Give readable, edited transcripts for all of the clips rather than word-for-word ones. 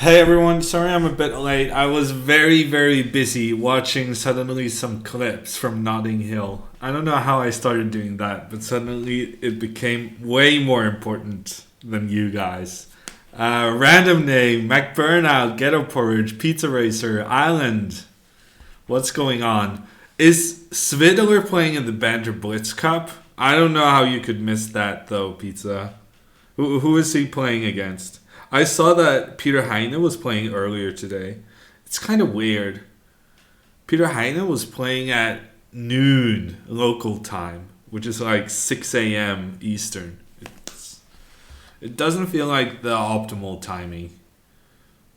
Hey everyone, sorry I'm a bit late. I was very, very busy watching suddenly some clips from Notting Hill. I don't know how I started doing that, but suddenly it became way more important than you guys. Random name, McBurnout, Ghetto Porridge, Pizza Racer, Island. What's going on? Is Svidler playing in the Banter Blitz Cup? I don't know how you could miss that though, Pizza. Who is he playing against? I saw that Peter Heine was playing earlier today. It's kind of weird. Peter Heine was playing at noon local time, which is like 6 a.m. Eastern. It doesn't feel like the optimal timing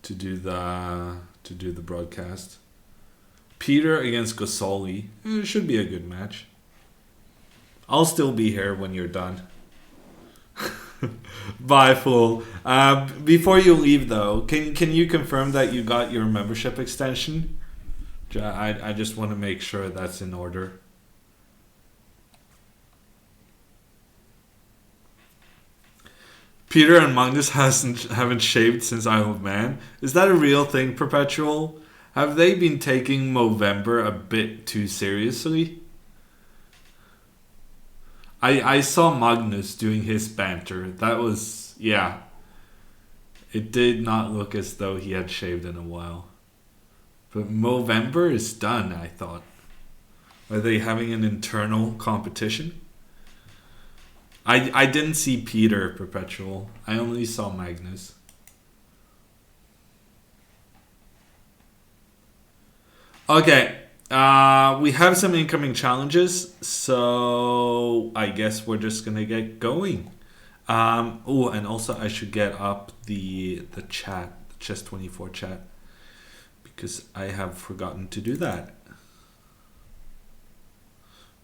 to do the broadcast. Peter against Gosoli. It should be a good match. I'll still be here when you're done. Bye, fool. Before you leave, though, can you confirm that you got your membership extension? I just want to make sure that's in order. Peter and Magnus haven't shaved since Isle of Man. Is that a real thing, Perpetual? Have they been taking Movember a bit too seriously? I saw Magnus doing his banter. That was, yeah. It did not look as though he had shaved in a while. But Movember is done, I thought. Are they having an internal competition? I didn't see Peter Perpetual. I only saw Magnus. Okay. We have some incoming challenges, so I guess we're just gonna get going. Oh, and also I should get up the chat, the Chess24 chat, because I have forgotten to do that.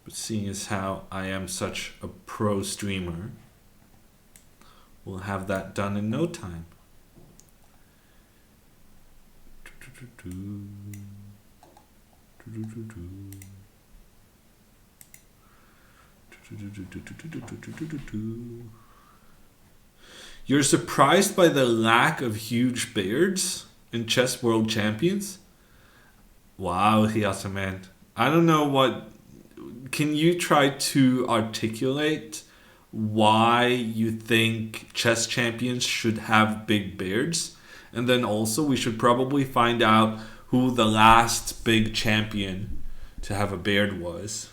But seeing as how I am such a pro streamer, we'll have that done in no time. You're surprised by the lack of huge beards in chess world champions? Wow, Hiyasaman. I don't know what... Can you try to articulate why you think chess champions should have big beards? And then also we should probably find out who the last big champion to have a beard was.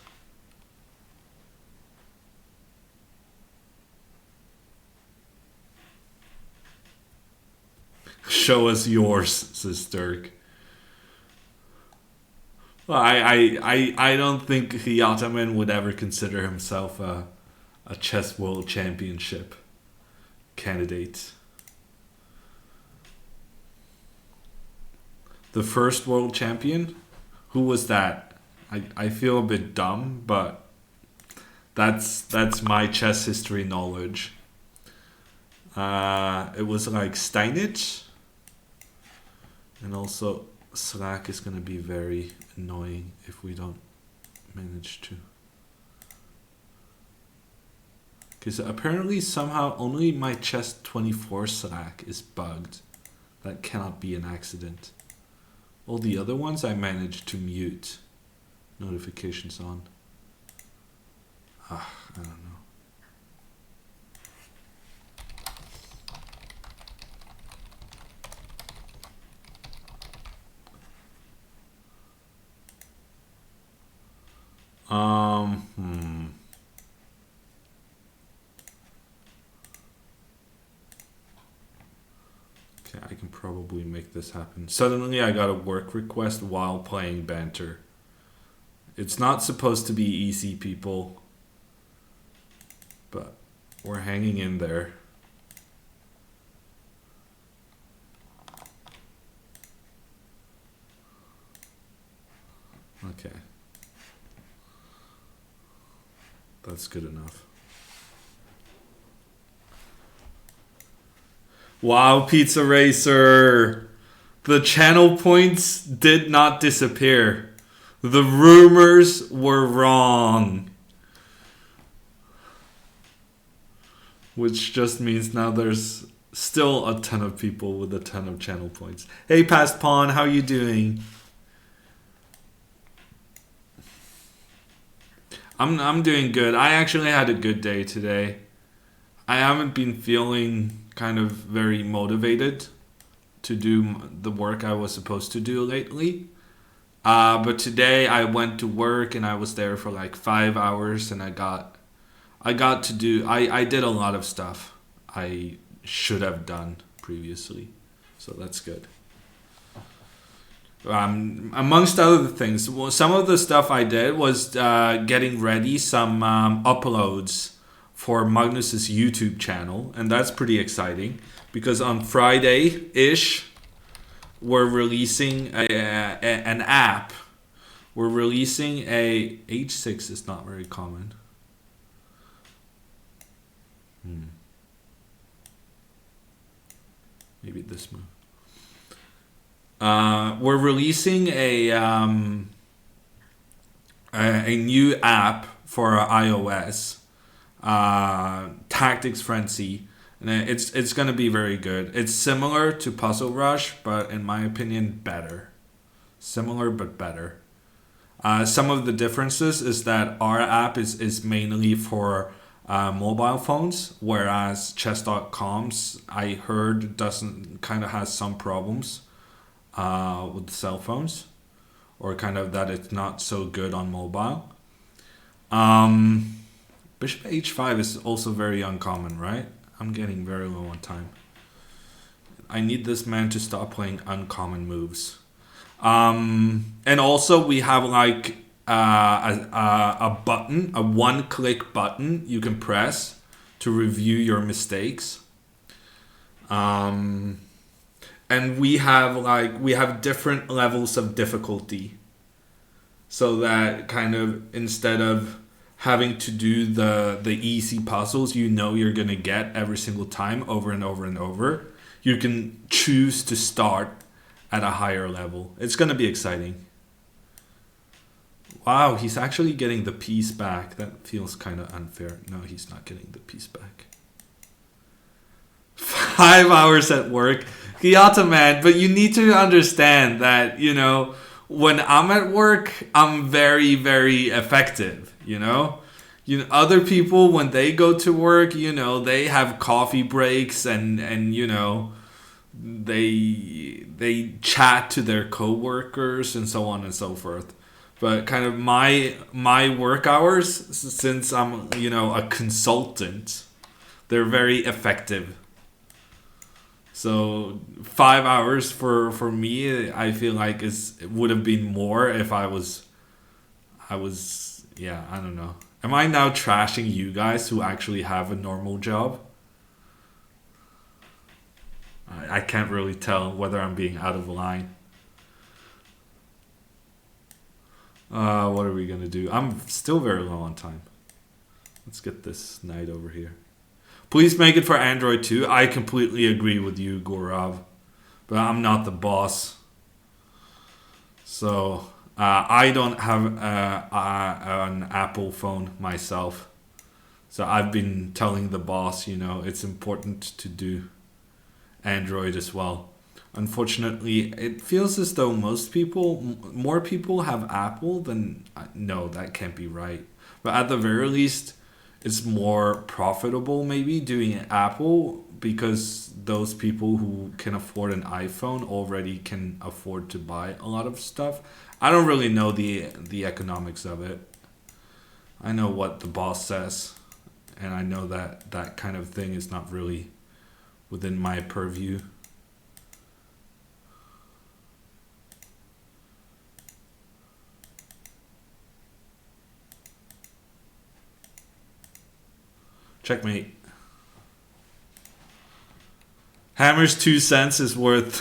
Show us yours, says Dirk. Well, I don't think Yataman would ever consider himself a chess world championship candidate. The first world champion? Who was that? I feel a bit dumb, but that's my chess history knowledge. It was like Steinitz. And also Slack is going to be very annoying if we don't manage to. Because apparently somehow only my Chess24 Slack is bugged. That cannot be an accident. All the other ones I managed to mute notifications on. I don't know. Okay, I can probably make this happen. Suddenly I got a work request while playing Banter. It's not supposed to be easy, people. But we're hanging in there. Okay. That's good enough. Wow, Pizza Racer! The channel points did not disappear. The rumors were wrong. Which just means now there's Still a ton of people with a ton of channel points. Hey, Past Pawn, how you doing? I'm doing good. I actually had a good day today. I haven't been feeling kind of very motivated to do the work I was supposed to do lately. But today I went to work and I was there for like 5 hours, and I got to do I did a lot of stuff I should have done previously. So that's good. Amongst other things, well, some of the stuff I did was getting ready some uploads for Magnus's YouTube channel, and that's pretty exciting because on Friday ish we're releasing an app. We're releasing a H6 is not very common. Maybe this one. We're releasing a new app for iOS, Tactics Frenzy, and it's gonna be very good. It's similar to Puzzle Rush, but in my opinion, better. Similar but better. Some of the differences is that our app is mainly for mobile phones, whereas chess.com's I heard doesn't kind of has some problems with cell phones, or kind of that it's not so good on mobile. Bishop h5 is also very uncommon, right? I'm getting very low on time. I need this man to stop playing uncommon moves. And also we have like a button, a one-click button you can press to review your mistakes. And we have different levels of difficulty, so that kind of instead of having to do the easy puzzles you're gonna get every single time over and over and over, you can choose to start at a higher level. It's gonna be exciting. Wow, he's actually getting the piece back. That feels kind of unfair. No, he's not getting the piece back. 5 hours at work. Kiyata, man, but you need to understand that, when I'm at work, I'm very, very effective, other people, when they go to work, they have coffee breaks and they chat to their coworkers and so on and so forth. But kind of my work hours, since I'm, a consultant, they're very effective. So 5 hours for me, I feel like it would have been more if I was, yeah, I don't know. Am I now trashing you guys who actually have a normal job? I can't really tell whether I'm being out of line. What are we gonna do? I'm still very low on time. Let's get this knight over here. Please make it for Android too. I completely agree with you, Gorav. But I'm not the boss. So, I don't have an Apple phone myself. So I've been telling the boss, it's important to do Android as well. Unfortunately, it feels as though more people have Apple than... No, that can't be right. But at the very least, it's more profitable maybe doing Apple, because those people who can afford an iPhone already can afford to buy a lot of stuff. I don't really know the economics of it. I know what the boss says, and I know that kind of thing is not really within my purview. Checkmate. Hammer's 2 cents is worth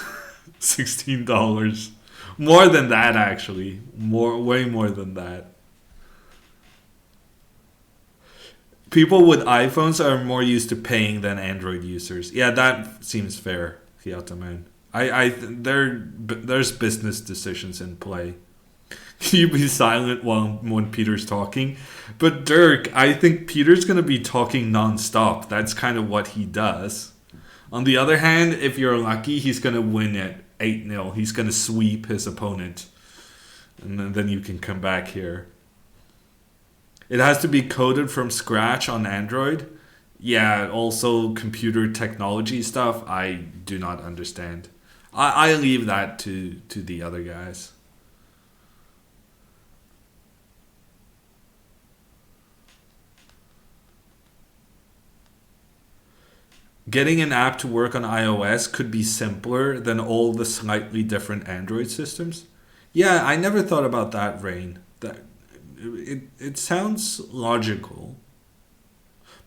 $16. More than that, actually. Way more than that. People with iPhones are more used to paying than Android users. Yeah, that seems fair, Kyoto man. There's business decisions in play. You be silent when Peter's talking. But Dirk, I think Peter's gonna be talking non-stop. That's kind of what he does. On the other hand, if you're lucky, he's gonna win at 8-0. He's gonna sweep his opponent, and then you can come back here. It has to be coded from scratch on Android. Yeah, also computer technology stuff I do not understand. I leave that to the other guys. Getting an app to work on iOS could be simpler than all the slightly different Android systems. Yeah, I never thought about that, Rain. It sounds logical.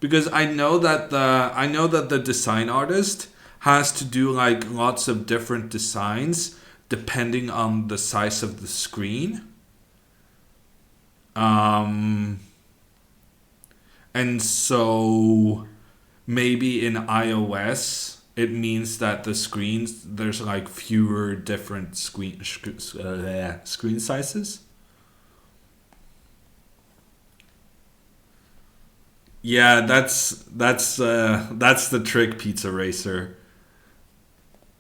Because I know that the design artist has to do like lots of different designs depending on the size of the screen. Um, and so maybe in iOS it means that the screens there's like fewer different screen sizes. Yeah, that's the trick, Pizza Racer.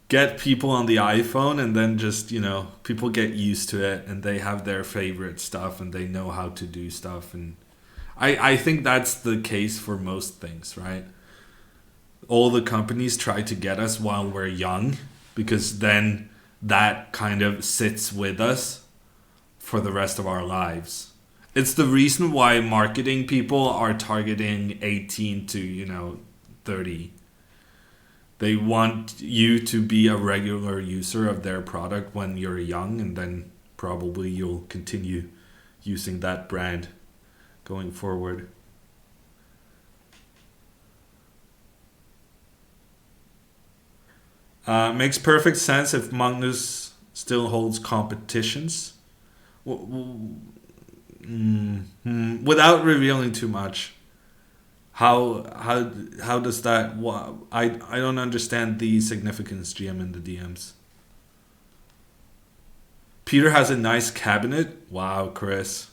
Get people on the iPhone, and then just people get used to it, and they have their favorite stuff, and they know how to do stuff, and I think that's the case for most things, right? All the companies try to get us while we're young, because then that kind of sits with us for the rest of our lives. It's the reason why marketing people are targeting 18 to 30. They want you to be a regular user of their product when you're young, and then probably you'll continue using that brand going forward. Makes perfect sense if Magnus still holds competitions. Without revealing too much, how does that? I don't understand the significance, GM in the DMs. Peter has a nice cabinet. Wow, Chris.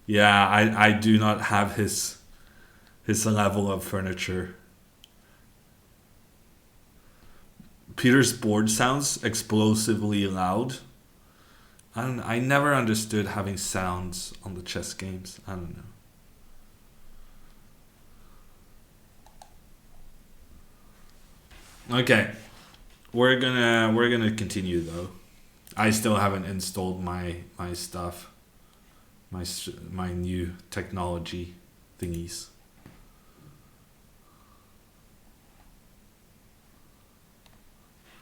Yeah, I do not have his level of furniture. Peter's board sounds explosively loud. I never understood having sounds on the chess games. I don't know. Okay, we're gonna continue though. I still haven't installed my stuff, my new technology thingies.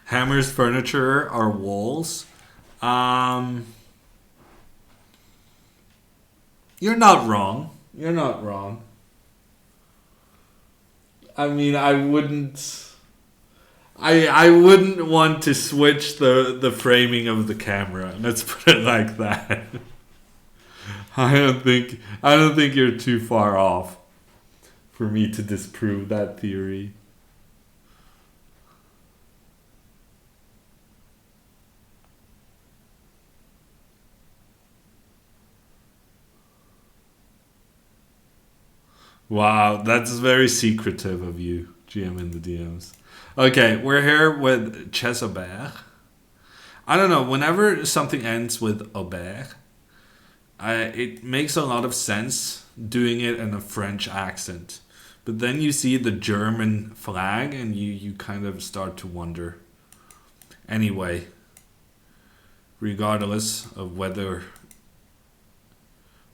Hammer's furniture are walls. Um, you're not wrong. You're not wrong. I mean, I wouldn't want to switch the framing of the camera. Let's put it like that. I don't think you're too far off for me to disprove that theory. Wow, that's very secretive of you, GM in the DMs. Okay, we're here with Ches Aubert. I don't know, whenever something ends with Aubert, it makes a lot of sense doing it in a French accent. But then you see the German flag and you kind of start to wonder. Anyway, regardless of whether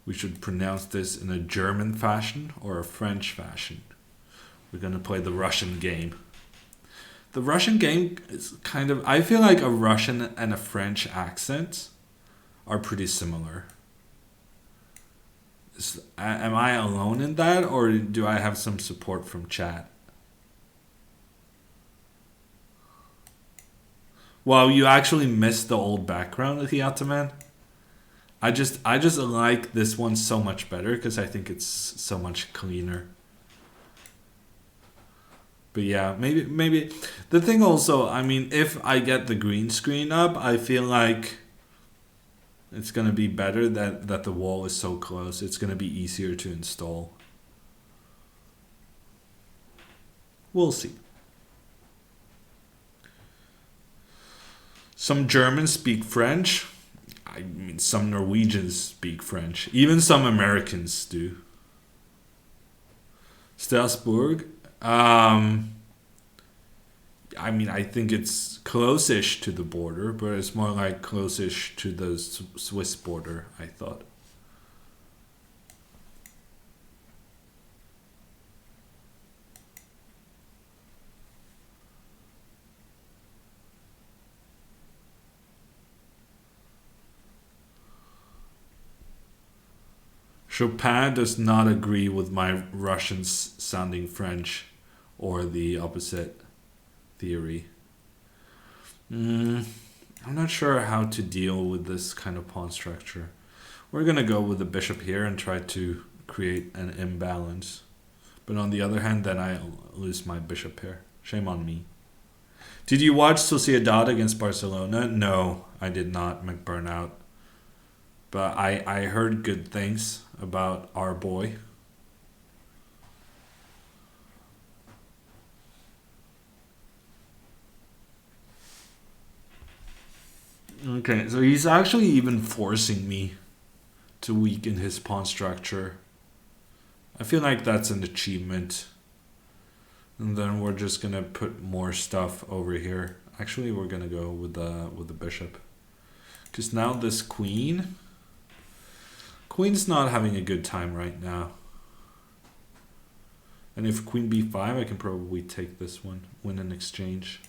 we should pronounce this in a German fashion or a French fashion, we're going to play the Russian game. The Russian game is kind of, I feel like a Russian and a French accent are pretty similar. Am I alone in that, or do I have some support from chat? Wow, you actually missed the old background of the Ataman. I just like this one so much better because I think it's so much cleaner. But yeah, maybe the thing also, I mean, if I get the green screen up, I feel like it's gonna be better that the wall is so close. It's gonna be easier to install. We'll see. Some Germans speak French. I mean, some Norwegians speak French. Even some Americans do. Strasbourg. I mean, I think it's close-ish to the border, but it's more like close-ish to the Swiss border, I thought. Chopin does not agree with my Russian sounding French or the opposite theory. I'm not sure how to deal with this kind of pawn structure. We're going to go with the bishop here and try to create an imbalance. But on the other hand, then I lose my bishop here. Shame on me. Did you watch Sociedad against Barcelona? No, I did not, McBurnout. But I heard good things about our boy. Okay, so he's actually even forcing me to weaken his pawn structure. I feel like that's an achievement. And then we're just gonna put more stuff over here. Actually, we're gonna go with the bishop, because now this queen's not having a good time right now. And if queen b5, I can probably take this one, win an exchange.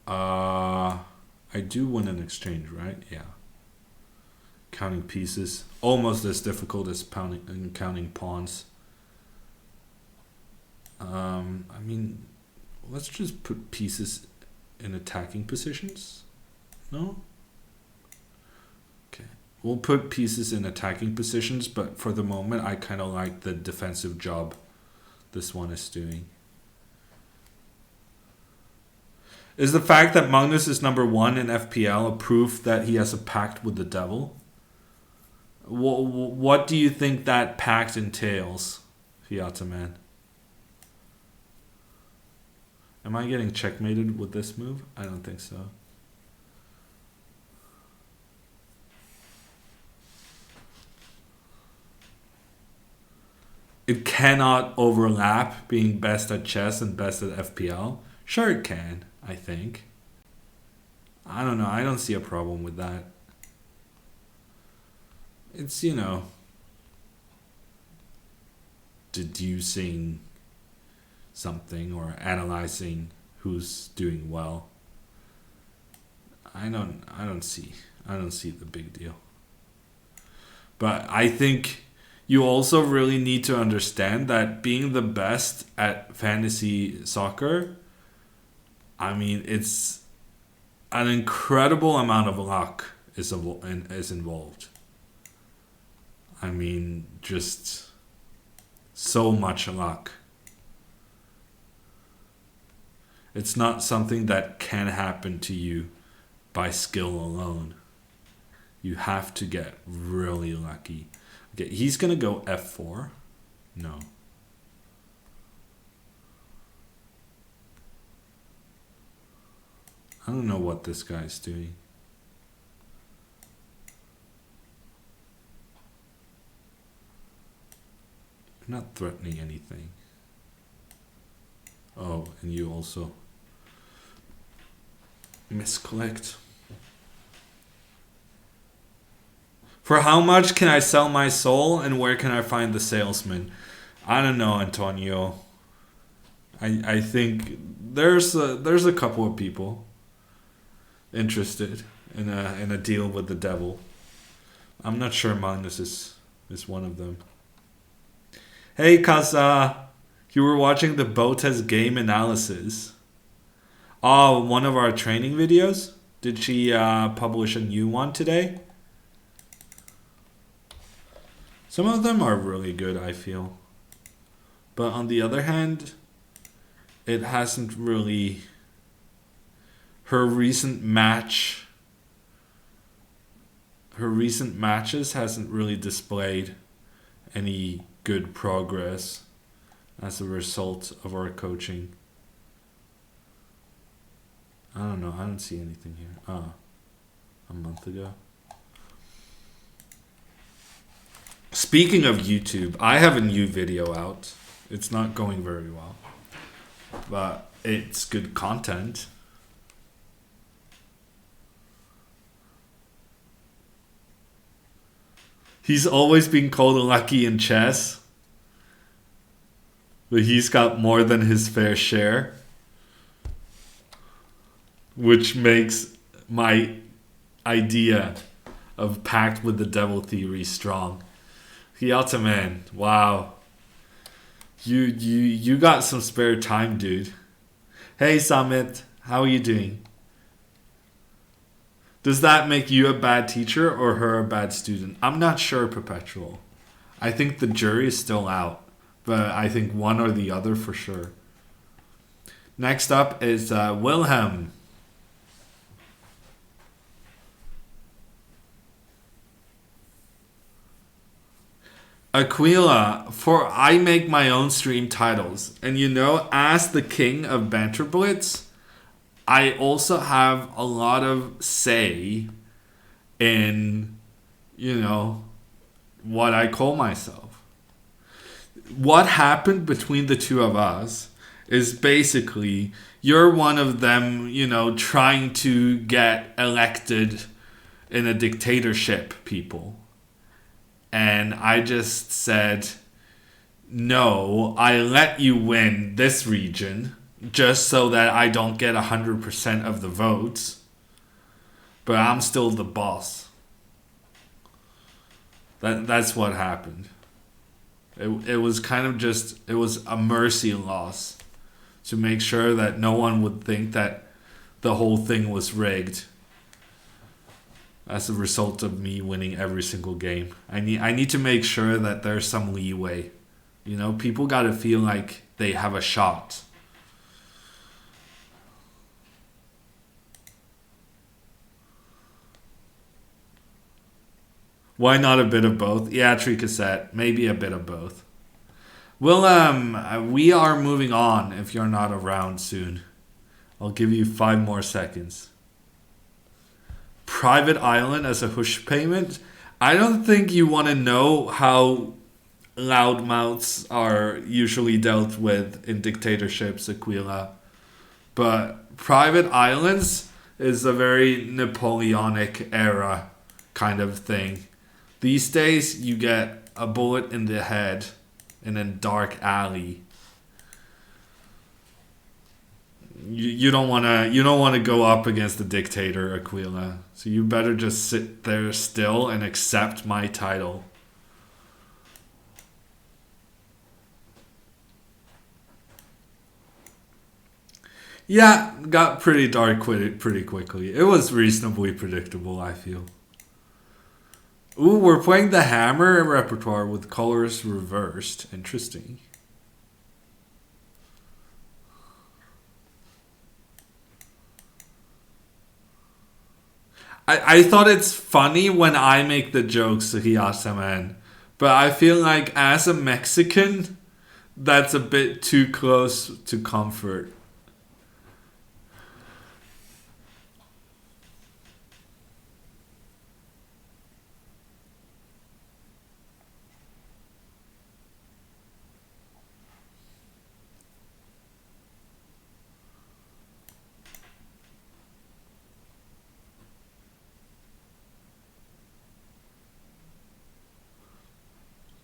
I do win an exchange, right? Yeah. Counting pieces. Almost as difficult as counting pawns. I mean, let's just put pieces in attacking positions. No? Okay. We'll put pieces in attacking positions, but for the moment, I kind of like the defensive job this one is doing. Is the fact that Magnus is number 1 in FPL a proof that he has a pact with the devil? What do you think that pact entails, Fiata Man? Am I getting checkmated with this move? I don't think so. It cannot overlap being best at chess and best at FPL. Sure it can, I think. I don't know. I don't see a problem with that. It's, you know, deducing something or analyzing who's doing well. I don't see the big deal. But I think you also really need to understand that being the best at fantasy soccer, I mean, it's an incredible amount of luck is involved. I mean, just so much luck. It's not something that can happen to you by skill alone. You have to get really lucky. Okay, he's going to go f4. No. I don't know what this guy's doing. I'm not threatening anything. Oh, and you also misclicked. For how much can I sell my soul, and where can I find the salesman? I don't know, Antonio. I think there's a couple of people interested in a deal with the devil. I'm not sure Magnus is one of them. Hey Casa, you were watching the Botes game analysis. Oh, one of our training videos? Did she publish a new one today? Some of them are really good, I feel. But on the other hand, it hasn't really... Her recent matches hasn't really displayed any good progress as a result of our coaching. don't know. I don't see anything here. A month ago. Speaking of YouTube, I have a new video out. It's not going very well, but it's good content. He's always been called lucky in chess, but he's got more than his fair share, which makes my idea of pact with the devil theory strong. Hyata man, wow. You got some spare time, dude. Hey Summit, how are you doing? Does that make you a bad teacher or her a bad student? I'm not sure, Perpetual. I think the jury is still out, but I think one or the other for sure. Next up is Wilhelm. Aquila, for I make my own stream titles. And you know, as the king of Banter Blitz, I also have a lot of say in, you know, what I call myself. What happened between the two of us is basically you're one of them, you know, trying to get elected in a dictatorship, people. And I just said, no, I let you win this region just so that I don't get 100% of the votes. But I'm still the boss. That's what happened. It was kind of just, it was a mercy loss to make sure that no one would think that the whole thing was rigged. As a result of me winning every single game. I need to make sure that there's some leeway. You know, people gotta feel like they have a shot. Why not a bit of both? Yeah, Tree Cassette. Maybe a bit of both. Well, we are moving on if you're not around soon. I'll give you 5 more seconds. Private island as a hush payment. I don't think you want to know how loudmouths are usually dealt with in dictatorships, Aquila. But private islands is a very Napoleonic era kind of thing. These days, you get a bullet in the head in a dark alley. You don't wanna go up against the dictator, Aquila. So you better just sit there still and accept my title. Yeah, got pretty dark pretty quickly. It was reasonably predictable, I feel. Ooh, we're playing the Hammer repertoire with colors reversed. Interesting. I thought it's funny when I make the jokes, Hiyasa man. But I feel like as a Mexican, that's a bit too close to comfort.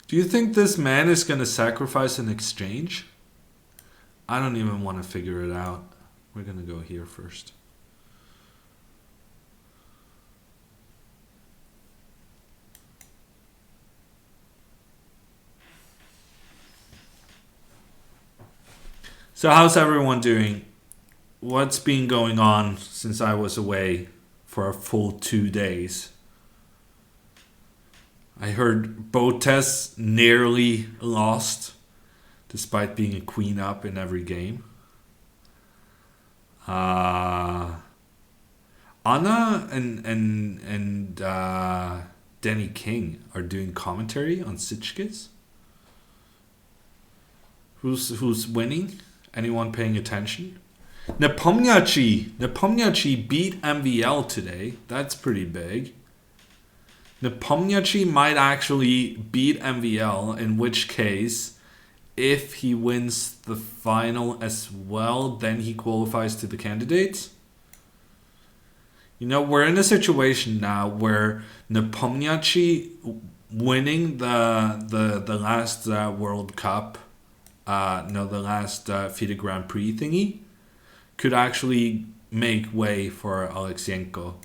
Do you think this man is going to sacrifice an exchange? I don't even want to figure it out. We're going to go here first. So how's everyone doing? What's been going on since I was away for a full 2 days? I heard Botes nearly lost, despite being a queen up in every game. Anna and Danny King are doing commentary on Sitchkiss. Who's winning? Anyone paying attention? Nepomniachtchi beat MVL today. That's pretty big. Nepomniachtchi might actually beat MVL, in which case, if he wins the final as well, then he qualifies to the candidates. You know, we're in a situation now where Nepomniachtchi winning the last World Cup, the last FIDE Grand Prix thingy, could actually make way for Alexienko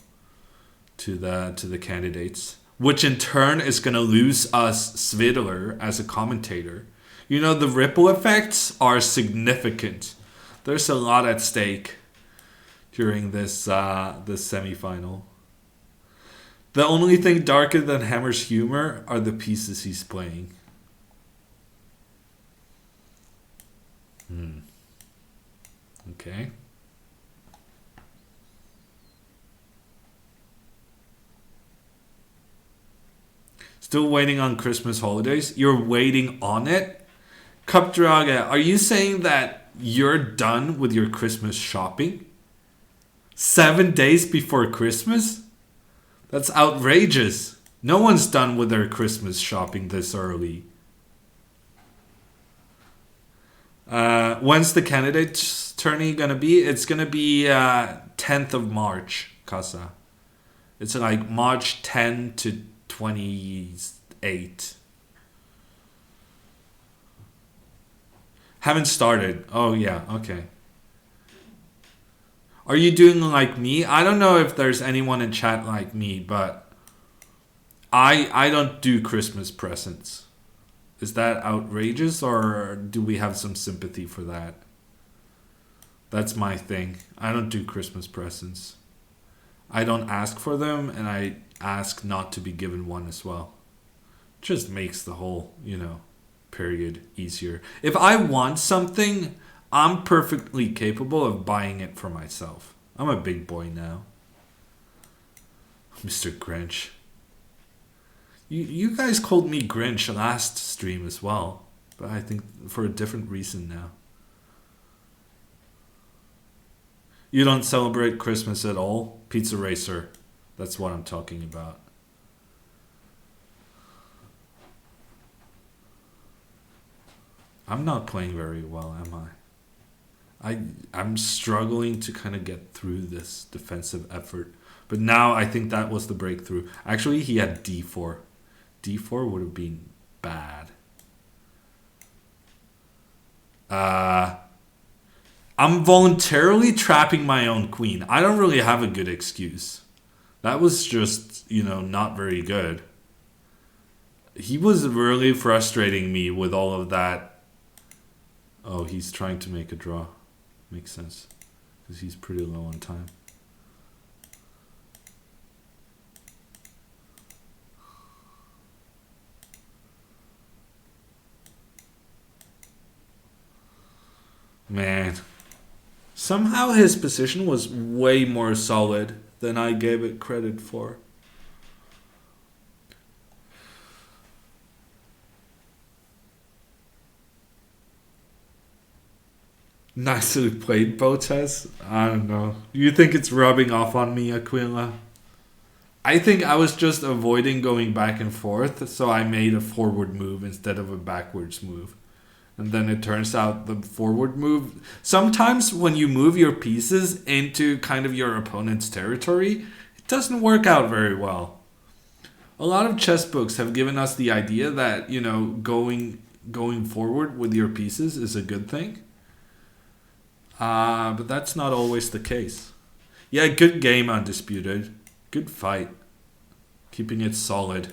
to the candidates, which in turn is going to lose us Svidler as a commentator. You know, the ripple effects are significant. There's a lot at stake during this semifinal. The only thing darker than Hammer's humor are the pieces he's playing. Okay. Still waiting on Christmas holidays? You're waiting on it? Cupdraga, are you saying that you're done with your Christmas shopping? 7 days before Christmas? That's outrageous. No one's done with their Christmas shopping this early. When's the candidates tourney gonna be? It's gonna be 10th of March, Casa. It's like March 10 to 28. Haven't started. Oh yeah, okay. Are you doing like me? I don't know if there's anyone in chat like me, but I don't do Christmas presents. Is that outrageous, or do we have some sympathy for that? That's my thing. I don't do Christmas presents. I don't ask for them, and I ask not to be given one as well. Just makes the whole, period easier. If I want something, I'm perfectly capable of buying it for myself. I'm a big boy now. Mr. Grinch. You guys called me Grinch last stream as well, but I think for a different reason now. You don't celebrate Christmas at all? Pizza Racer. That's what I'm talking about. I'm not playing very well, am I? I'm struggling to kind of get through this defensive effort. But now I think that was the breakthrough. Actually, he had d4. d4 would have been bad. I'm voluntarily trapping my own queen. I don't really have a good excuse. That was just, not very good. He was really frustrating me with all of that. Oh, he's trying to make a draw. Makes sense. Because he's pretty low on time. Man. Somehow his position was way more solid than I gave it credit for. Nicely played, Botes. I don't know. You think it's rubbing off on me, Aquila? I think I was just avoiding going back and forth, so I made a forward move instead of a backwards move. And then it turns out the forward move... Sometimes when you move your pieces into kind of your opponent's territory, it doesn't work out very well. A lot of chess books have given us the idea that, going forward with your pieces is a good thing. But that's not always the case. Yeah, good game, Undisputed. Good fight. Keeping it solid.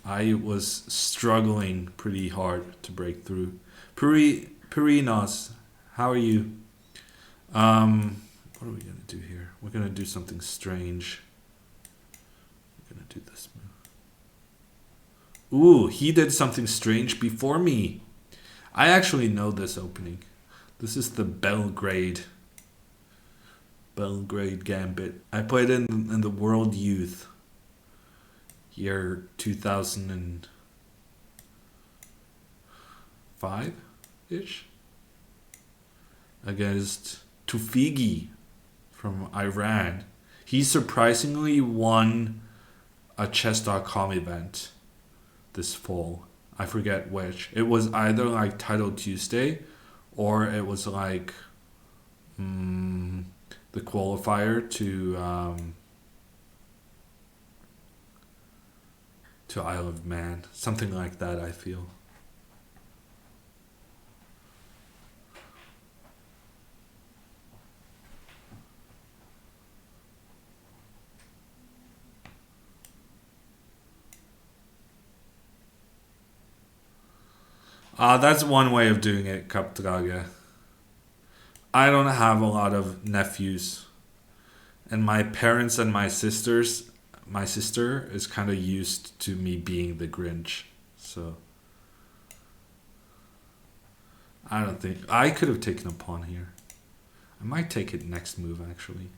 I was struggling pretty hard to break through. Purinos, how are you? What are we going to do here? We're going to do something strange. We're going to do this move. Ooh, he did something strange before me. I actually know this opening. This is the Belgrade Gambit. I played in the World Youth. Year 2005-ish. against Tufigi from Iran. He surprisingly won a chess.com event this fall. I forget which. It was either like Title Tuesday or it was like the qualifier to Isle of Man. Something like that, I feel. That's one way of doing it, Kaptrage. I don't have a lot of nephews. And my parents and my sister is kind of used to me being the Grinch. So I don't think I could have taken a pawn here. I might take it next move actually.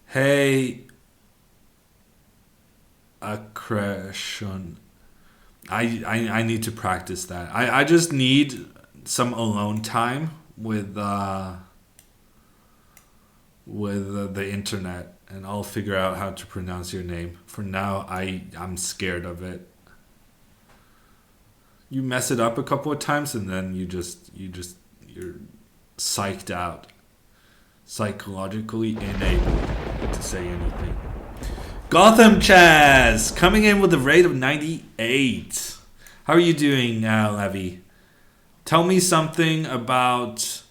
Hey, aggression. I need to practice that. I just need some alone time with the internet, and I'll figure out how to pronounce your name. For now, I'm scared of it. You mess it up a couple of times, and then you're psyched out, psychologically unable to say anything. Gotham Chaz coming in with a rate of 98. How are you doing now, Levy? Tell me something about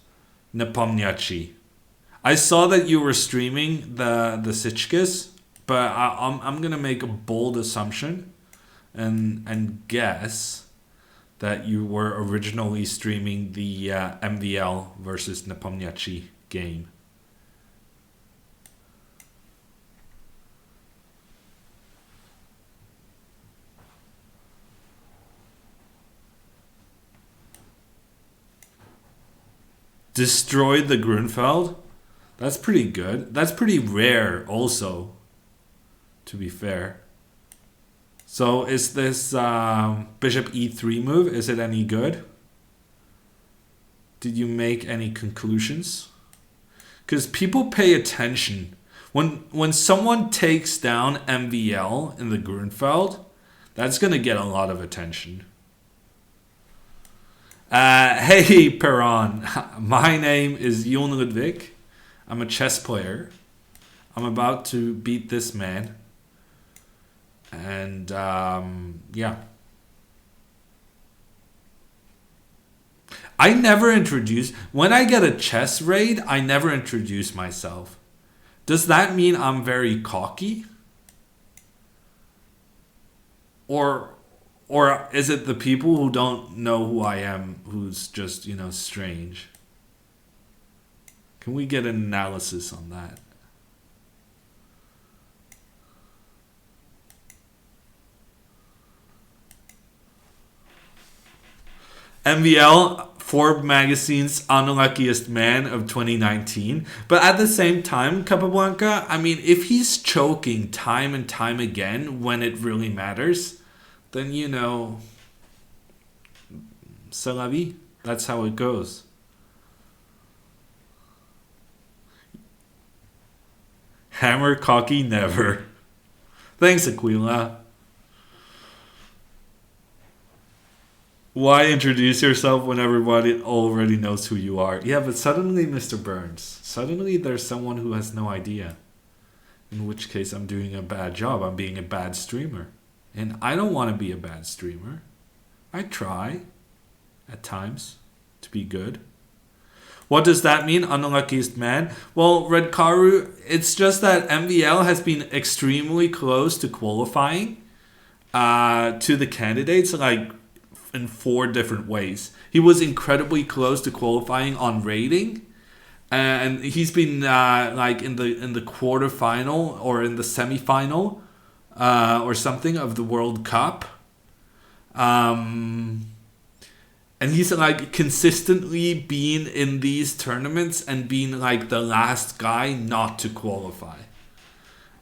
Nepomniachtchi. I saw that you were streaming the Sichkis, but I'm gonna make a bold assumption and guess that you were originally streaming the MVL versus Nepomniachtchi game. Destroyed the Grunfeld? That's pretty good. That's pretty rare also, to be fair. So is this bishop e3 move, is it any good? Did you make any conclusions? Because people pay attention. When someone takes down MVL in the Grunfeld, that's going to get a lot of attention. Hey, Perron. My name is Jon Ludwig. I'm a chess player. I'm about to beat this man. And, yeah. I never introduce... When I get a chess raid, I never introduce myself. Does that mean I'm very cocky? Or is it the people who don't know who I am who's just, strange? Can we get an analysis on that? MVL, Forbes magazine's unluckiest man of 2019. But at the same time, Capablanca, I mean, if he's choking time and time again when it really matters, then, c'est la vie. That's how it goes. Hammer cocky never. Thanks, Aquila. Why introduce yourself when everybody already knows who you are? Yeah, but suddenly, Mr. Burns, suddenly there's someone who has no idea. In which case, I'm doing a bad job. I'm being a bad streamer. And I don't want to be a bad streamer. I try, at times, to be good. What does that mean, unluckiest man? Well, Red Karu, it's just that MVL has been extremely close to qualifying to the candidates, like in 4 different ways. He was incredibly close to qualifying on rating, and he's been like in the quarterfinal or in the semifinal or something of the World Cup. And he's like consistently been in these tournaments and being like the last guy not to qualify.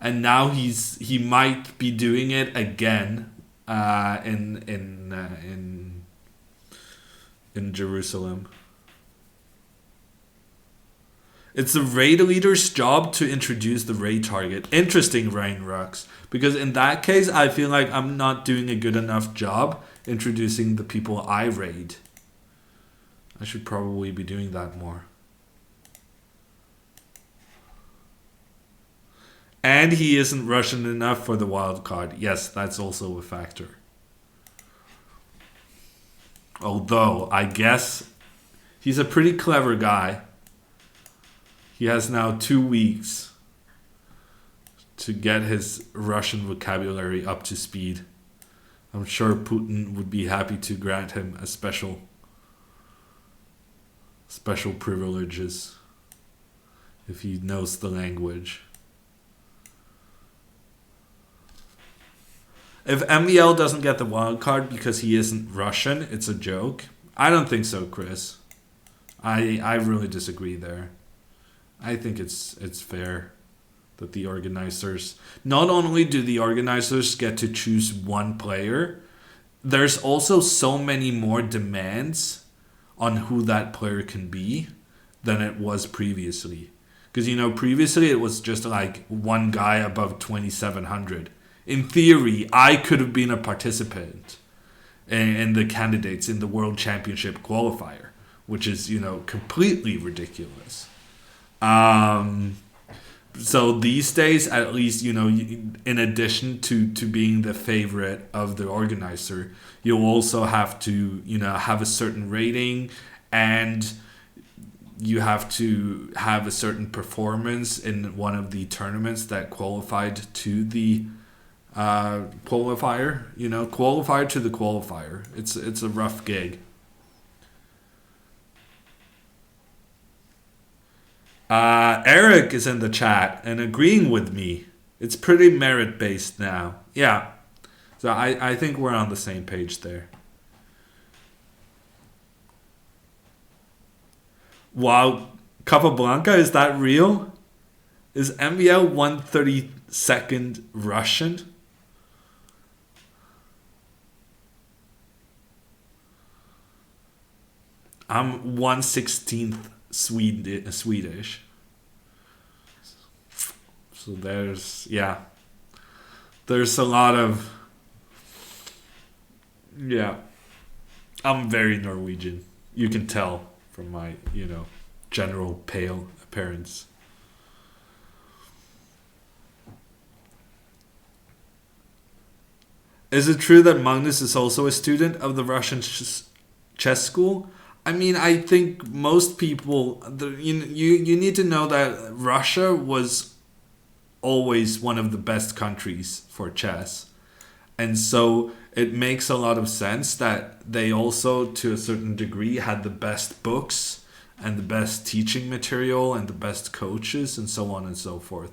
and now he might be doing it again in Jerusalem. It's the raid leader's job to introduce the raid target. Interesting, Rain Rux. Because in that case, I feel like I'm not doing a good enough job introducing the people I raid. I should probably be doing that more. And he isn't Russian enough for the wild card. Yes, that's also a factor. Although, I guess he's a pretty clever guy. He has now 2 weeks to get his Russian vocabulary up to speed. I'm sure Putin would be happy to grant him a special privileges if he knows the language. If MVL doesn't get the wild card because he isn't Russian, it's a joke. I don't think so, Chris. I really disagree there. I think it's fair that the organizers, not only do the organizers get to choose one player, there's also so many more demands on who that player can be than it was previously. Because, previously it was just like one guy above 2,700. In theory, I could have been a participant in the candidates in the World Championship qualifier, which is, completely ridiculous. So these days, at least, in addition to being the favorite of the organizer, you'll also have to, have a certain rating, and you have to have a certain performance in one of the tournaments that qualified to the qualifier, qualifier to the qualifier. It's a rough gig. Eric is in the chat and agreeing with me. It's pretty merit-based now. Yeah. So I think we're on the same page there. Wow. Capablanca, is that real? Is MVL 132nd Russian? I'm 1/16th Swedish. So there's a lot of, I'm very Norwegian. You can tell from my, general pale appearance. Is it true that Magnus is also a student of the Russian chess school? I mean, I think most people, you need to know that Russia was always one of the best countries for chess. And so it makes a lot of sense that they also, to a certain degree, had the best books and the best teaching material and the best coaches and so on and so forth.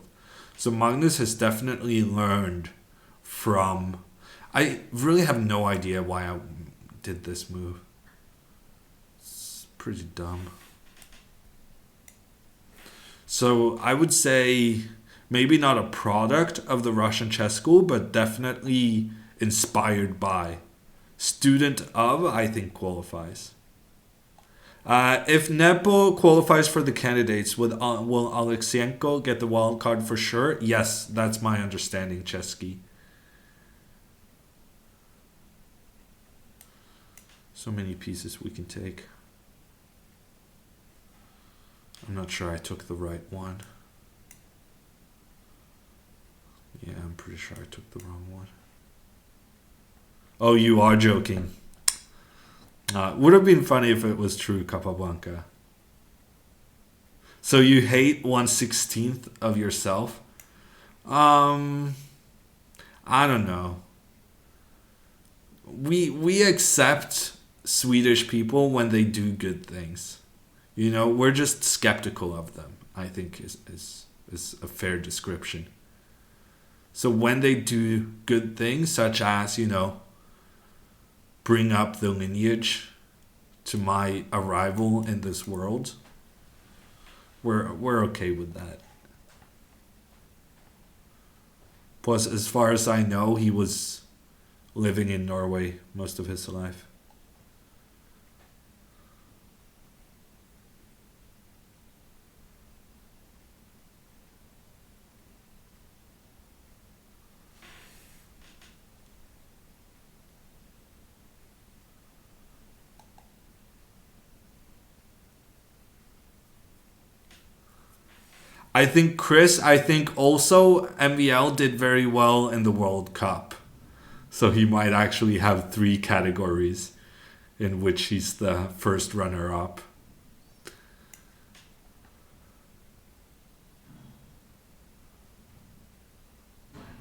So Magnus has definitely learned from... I really have no idea why I did this move. Pretty dumb. So I would say maybe not a product of the Russian chess school, but definitely inspired by. Student of, I think, qualifies. If Nepo qualifies for the candidates, will Alexienko get the wild card for sure? Yes, that's my understanding, Chesky. So many pieces we can take. I'm not sure I took the right one. Yeah, I'm pretty sure I took the wrong one. Oh, you are joking. Would have been funny if it was true, Capablanca. So you hate 1/16th of yourself? I don't know. We accept Swedish people when they do good things. We're just skeptical of them, I think is a fair description. So when they do good things, such as, bring up the lineage to my arrival in this world, we're okay with that. Plus, as far as I know, he was living in Norway most of his life. I think also MVL did very well in the World Cup. So he might actually have three categories in which he's the first runner up.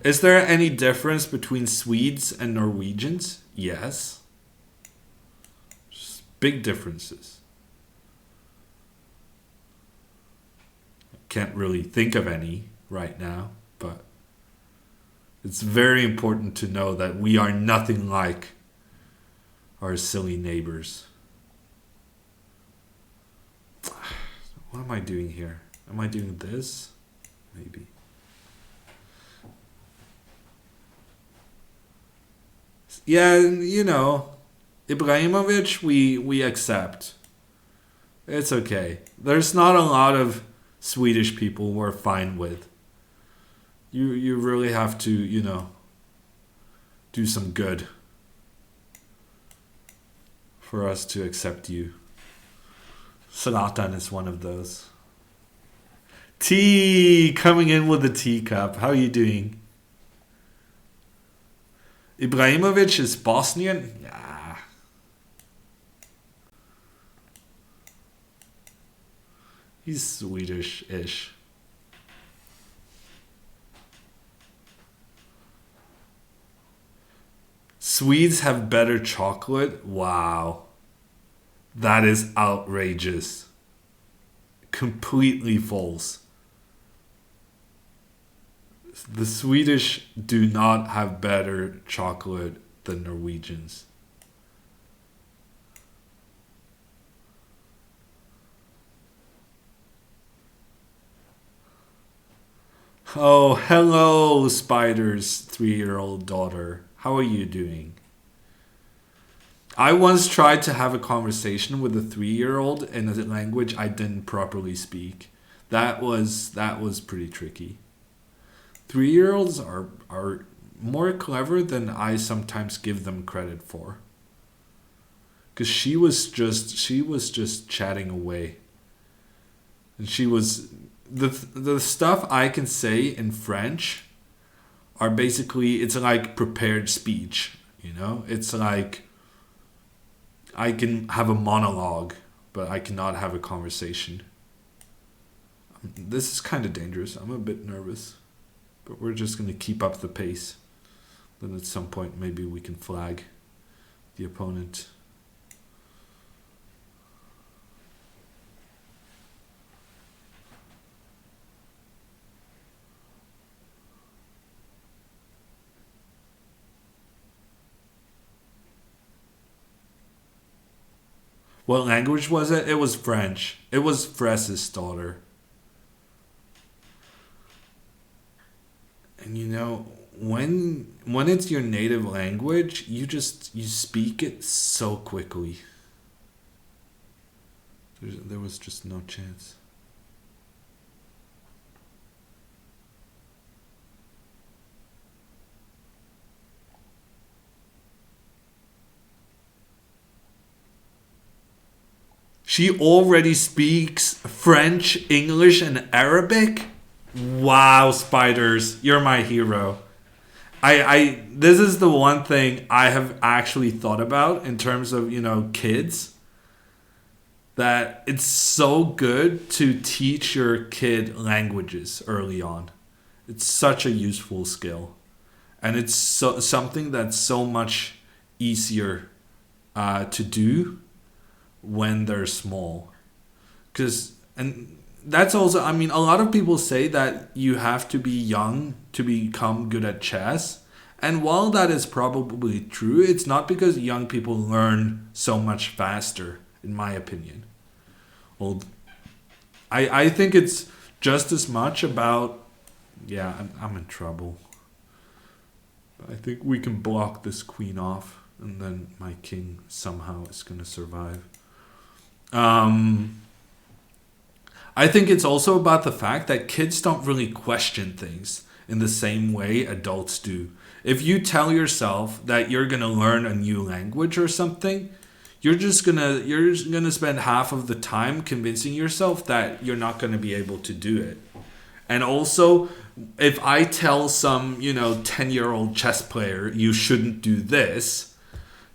Is there any difference between Swedes and Norwegians? Yes. Just big differences. Can't really think of any right now, but it's very important to know that we are nothing like our silly neighbors. What am I doing here? Am I doing this? Maybe. Yeah, you know, Ibrahimovic, we accept. It's okay. There's not a lot of Swedish people we're fine with. You really have to, you know, do some good for us to accept you. Zlatan is one of those. T coming in with a teacup. How are you doing? Ibrahimovic is Bosnian? Yeah. He's Swedish-ish. Swedes have better chocolate? Wow. That is outrageous. Completely false. The Swedish do not have better chocolate than Norwegians. Oh, hello, Spider's 3-year-old daughter. How are you doing? I once tried to have a conversation with a 3-year-old in a language I didn't properly speak. That was pretty tricky. 3-year-olds are more clever than I sometimes give them credit for. Cause she was just chatting away. And she was the stuff I can say in French are basically, it's like prepared speech, you know? It's like I can have a monologue, but I cannot have a conversation. This is kind of dangerous. I'm a bit nervous. But we're just going to keep up the pace. Then at some point maybe we can flag the opponent. What language was it? It was French. It was Fress's daughter. And you know, when it's your native language, you speak it so quickly. There was just no chance. She already speaks French, English, and Arabic? Wow, Spiders, you're my hero. I this is the one thing I have actually thought about in terms of, you know, kids. That it's so good to teach your kid languages early on. It's such a useful skill. And it's something that's so much easier to do when they're small. And that's also, I mean, a lot of people say that you have to be young to become good at chess. And while that is probably true, it's not because young people learn so much faster, in my opinion. Well, I think it's just as much about, yeah, I'm in trouble. I think we can block this queen off, and then my king somehow is going to survive. I think it's also about the fact that kids don't really question things in the same way adults do. If you tell yourself that you're going to learn a new language or something, you're just gonna spend half of the time convincing yourself that you're not going to be able to do it. And also, if I tell some 10-year-old chess player you shouldn't do this,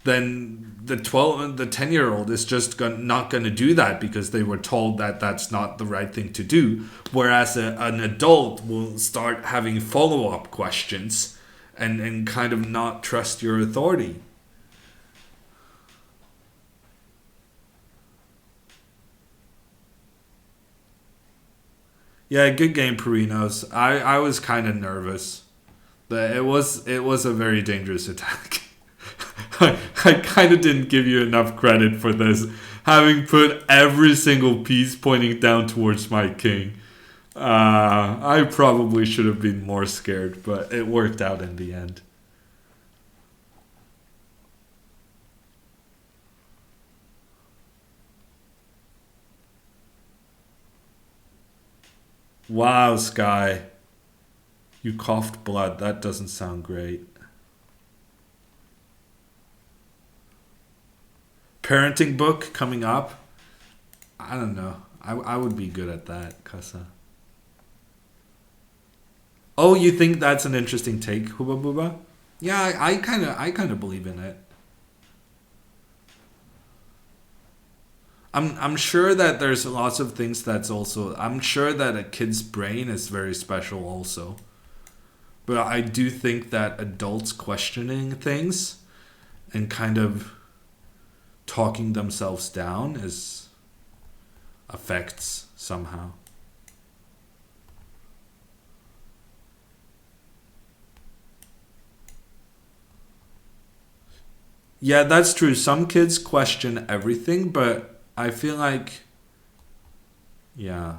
then the 10-year-old is just not going to do that because they were told that that's not the right thing to do. Whereas an adult will start having follow-up questions and kind of not trust your authority. Yeah, good game, Perinos. I was kind of nervous. It was a very dangerous attack. I kind of didn't give you enough credit for this, having put every single piece pointing down towards my king. I probably should have been more scared, but it worked out in the end. Wow, Sky. You coughed blood. That doesn't sound great. Parenting book coming up. I don't know. I would be good at that, Kasa. Oh, you think that's an interesting take, Huba Buba? Yeah, I kind of believe in it. I'm sure that there's lots of things that's also. I'm sure that a kid's brain is very special also. But I do think that adults questioning things and kind of talking themselves down is affects somehow. Yeah, that's true. Some kids question everything, but I feel like yeah,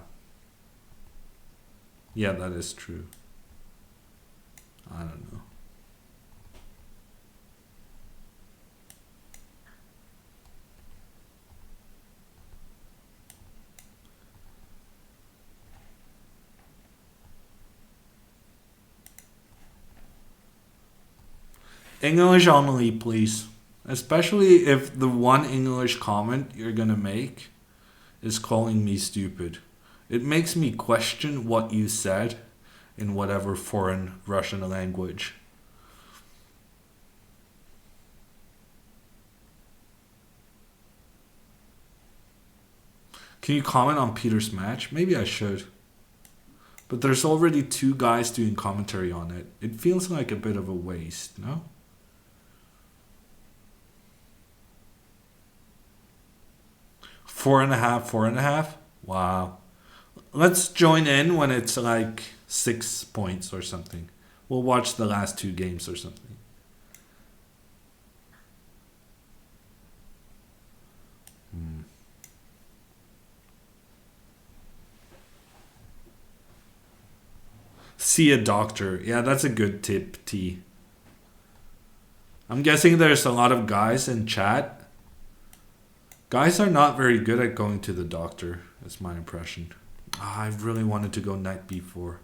yeah, that is true. I don't know. English only, please. Especially if the one English comment you're gonna make is calling me stupid. It makes me question what you said in whatever foreign Russian language. Can you comment on Peter's match? Maybe I should. But there's already two guys doing commentary on it. It feels like a bit of a waste, no? 4.5, 4.5? Wow. Let's join in when it's like 6 points or something. We'll watch the last two games or something. Hmm. See a doctor. Yeah, that's a good tip, T. I'm guessing there's a lot of guys in chat. Guys are not very good at going to the doctor, is my impression. I really wanted to go knight b4.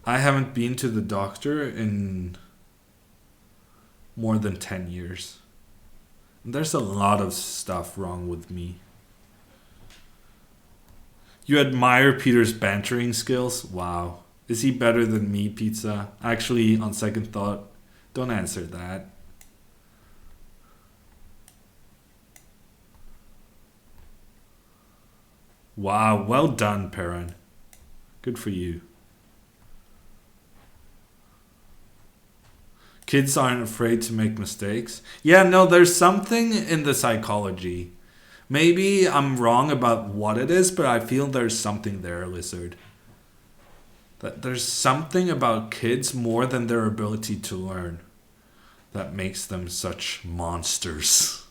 I haven't been to the doctor in more than 10 years. There's a lot of stuff wrong with me. You admire Peter's bantering skills? Wow. Is he better than me, Pizza? Actually, on second thought, don't answer that. Wow, well done, Perrin. Good for you. Kids aren't afraid to make mistakes. Yeah, no, there's something in the psychology. Maybe I'm wrong about what it is, but I feel there's something there, Lizard. That there's something about kids more than their ability to learn that makes them such monsters.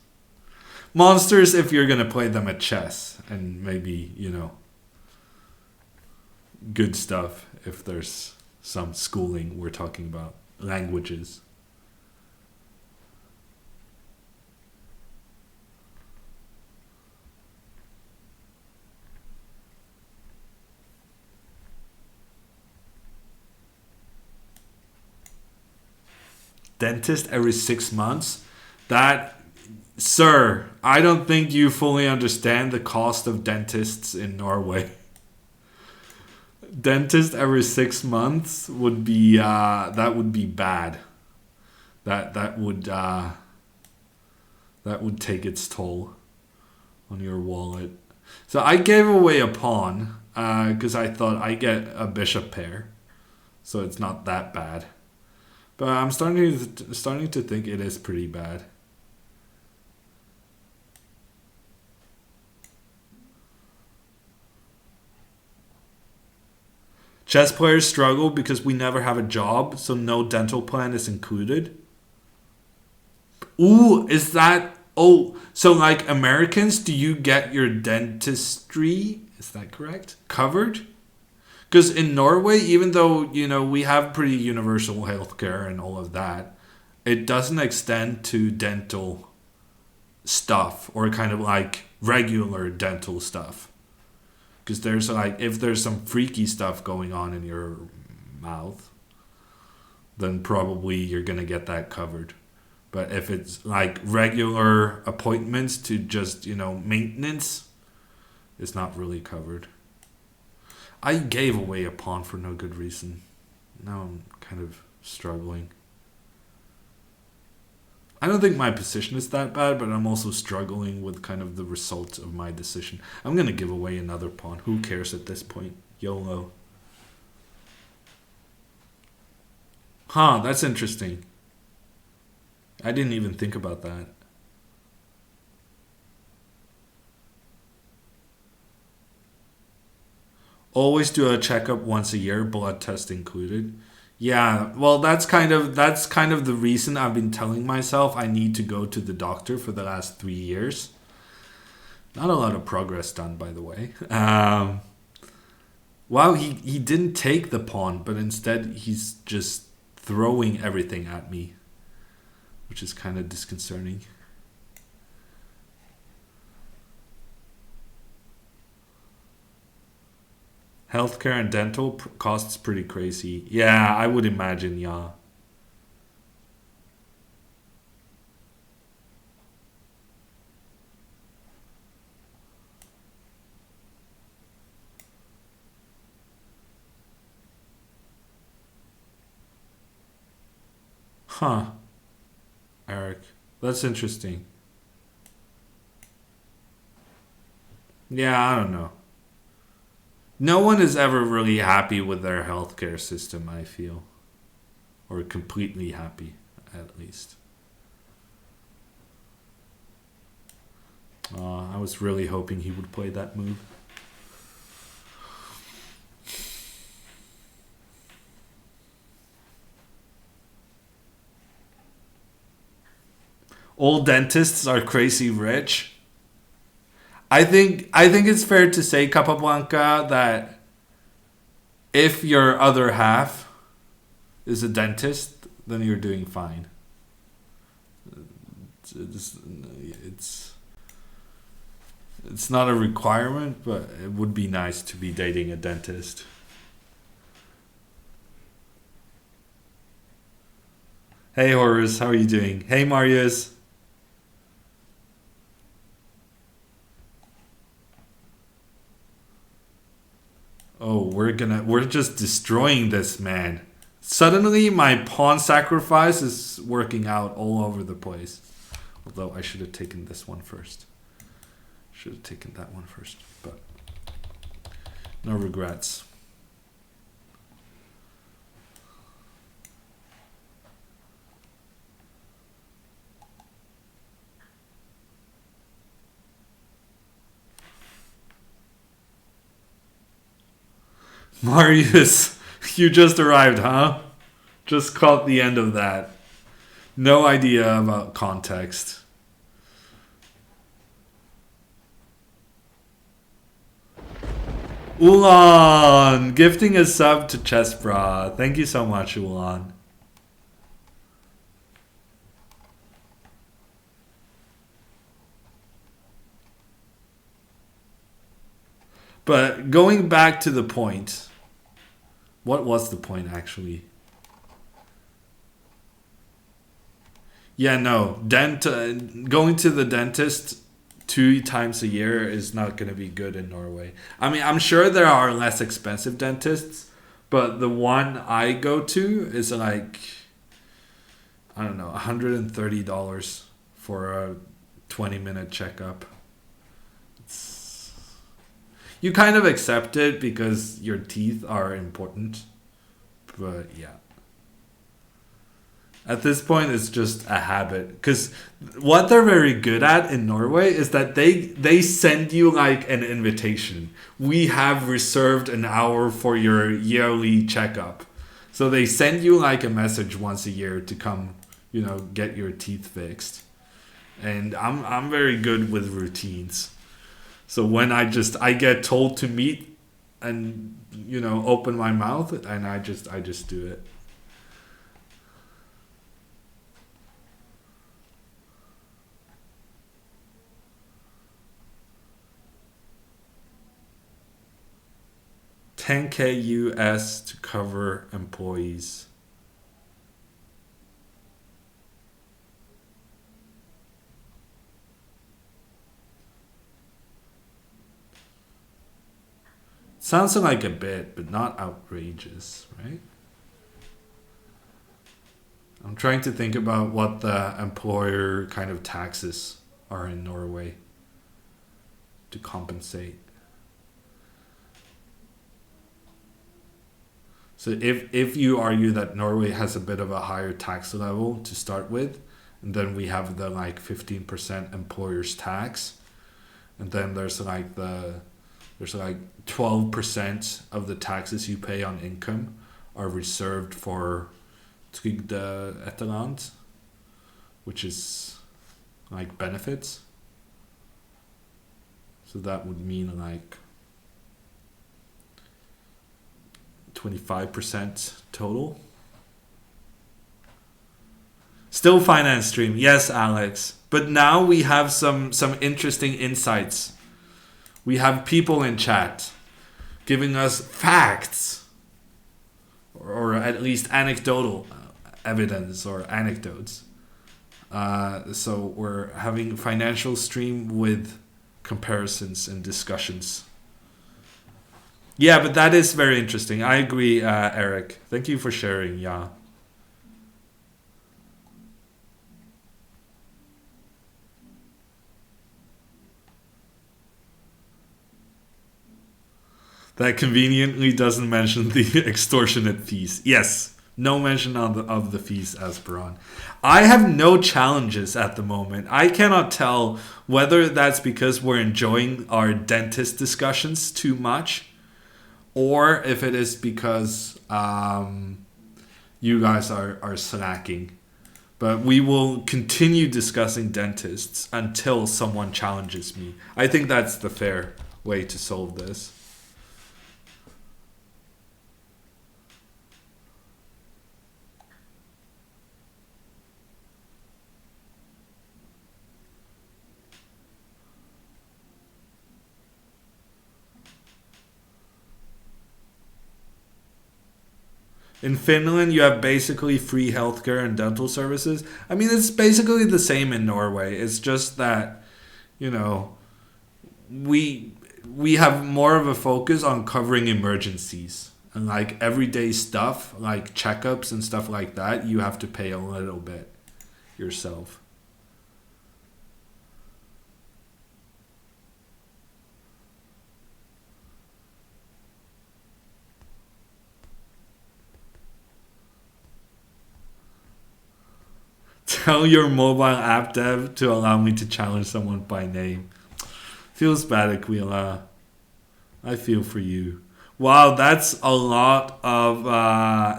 Monsters if you're gonna play them at chess and maybe, good stuff if there's some schooling we're talking about. Languages. Dentist every 6 months? That, sir, I don't think you fully understand the cost of dentists in Norway. Dentist every 6 months would be that would be bad. That would take its toll on your wallet. So I gave away a pawn because I thought I get a bishop pair, so it's not that bad. But I'm starting to think it is pretty bad. Chess players struggle because we never have a job, so no dental plan is included. Ooh, is that... Oh, so like Americans, do you get your dentistry, is that correct, covered? Because in Norway, even though, you know, we have pretty universal healthcare and all of that, it doesn't extend to dental stuff or kind of like regular dental stuff. Because there's like, if there's some freaky stuff going on in your mouth, then probably you're going to get that covered. But if it's like regular appointments to just, you know, maintenance, it's not really covered. I gave away a pawn for no good reason. Now I'm kind of struggling. I don't think my position is that bad, but I'm also struggling with kind of the results of my decision. I'm going to give away another pawn. Who cares at this point? YOLO. Huh, that's interesting. I didn't even think about that. Always do a checkup once a year, blood test included. Yeah, well, that's kind of the reason I've been telling myself I need to go to the doctor for the last 3 years. Not a lot of progress done, by the way. Wow, he didn't take the pawn, but instead he's just throwing everything at me, which is kind of disconcerting. Healthcare and dental costs pretty crazy. Yeah, I would imagine, yeah. Huh, Eric. That's interesting. Yeah, I don't know. No one is ever really happy with their healthcare system, I feel. Or completely happy, at least. I was really hoping he would play that move. All dentists are crazy rich. I think it's fair to say, Capablanca, that if your other half is a dentist, then you're doing fine. It's not a requirement, but it would be nice to be dating a dentist. Hey Horus, how are you doing? Hey Marius. Oh, we're just destroying this man. Suddenly my pawn sacrifice is working out all over the place. Although I should have taken this one first. Should have taken that one first, but no regrets. Marius, you just arrived, huh? Just caught the end of that. No idea about context. Ulan gifting a sub to Chess Bra. Thank you so much, Ulan. But going back to the point, what was the point actually? Yeah, no. Going to the dentist 2 times a year is not going to be good in Norway. I mean, I'm sure there are less expensive dentists, but the one I go to is like, I don't know, $130 for a 20-minute checkup. You kind of accept it because your teeth are important. But yeah. At this point, it's just a habit. Because what they're very good at in Norway is that they send you like an invitation. We have reserved an hour for your yearly checkup. So they send you like a message once a year to come, get your teeth fixed. And I'm very good with routines. So when I get told to meet and open my mouth and I just do it. $10K US to cover employees. Sounds like a bit, but not outrageous, right? I'm trying to think about what the employer kind of taxes are in Norway to compensate. So if you argue that Norway has a bit of a higher tax level to start with, and then we have the like 15% employer's tax, and then there's like 12% of the taxes you pay on income are reserved for trygde etterland, which is like benefits. So that would mean like 25% total. Still finance stream, yes, Alex. But now we have some interesting insights. We have people in chat giving us facts, or at least anecdotal evidence or anecdotes. So we're having financial stream with comparisons and discussions. Yeah, but that is very interesting. I agree, Eric. Thank you for sharing. Yeah. That conveniently doesn't mention the extortionate fees. Yes, no mention of the fees, Esperon. I have no challenges at the moment. I cannot tell whether that's because we're enjoying our dentist discussions too much, or if it is because you guys are slacking. But we will continue discussing dentists until someone challenges me. I think that's the fair way to solve this. In Finland, you have basically free healthcare and dental services. I mean, it's basically the same in Norway. It's just that, you know, we have more of a focus on covering emergencies and like everyday stuff, like checkups and stuff like that. You have to pay a little bit yourself. Tell your mobile app dev to allow me to challenge someone by name. Feels bad, Aquila. I feel for you. Wow, that's a lot of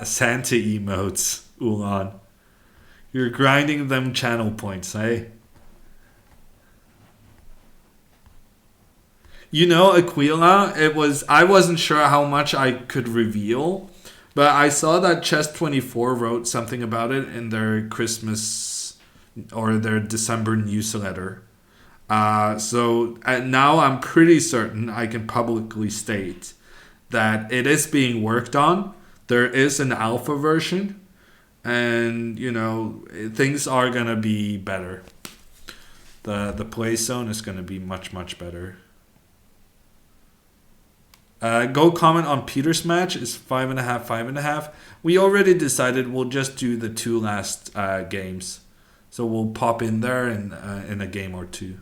Santa emotes, Ulan. You're grinding them channel points, eh? You know, Aquila, I wasn't sure how much I could reveal, but I saw that Chess24 wrote something about it in their Christmas or their December newsletter. So now I'm pretty certain I can publicly state that it is being worked on. There is an alpha version, and things are gonna be better. The play zone is gonna be much much better. Go comment on Peter's match is 5.5, 5.5. We already decided we'll just do the two last games, so we'll pop in there in a game or two.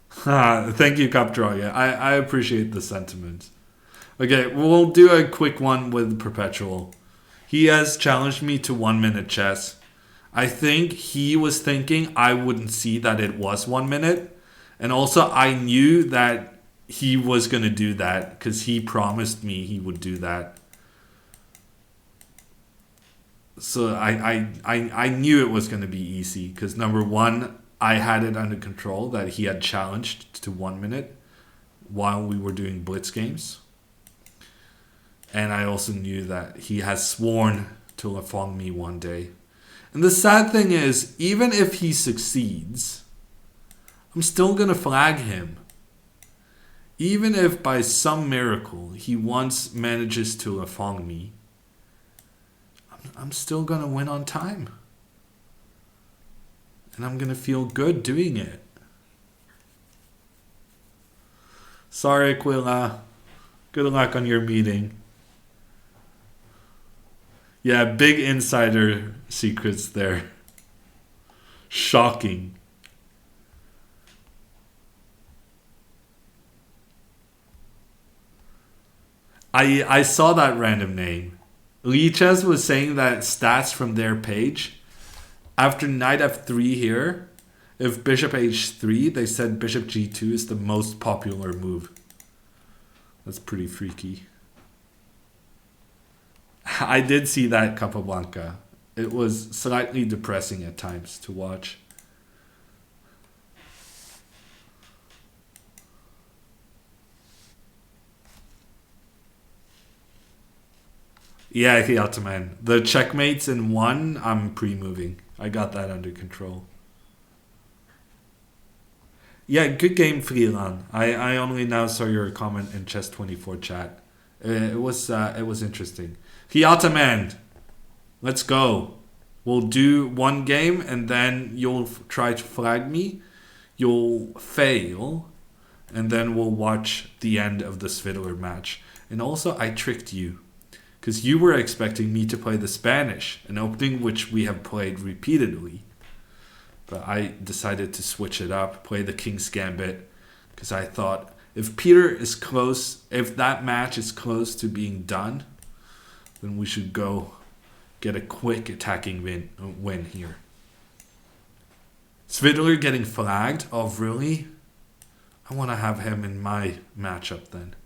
Thank you, Capdraw. Yeah, I appreciate the sentiment. Okay, we'll do a quick one with Perpetual. He has challenged me to 1 minute chess. I think he was thinking I wouldn't see that it was 1 minute. And also, I knew that he was going to do that because he promised me he would do that. So I knew it was going to be easy because number one, I had it under control that he had challenged to 1 minute while we were doing blitz games. And I also knew that he has sworn to Lafong me one day. And the sad thing is, even if he succeeds, I'm still going to flag him. Even if by some miracle he once manages to Lafong me, I'm still going to win on time. And I'm going to feel good doing it. Sorry, Aquila. Good luck on your meeting. Yeah, big insider secrets there. Shocking. I saw that random name. Lichess was saying that stats from their page. After knight f3 here, if bishop h3, they said bishop g2 is the most popular move. That's pretty freaky. I did see that, Capablanca. It was slightly depressing at times to watch. Yeah, Hiataman. The checkmates in one, I'm pre-moving. I got that under control. Yeah, good game, Freelan. I only now saw your comment in Chess24 chat. It was interesting. Hiataman, let's go. We'll do one game and then you'll try to flag me. You'll fail. And then we'll watch the end of the Svidler match. And also, I tricked you. Because you were expecting me to play the Spanish, an opening which we have played repeatedly. But I decided to switch it up, play the King's Gambit. Because I thought, if Peter is close, if that match is close to being done, then we should go get a quick attacking win here. Svidler getting flagged? Oh, really? I want to have him in my matchup then.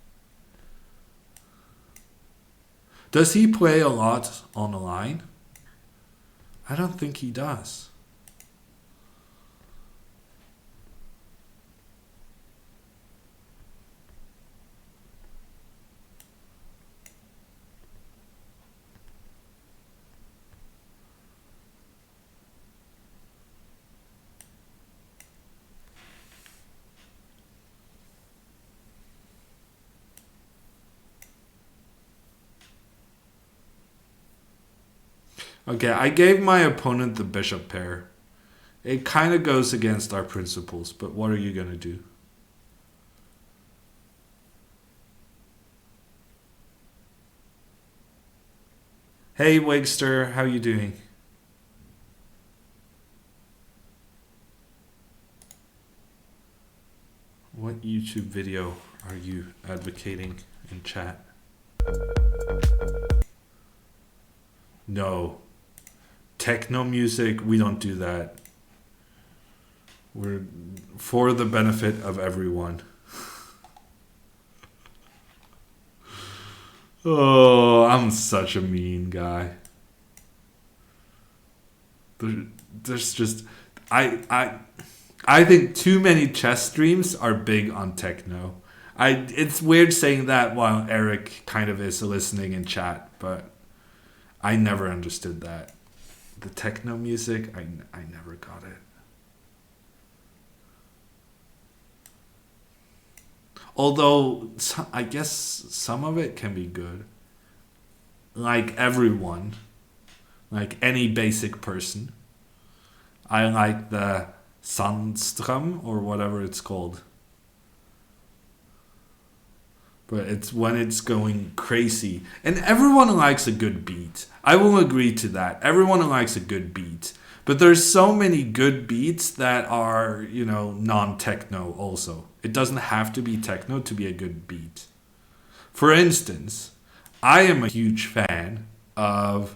Does he play a lot on the line? I don't think he does. Okay, I gave my opponent the bishop pair. It kind of goes against our principles, but what are you going to do? Hey, Wigster, how you doing? What YouTube video are you advocating in chat? No. Techno music, we don't do that. We're for the benefit of everyone. Oh, I'm such a mean guy. There, there's just I I I think too many chess streams are big on techno. It's weird saying that while Eric kind of is listening in chat, but I never understood that. The techno music, I never got it. Although I guess some of it can be good. Like everyone, like any basic person. I like the Sandstrom or whatever it's called. But it's when it's going crazy. And everyone likes a good beat. I will agree to that. Everyone likes a good beat. But there's so many good beats that are, non-techno also. It doesn't have to be techno to be a good beat. For instance, I am a huge fan of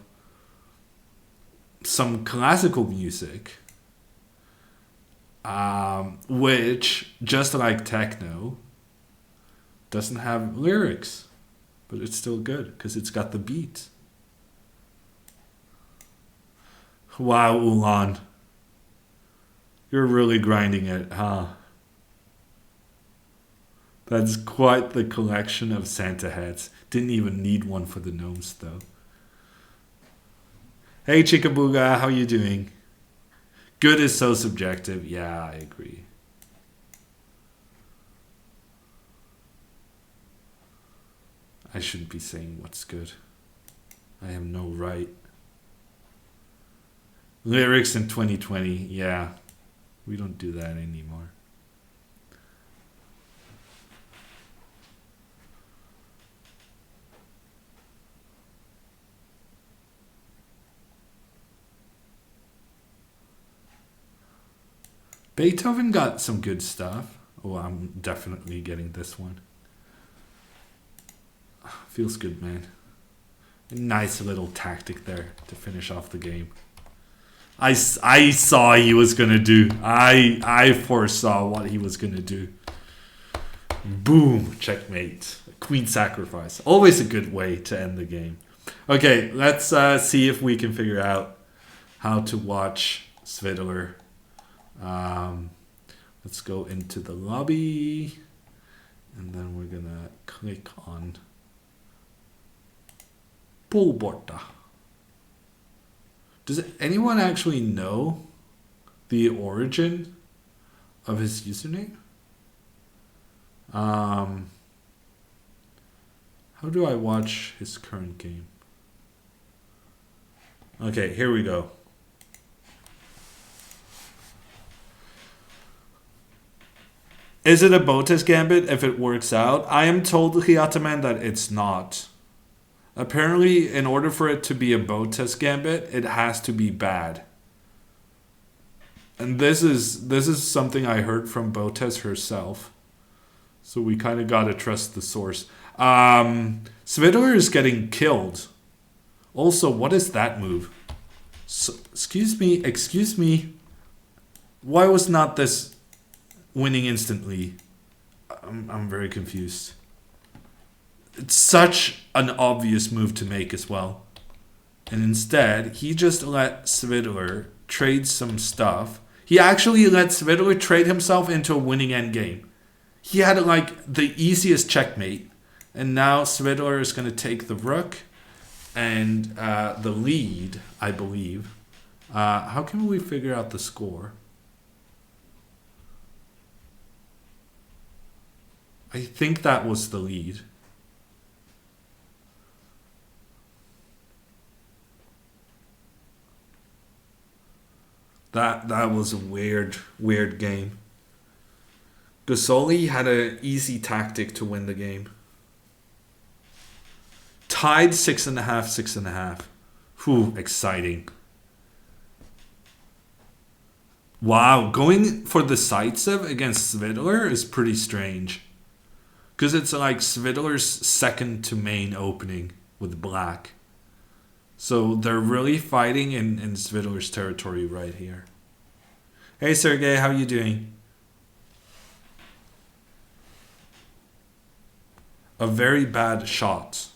some classical music, which, just like techno, doesn't have lyrics, but it's still good because it's got the beat. Wow, Ulan, you're really grinding it, huh? That's quite the collection of Santa hats. Didn't even need one for the gnomes, though. Hey, Chikabuga, how you doing? Good is so subjective. Yeah, I agree. I shouldn't be saying what's good. I have no right. Lyrics in 2020. Yeah, we don't do that anymore. Beethoven got some good stuff. Oh, I'm definitely getting this one. Feels good, man. A nice little tactic there to finish off the game. I saw he was going to do. I foresaw what he was going to do. Boom. Checkmate. Queen sacrifice. Always a good way to end the game. Okay, let's see if we can figure out how to watch Svidler. Let's go into the lobby. And then we're going to click on Pulborta. Does anyone actually know the origin of his username? How do I watch his current game? Okay, here we go. Is it a Botes Gambit if it works out? I am told, Hiataman, that it's not. Apparently, in order for it to be a Botes Gambit, it has to be bad. And this is something I heard from Botes herself. So we kind of gotta trust the source. Svidler is getting killed. Also, what is that move? So, excuse me. Why was not this winning instantly? I'm very confused. It's such an obvious move to make as well. And instead, he just let Svidler trade some stuff. He actually let Svidler trade himself into a winning endgame. He had like the easiest checkmate. And now Svidler is going to take the rook and the lead, I believe. How can we figure out the score? I think that was the lead. That was a weird game. Gasoli had an easy tactic to win the game. Tied 6.5, 6.5. Whew, exciting. Wow, going for the Zaitsev against Svidler is pretty strange. Because it's like Svidler's second to main opening with black. So they're really fighting in Svidler's territory right here. Hey Sergey, how you doing? A very bad shot.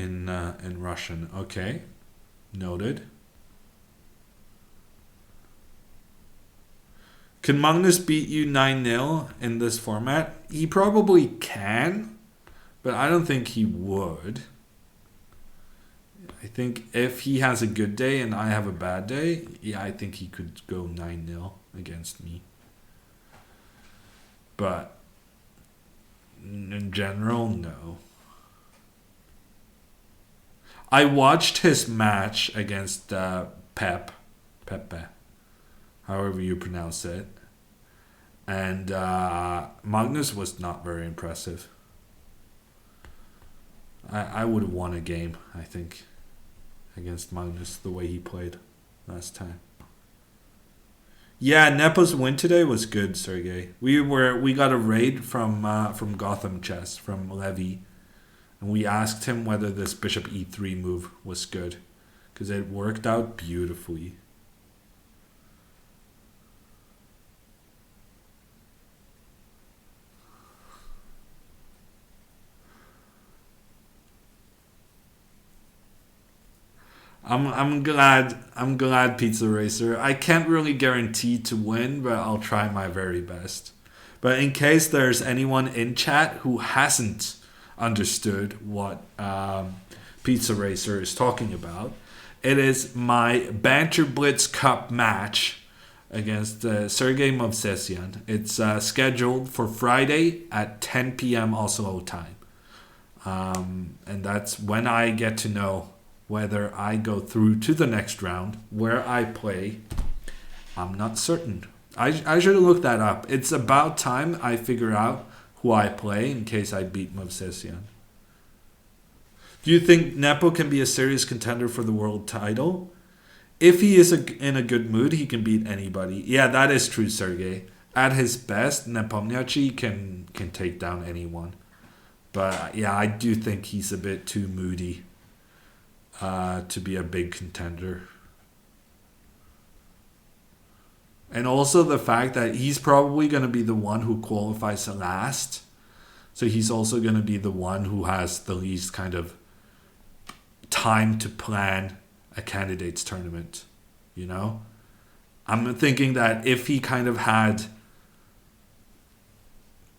in Russian. Okay, noted. Can Magnus beat you 9-0 in this format? He probably can, but I don't think he would. I think if he has a good day and I have a bad day, yeah, I think he could go 9-0 against me. But in general, no. I watched his match against Pepe, however you pronounce it. And Magnus was not very impressive. I would have won a game, I think, against Magnus the way he played last time. Yeah, Nepo's win today was good, Sergey. We got a raid from Gotham Chess from Levy, and we asked him whether this Bishop E3 move was good, because it worked out beautifully. I'm glad Pizza Racer. I can't really guarantee to win, but I'll try my very best. But in case there's anyone in chat who hasn't understood what Pizza Racer is talking about, it is my Banter Blitz Cup match against Sergey Movsesian. It's scheduled for Friday at 10 p.m. Oslo time. And that's when I get to know whether I go through to the next round. Where I play, I'm not certain. I should have looked that up. It's about time I figure out who I play in case I beat Movsesian. Do you think Nepo can be a serious contender for the world title? If he is in a good mood, he can beat anybody. Yeah, that is true, Sergey. At his best, Nepomniachtchi can take down anyone. But yeah, I do think he's a bit too moody to be a big contender. And also the fact that he's probably going to be the one who qualifies last. So he's also going to be the one who has the least kind of time to plan a candidates tournament. You know? I'm thinking that if he kind of had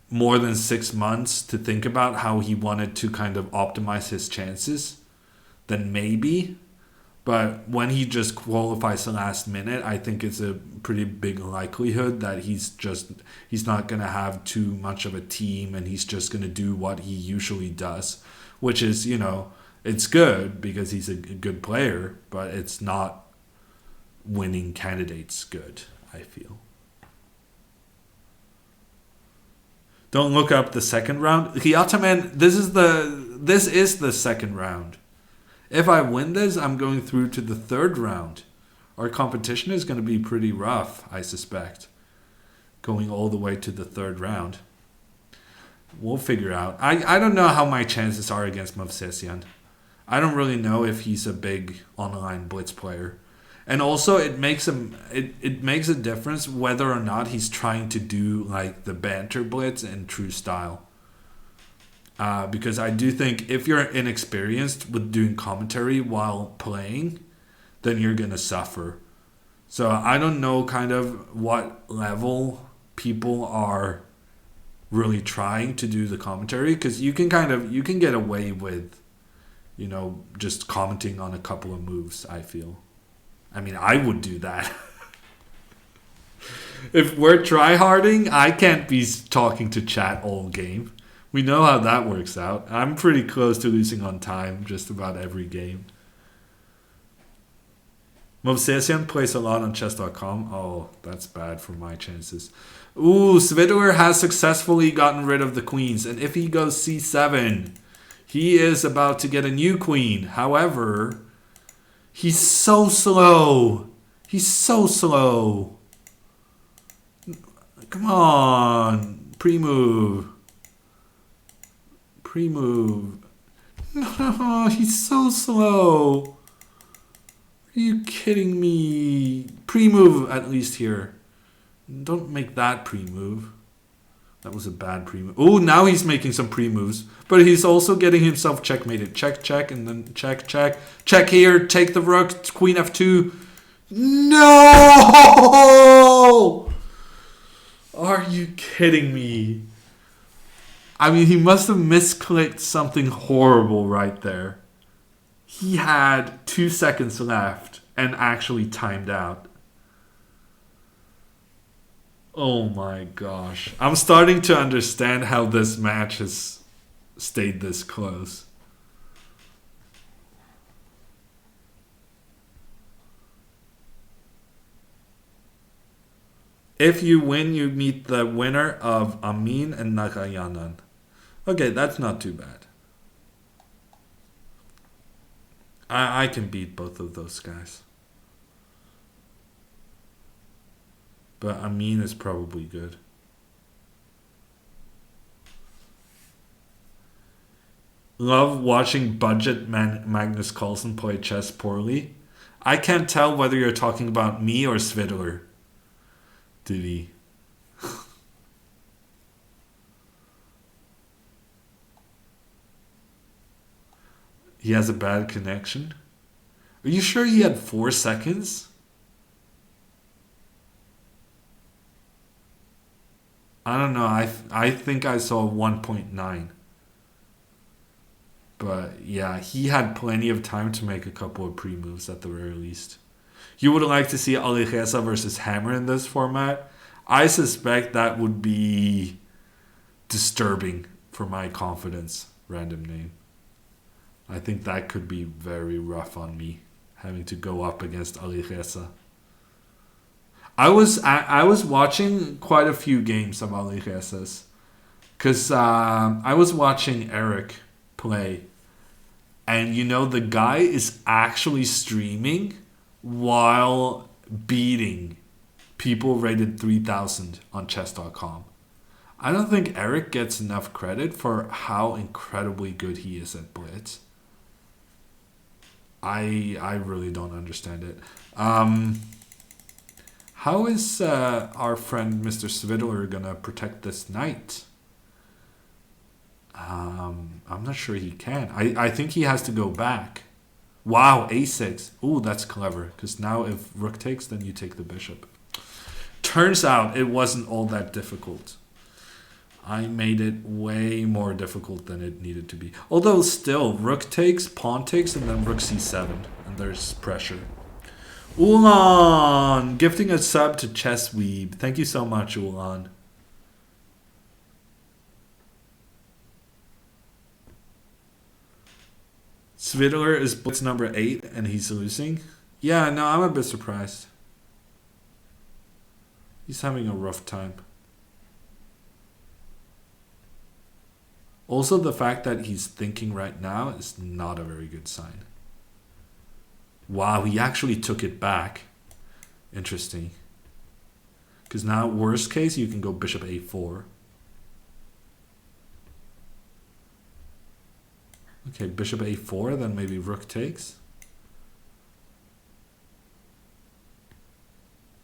more than 6 months to think about how he wanted to kind of optimize his chances, then maybe. But when he just qualifies the last minute, I think it's a pretty big likelihood that he's not going to have too much of a team, and he's just going to do what he usually does, which is, you know, it's good because he's a good player, but it's not winning candidates good, I feel. Don't look up the second round. Hiyataman, this is the second round. If I win this, I'm going through to the third round. Our competition is going to be pretty rough, I suspect. Going all the way to the third round. We'll figure out. I don't know how my chances are against Movsesian. I don't really know if he's a big online blitz player. And also it makes a difference whether or not he's trying to do like the banter blitz in true style. Because I do think if you're inexperienced with doing commentary while playing, then you're going to suffer. So I don't know kind of what level people are really trying to do the commentary, because you can get away with, you know, just commenting on a couple of moves, I feel. I mean, I would do that. If we're tryharding, I can't be talking to chat all game. We know how that works out. I'm pretty close to losing on time just about every game. Movsesian plays a lot on chess.com. Oh, that's bad for my chances. Ooh, Svidler has successfully gotten rid of the queens. And if he goes c7, he is about to get a new queen. However, he's so slow. He's so slow. Come on. Pre-move. No, he's so slow. Are you kidding me? Pre-move at least here. Don't make that pre-move. That was a bad pre-move. Oh, now he's making some pre-moves. But he's also getting himself checkmated. Check, check, and then check, check. Check here, take the rook, queen f2. No! Are you kidding me? I mean, he must have misclicked something horrible right there. He had 2 seconds left and actually timed out. Oh my gosh. I'm starting to understand how this match has stayed this close. If you win, you meet the winner of Amin and Nagayanan. Okay, that's not too bad. I can beat both of those guys. But Amin is probably good. Love watching budget Magnus Carlsen play chess poorly. I can't tell whether you're talking about me or Svidler. Did he? He has a bad connection? Are you sure he had 4 seconds? I don't know. I think I saw 1.9. But yeah, he had plenty of time to make a couple of pre-moves at the very least. You would like to see Alejesa versus Hammer in this format? I suspect that would be disturbing for my confidence. Random name. I think that could be very rough on me, having to go up against Alejesa. I was watching quite a few games of Alejesa's because I was watching Eric play, and you know the guy is actually streaming while beating people rated 3,000 on chess.com. I don't think Eric gets enough credit for how incredibly good he is at Blitz. I really don't understand it. How is our friend Mr. Svidler gonna protect this knight? I'm not sure he can. I think he has to go back. Wow, a6. Ooh, that's clever. Because now if rook takes, then you take the bishop. Turns out it wasn't all that difficult. I made it way more difficult than it needed to be. Although still, rook takes, pawn takes, and then rook c7. And there's pressure. Ulan! Gifting a sub to Chess Weeb. Thank you so much, Ulan. Svidler is blitz number 8 and he's losing. Yeah, no, I'm a bit surprised. He's having a rough time. Also, the fact that he's thinking right now is not a very good sign. Wow, he actually took it back. Interesting. Because now, worst case, you can go bishop a4. Okay, bishop a4, then maybe rook takes.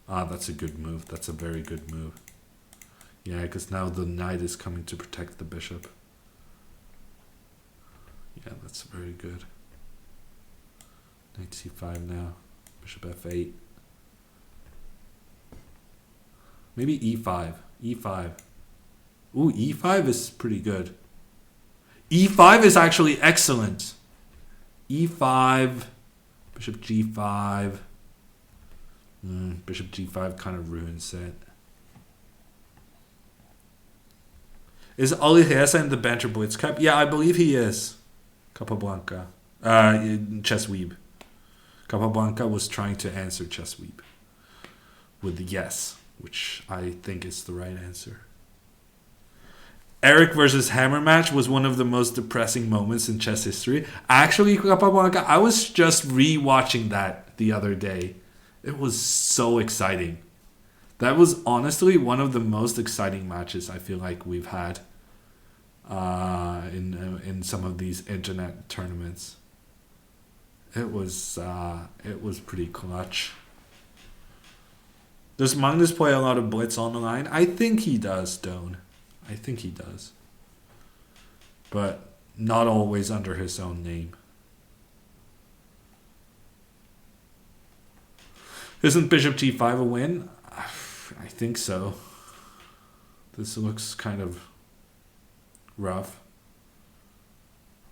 Ah, that's a good move. That's a very good move. Yeah, because now the knight is coming to protect the bishop. Yeah, that's very good. Knight c5 now. Bishop f8. Maybe e5. e5. Ooh, e5 is pretty good. e5 is actually excellent. e5. Bishop g5. Bishop g5 kind of ruins it. Is Alejesa in the Banter Blitz Cup? Yeah, I believe he is. Capablanca. Chess Weeb. Capablanca was trying to answer Chess Weeb with yes, which I think is the right answer. Eric versus Hammer match was one of the most depressing moments in chess history. Actually, Capablanca, I was just re-watching that the other day. It was so exciting. That was honestly one of the most exciting matches I feel like we've had in some of these internet tournaments. It was pretty clutch. Does Magnus play a lot of blitz on the line? I think he does, Doan. I think he does. But not always under his own name. Isn't bishop g5 a win? I think so. This looks kind of rough.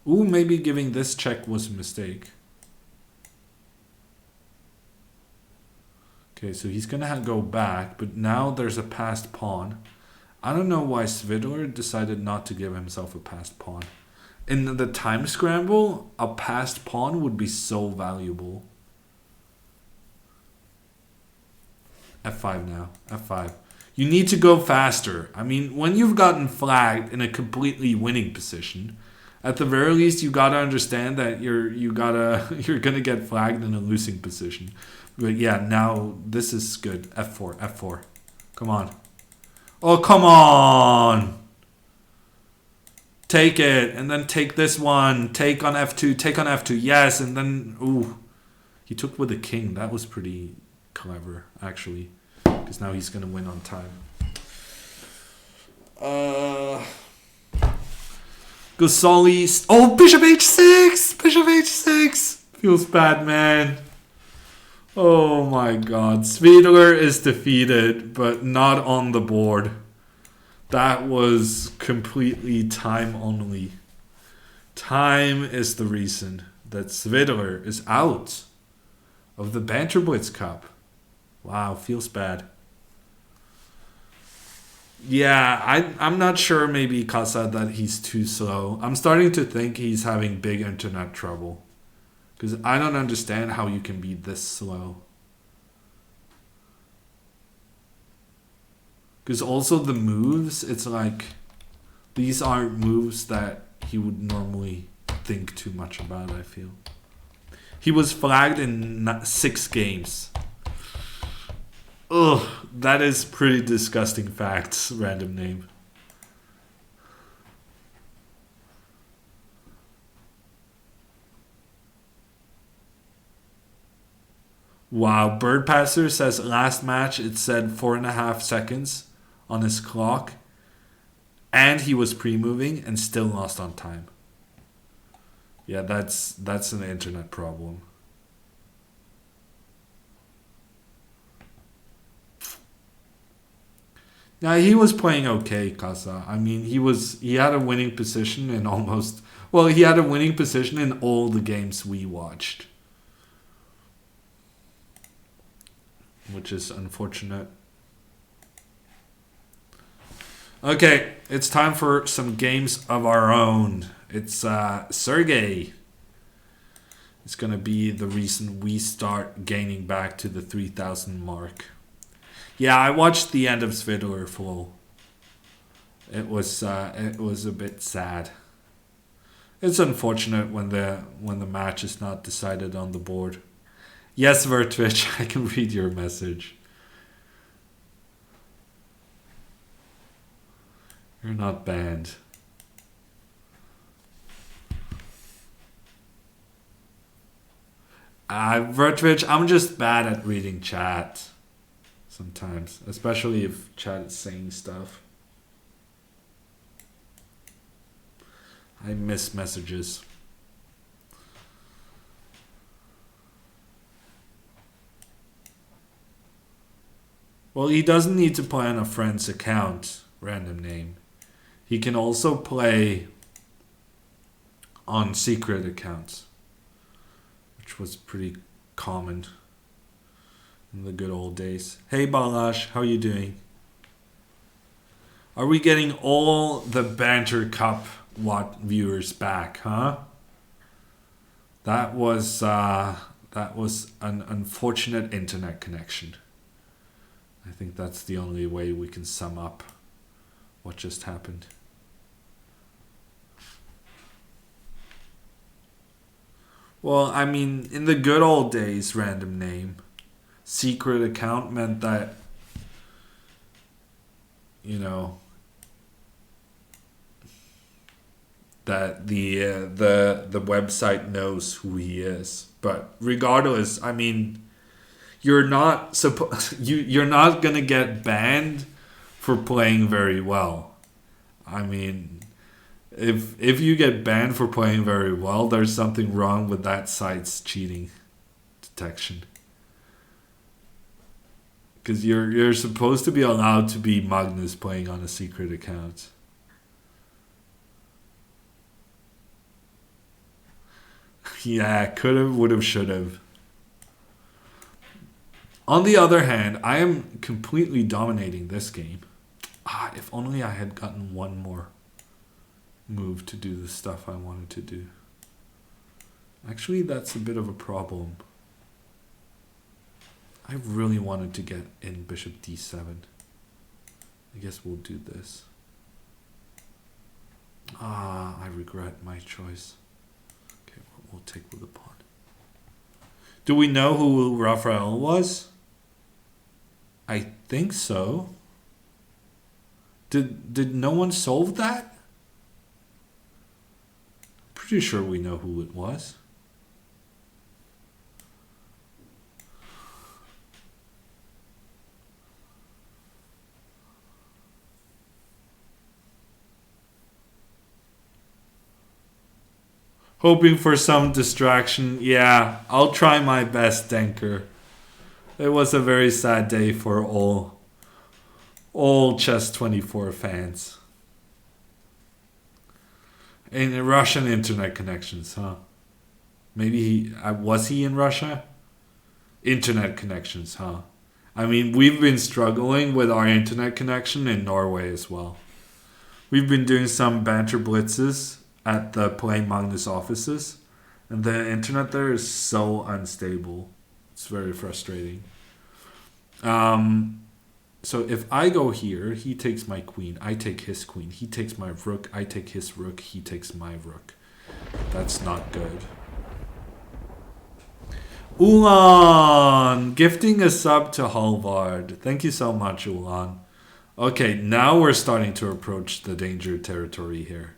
Ooh, maybe giving this check was a mistake. Okay, so he's gonna go back, but now there's a passed pawn. I don't know why Svidler decided not to give himself a passed pawn. In the time scramble, a passed pawn would be so valuable. f5 now. f5. You need to go faster. I mean, when you've gotten flagged in a completely winning position, at the very least, you gotta understand that you're gonna get flagged in a losing position. But yeah, now this is good. f4, f4. Come on. Oh, come on! Take it, and then take this one. Take on f2, take on f2. Yes, and then, ooh. He took with the king. That was pretty clever, actually. Because now he's gonna win on time. Gosali. Oh, bishop h6! Bishop h6! Feels bad, man. Oh my god. Svidler is defeated, but not on the board. That was completely time only. Time is the reason that Svidler is out of the Banter Blitz Cup. Wow, feels bad. Yeah, I'm not sure maybe Casa that he's too slow. I'm starting to think he's having big internet trouble. Because I don't understand how you can be this slow. Because also the moves, it's like, these aren't moves that he would normally think too much about, I feel. He was flagged in 6 games. Ugh, that is pretty disgusting facts, random name. Wow, Birdpasser says last match it said 4.5 seconds on his clock. And he was pre-moving and still lost on time. Yeah, that's an internet problem. Now he was playing okay, Casa. I mean, he had a winning position in he had a winning position in all the games we watched. Which is unfortunate. Okay, it's time for some games of our own. It's Sergey. It's going to be the reason we start gaining back to the 3,000 mark. Yeah, I watched the end of Svidler full. It was a bit sad. It's unfortunate when the match is not decided on the board. Yes, Vertwitch, I can read your message. You're not banned. Vertwitch, I'm just bad at reading chat. Sometimes. Especially if chat is saying stuff. I miss messages. Well, he doesn't need to play on a friend's account, random name. He can also play on secret accounts, which was pretty common in the good old days. Hey Balash, how are you doing? Are we getting all the Banter Cup viewers back, huh? That was an unfortunate internet connection. I think that's the only way we can sum up what just happened. Well, I mean, in the good old days, random name, secret account meant that, you know, that the website knows who he is. But regardless, I mean, you're not gonna get banned for playing very well. I mean, if you get banned for playing very well, there's something wrong with that site's cheating detection. Because you're supposed to be allowed to be Magnus playing on a secret account. Yeah, could have, would have, should have. On the other hand, I am completely dominating this game. If only I had gotten one more move to do the stuff I wanted to do. Actually, that's a bit of a problem. I really wanted to get in bishop d7. I guess we'll do this. I regret my choice. Okay, we'll take with the pawn. Do we know who Raphael was? I think so. Did no one solve that? Pretty sure we know who it was. Hoping for some distraction. Yeah, I'll try my best, Denker. It was a very sad day for all Chess24 fans. In Russian internet connections, huh? Maybe was he in Russia? Internet connections, huh? I mean, we've been struggling with our internet connection in Norway as well. We've been doing some banter blitzes at the Play Magnus offices, and the internet there is so unstable. It's very frustrating. So if I go here, he takes my queen, I take his queen, he takes my rook, I take his rook, he takes my rook. That's not good. Ulan, gifting a sub to Halvard. Thank you so much, Ulan. Okay, now we're starting to approach the danger territory here.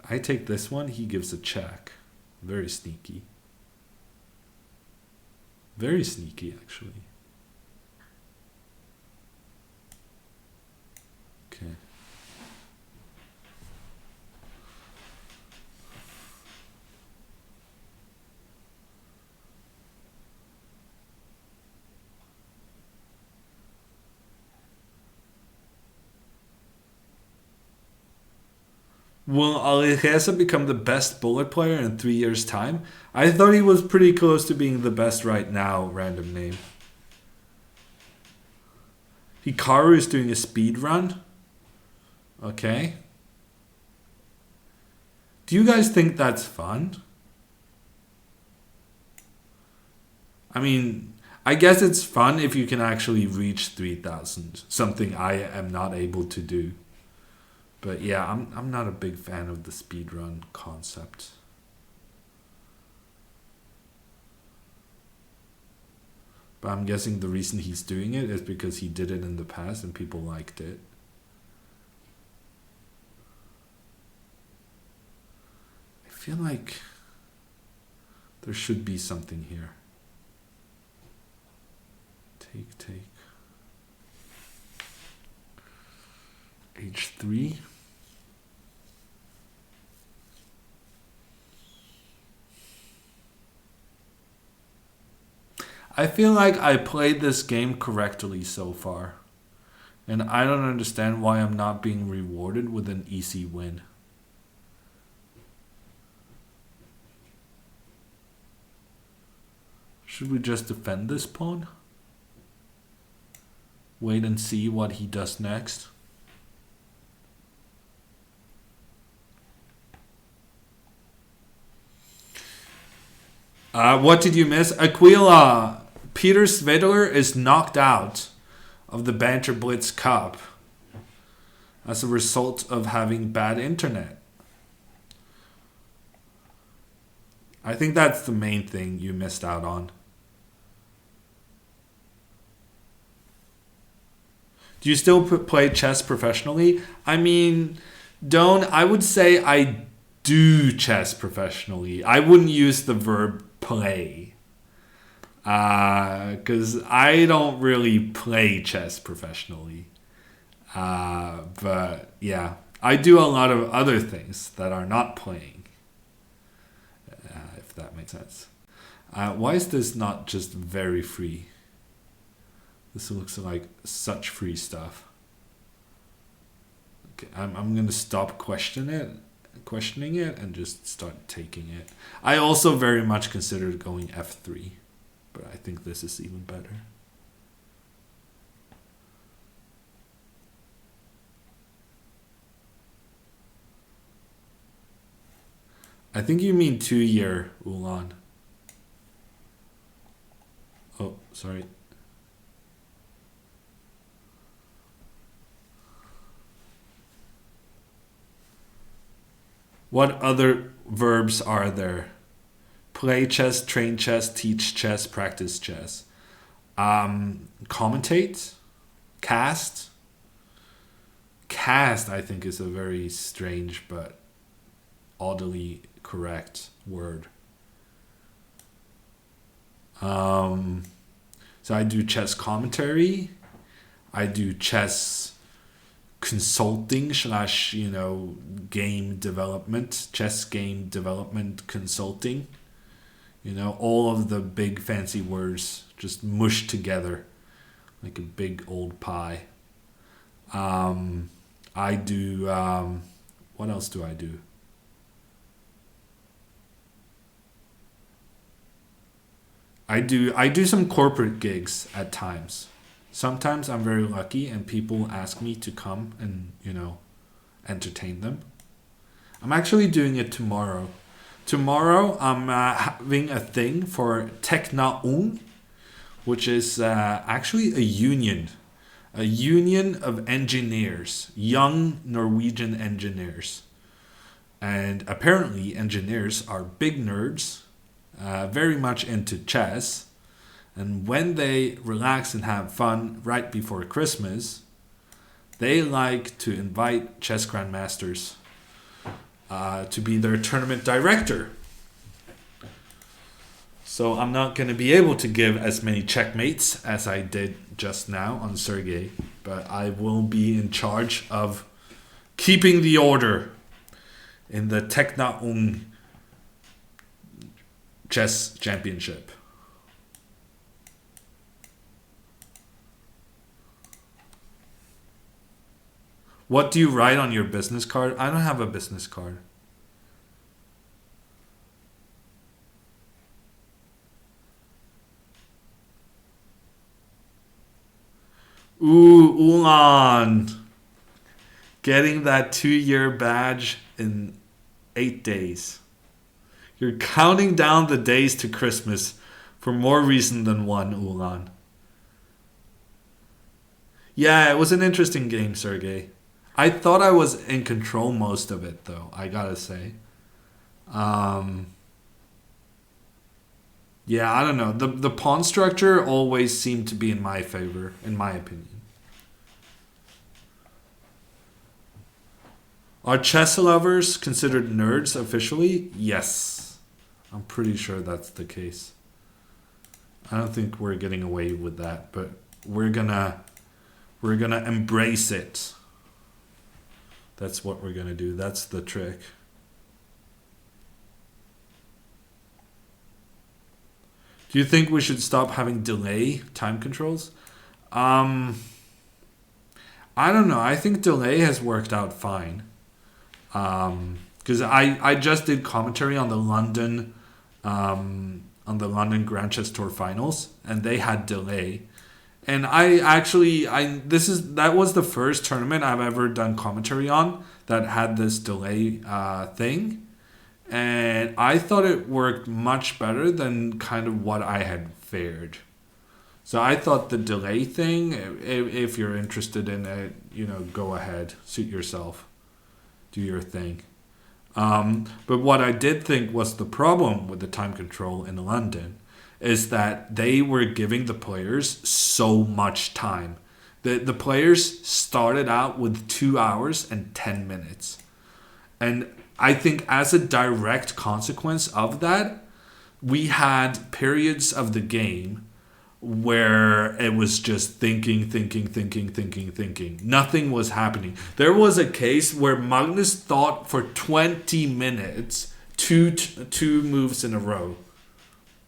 I take this one, he gives a check. Very sneaky. Very sneaky, actually. Okay. Will Alejeza become the best bullet player in 3 years' time? I thought he was pretty close to being the best right now, random name. Hikaru is doing a speed run. Okay. Do you guys think that's fun? I mean, I guess it's fun if you can actually reach 3,000. Something I am not able to do. But yeah, I'm not a big fan of the speedrun concept. But I'm guessing the reason he's doing it is because he did it in the past and people liked it. I feel like there should be something here. Take. H3. I feel like I played this game correctly so far. And I don't understand why I'm not being rewarded with an easy win. Should we just defend this pawn? Wait and see what he does next. What did you miss? Aquila, Peter Svedler is knocked out of the Banter Blitz Cup as a result of having bad internet. I think that's the main thing you missed out on. Do you still play chess professionally? I mean, I would say I do chess professionally. I wouldn't use the verb play. Because I don't really play chess professionally. But yeah, I do a lot of other things that are not playing, if that makes sense. Why is this not just very free? This looks like such free stuff. Okay, I'm gonna stop questioning it, and just start taking it. I also very much considered going F3, but I think this is even better. I think you mean 2-year Ulan. Oh, sorry. What other verbs are there? Play chess, train chess, teach chess, practice chess. Commentate, cast. Cast, I think, is a very strange but oddly correct word. So I do chess commentary. I do chess consulting slash, game development, chess game development consulting. All of the big fancy words just mushed together like a big old pie. I do, what else do I do? I do some corporate gigs at times. Sometimes I'm very lucky and people ask me to come and, entertain them. I'm actually doing it tomorrow. Tomorrow I'm having a thing for Teknaung, which is actually a union of engineers, young Norwegian engineers. And apparently engineers are big nerds, very much into chess. And when they relax and have fun right before Christmas, they like to invite chess grandmasters to be their tournament director. So I'm not going to be able to give as many checkmates as I did just now on Sergey, but I will be in charge of keeping the order in the Teknaung chess championship. What do you write on your business card? I don't have a business card. Ooh, Ulan. Getting that 2-year badge in 8 days. You're counting down the days to Christmas for more reason than one, Ulan. Yeah, it was an interesting game, Sergey. I thought I was in control most of it, though, I gotta say. Um, yeah, I don't know. The pawn structure always seemed to be in my favor, in my opinion. Are chess lovers considered nerds officially? Yes. I'm pretty sure that's the case. I don't think we're getting away with that, but we're gonna embrace it. That's what we're gonna do. That's the trick. Do you think we should stop having delay time controls? Um, I don't know. I think delay has worked out fine. Because I just did commentary on the London Grand Chess Tour finals, and they had delay. And I actually that was the first tournament I've ever done commentary on that had this delay thing, and I thought it worked much better than kind of what I had feared. So I thought the delay thing, if you're interested in it, go ahead, suit yourself, do your thing. But what I did think was the problem with the time control in London is that they were giving the players so much time. The players started out with 2 hours and 10 minutes. And I think as a direct consequence of that, we had periods of the game where it was just thinking. Nothing was happening. There was a case where Magnus thought for 20 minutes, two moves in a row.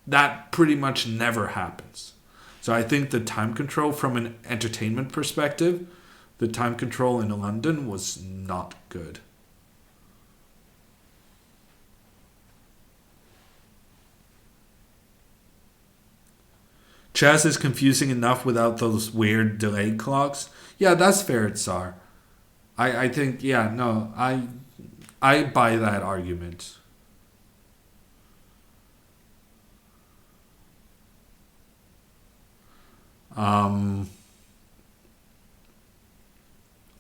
That pretty much never happens. So I think the time control from an entertainment perspective, the time control in London was not good. Chess is confusing enough without those weird delayed clocks. Yeah, that's fair, Tsar. I think, yeah, no, I buy that argument. Um,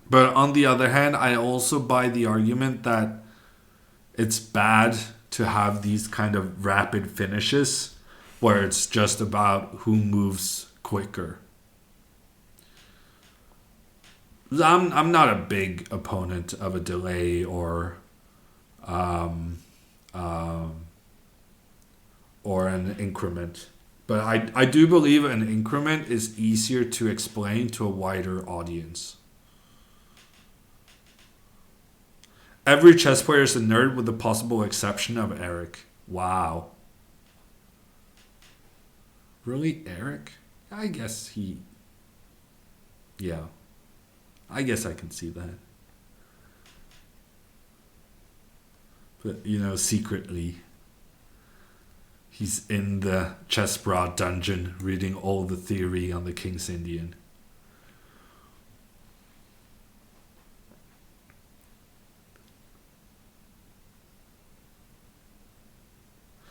but on the other hand, I also buy the argument that it's bad to have these kind of rapid finishes where it's just about who moves quicker. I'm not a big opponent of a delay um, um, or an increment. But I do believe an increment is easier to explain to a wider audience. Every chess player is a nerd with the possible exception of Eric. Wow. Really, Eric? I guess he... Yeah. I guess I can see that. But, secretly, he's in the Chessbrah dungeon reading all the theory on the King's Indian.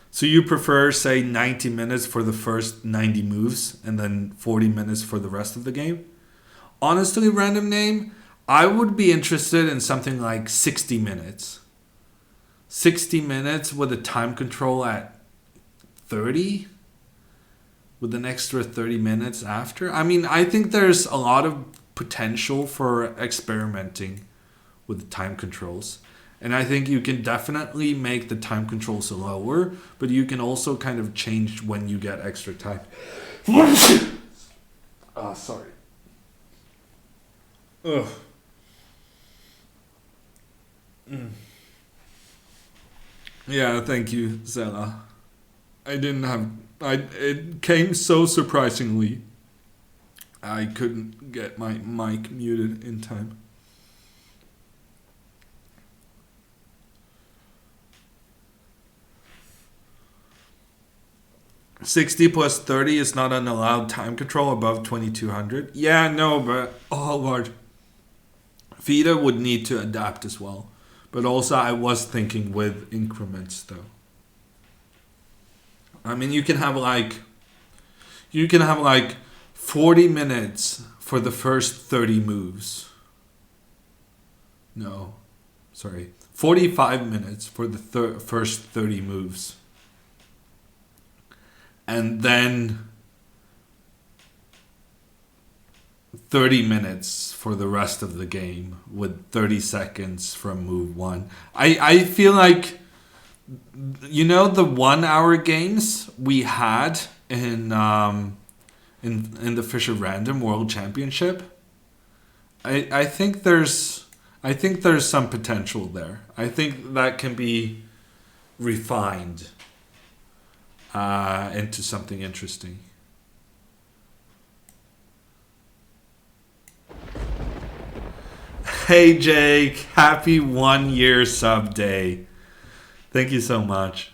So you prefer, say, 90 minutes for the first 90 moves and then 40 minutes for the rest of the game? Honestly, random name, I would be interested in something like 60 minutes. 60 minutes with a time control at 30 with an extra 30 minutes after. I mean, I think there's a lot of potential for experimenting with time controls. And I think you can definitely make the time controls lower, but you can also kind of change when you get extra time. Sorry. Ugh. Yeah, thank you, Zella. It came so surprisingly. I couldn't get my mic muted in time. $60 plus 30 is not an allowed time control above 2200. Yeah, no, but oh lord. FIDE would need to adapt as well. But also I was thinking with increments though. I mean, you can have like 40 minutes for the first 30 moves. No, sorry. 45 minutes for the first 30 moves. And then 30 minutes for the rest of the game with 30 seconds from move one. I feel like, the 1 hour games we had in the Fisher Random World Championship. I think there's some potential there. I think that can be refined into something interesting. Hey Jake, happy 1 year sub day. Thank you so much.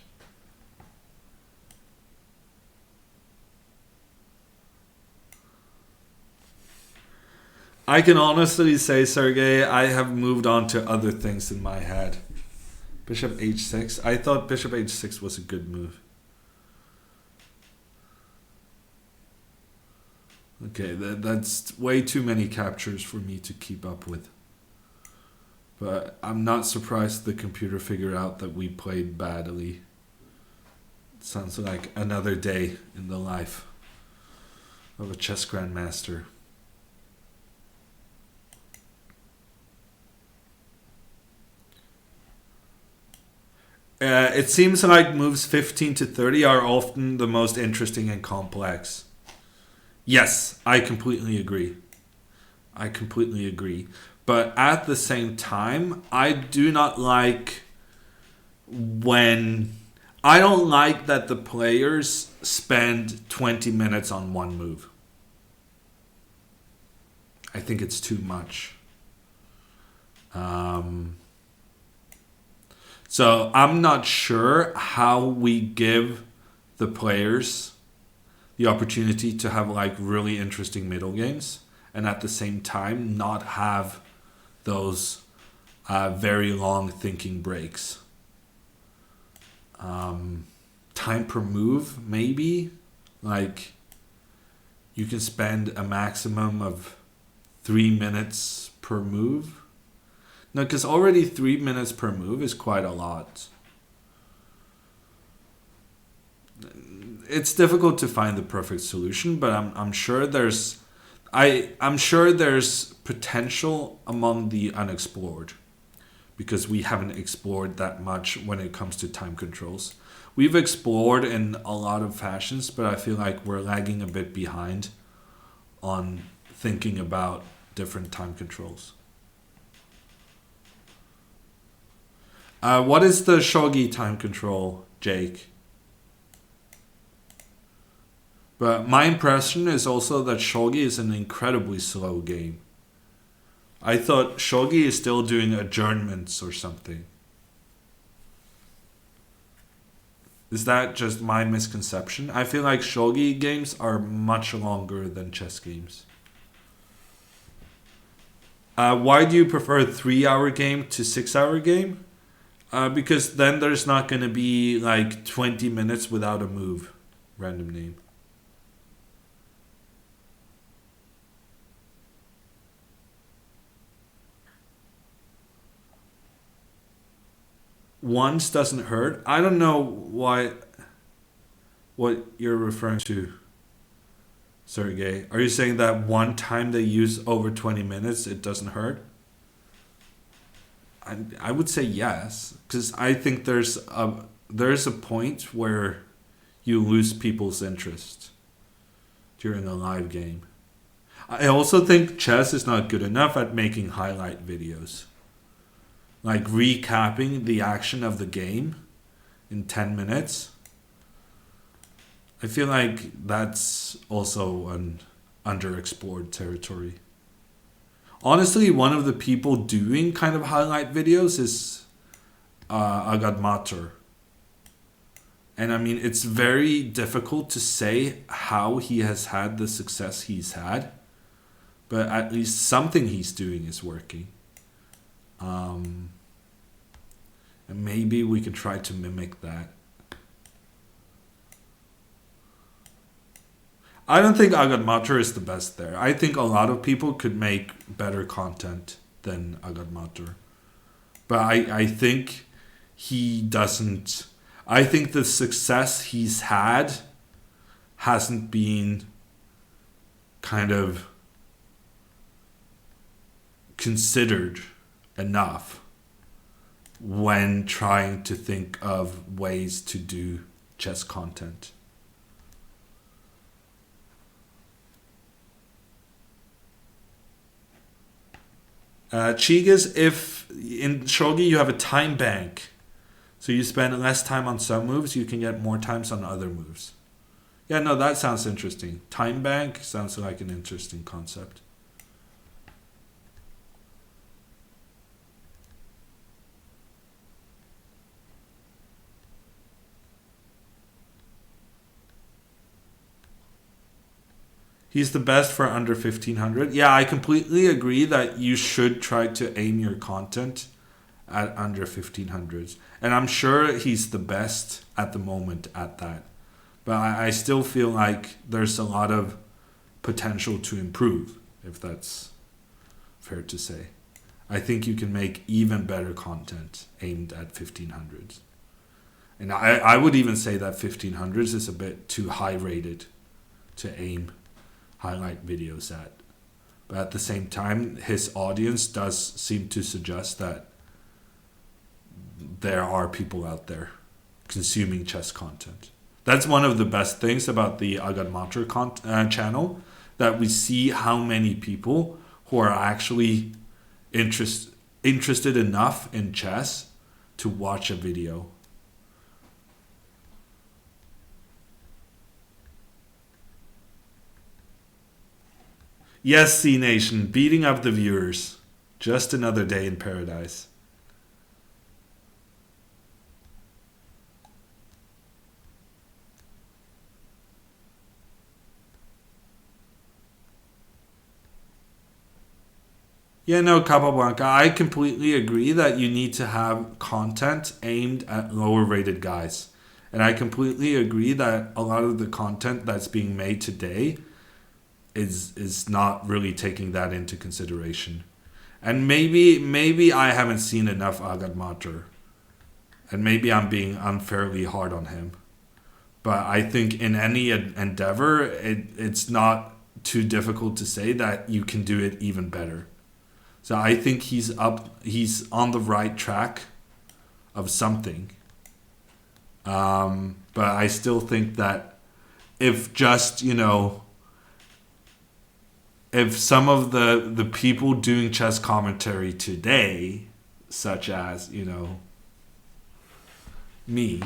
I can honestly say, Sergey, I have moved on to other things in my head. Bishop h6. I thought bishop h6 was a good move. Okay, that's way too many captures for me to keep up with. But I'm not surprised the computer figured out that we played badly. It sounds like another day in the life of a chess grandmaster. It seems like moves 15 to 30 are often the most interesting and complex. Yes, I completely agree. I completely agree. But at the same time, I do not like when I don't like that the players spend 20 minutes on one move. I think it's too much. Um, so I'm not sure how we give the players the opportunity to have like really interesting middle games and at the same time not have those very long thinking breaks. Time per move, maybe. Like, you can spend a maximum of 3 minutes per move. No, because already 3 minutes per move is quite a lot. It's difficult to find the perfect solution, but I'm sure I'm sure there's potential among the unexplored because we haven't explored that much when it comes to time controls. We've explored in a lot of fashions, but I feel like we're lagging a bit behind on thinking about different time controls. What is the shogi time control, Jake? But my impression is also that shogi is an incredibly slow game. I thought shogi is still doing adjournments or something. Is that just my misconception? I feel like shogi games are much longer than chess games. Why do you prefer a 3 hour game to 6 hour game? Because then there's not going to be like 20 minutes without a move. Random name. Once doesn't hurt. I don't know what you're referring to, Sergey. Are you saying that one time they use over 20 minutes, it doesn't hurt? I would say yes, because I think there's a point where you lose people's interest during a live game. I also think chess is not good enough at making highlight videos. Like recapping the action of the game in 10 minutes. I feel like that's also an underexplored territory. Honestly, one of the people doing kind of highlight videos is Agadmator. And I mean, it's very difficult to say how he has had the success he's had, but at least something he's doing is working. And maybe we can try to mimic that. I don't think Agadmator is the best there. I think a lot of people could make better content than Agadmator. But I think he doesn't. I think the success he's had hasn't been kind of considered enough when trying to think of ways to do chess content. Chigas, if in shogi you have a time bank, so you spend less time on some moves, you can get more times on other moves. Yeah, no, that sounds interesting. Time bank sounds like an interesting concept. He's the best for under 1500. Yeah, I completely agree that you should try to aim your content at under 1500s. And I'm sure he's the best at the moment at that. But I still feel like there's a lot of potential to improve, if that's fair to say. I think you can make even better content aimed at 1500s. And I would even say that 1500s is a bit too high rated to aim highlight videos at. But at the same time, his audience does seem to suggest that there are people out there consuming chess content. That's one of the best things about the Agadmator channel, that we see how many people who are actually interested enough in chess to watch a video. Yes, C Nation, beating up the viewers. Just another day in paradise. Yeah, no, Capablanca, I completely agree that you need to have content aimed at lower rated guys. And I completely agree that a lot of the content that's being made today is not really taking that into consideration. And maybe I haven't seen enough Agat Matur. And maybe I'm being unfairly hard on him. But I think in any endeavor, it's not too difficult to say that you can do it even better. So I think he's on the right track of something. But I still think that if just, if some of the people doing chess commentary today, such as, me,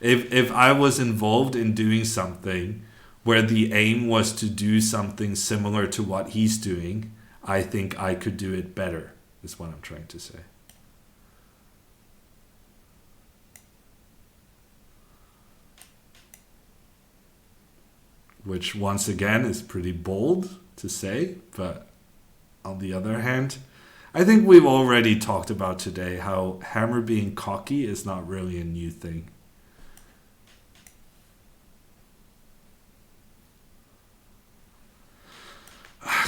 if I was involved in doing something where the aim was to do something similar to what he's doing, I think I could do it better, is what I'm trying to say. Which, once again, is pretty bold to say, but on the other hand, I think we've already talked about today how Hammer being cocky is not really a new thing.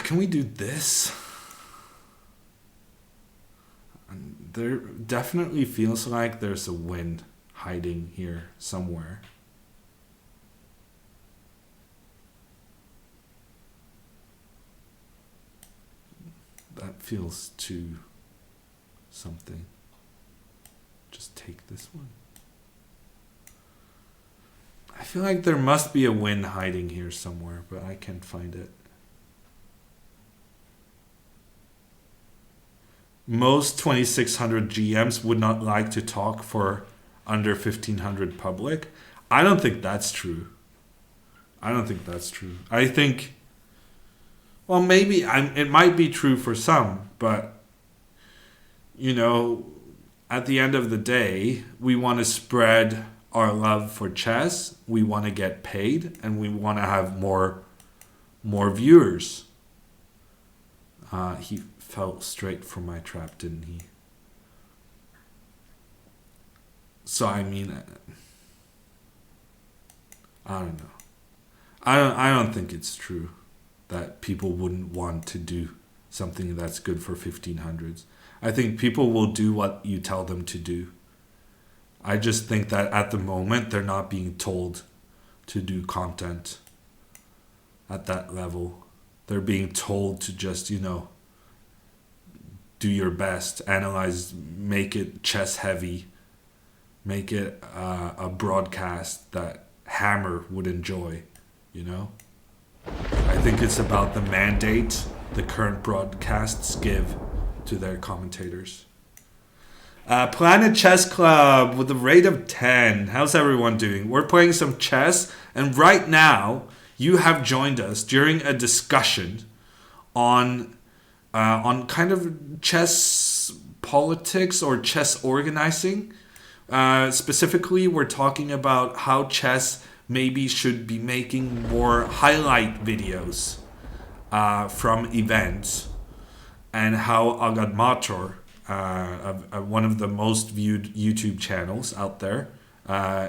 Can we do this? There definitely feels like there's a wind hiding here somewhere. That feels too something. Just take this one. I feel like there must be a wind hiding here somewhere, but I can't find it. Most 2600 GMs would not like to talk for under 1500 public. I don't think that's true. I think, well, maybe it might be true for some, but, at the end of the day, we want to spread our love for chess. We want to get paid, and we want to have more viewers. He fell straight for my trap, didn't he? So I mean, I don't know. I don't think it's true that people wouldn't want to do something that's good for 1500s. I think people will do what you tell them to do. I just think that at the moment they're not being told to do content at that level. They're being told to just, do your best, analyze, make it chess heavy, make it a broadcast that Hammer would enjoy, I think it's about the mandate the current broadcasts give to their commentators. Planet Chess Club with a rate of 10. How's everyone doing? We're playing some chess, and right now you have joined us during a discussion on kind of chess politics or chess organizing. Specifically, we're talking about how chess maybe should be making more highlight videos from events, and how Agat Matur, one of the most viewed YouTube channels out there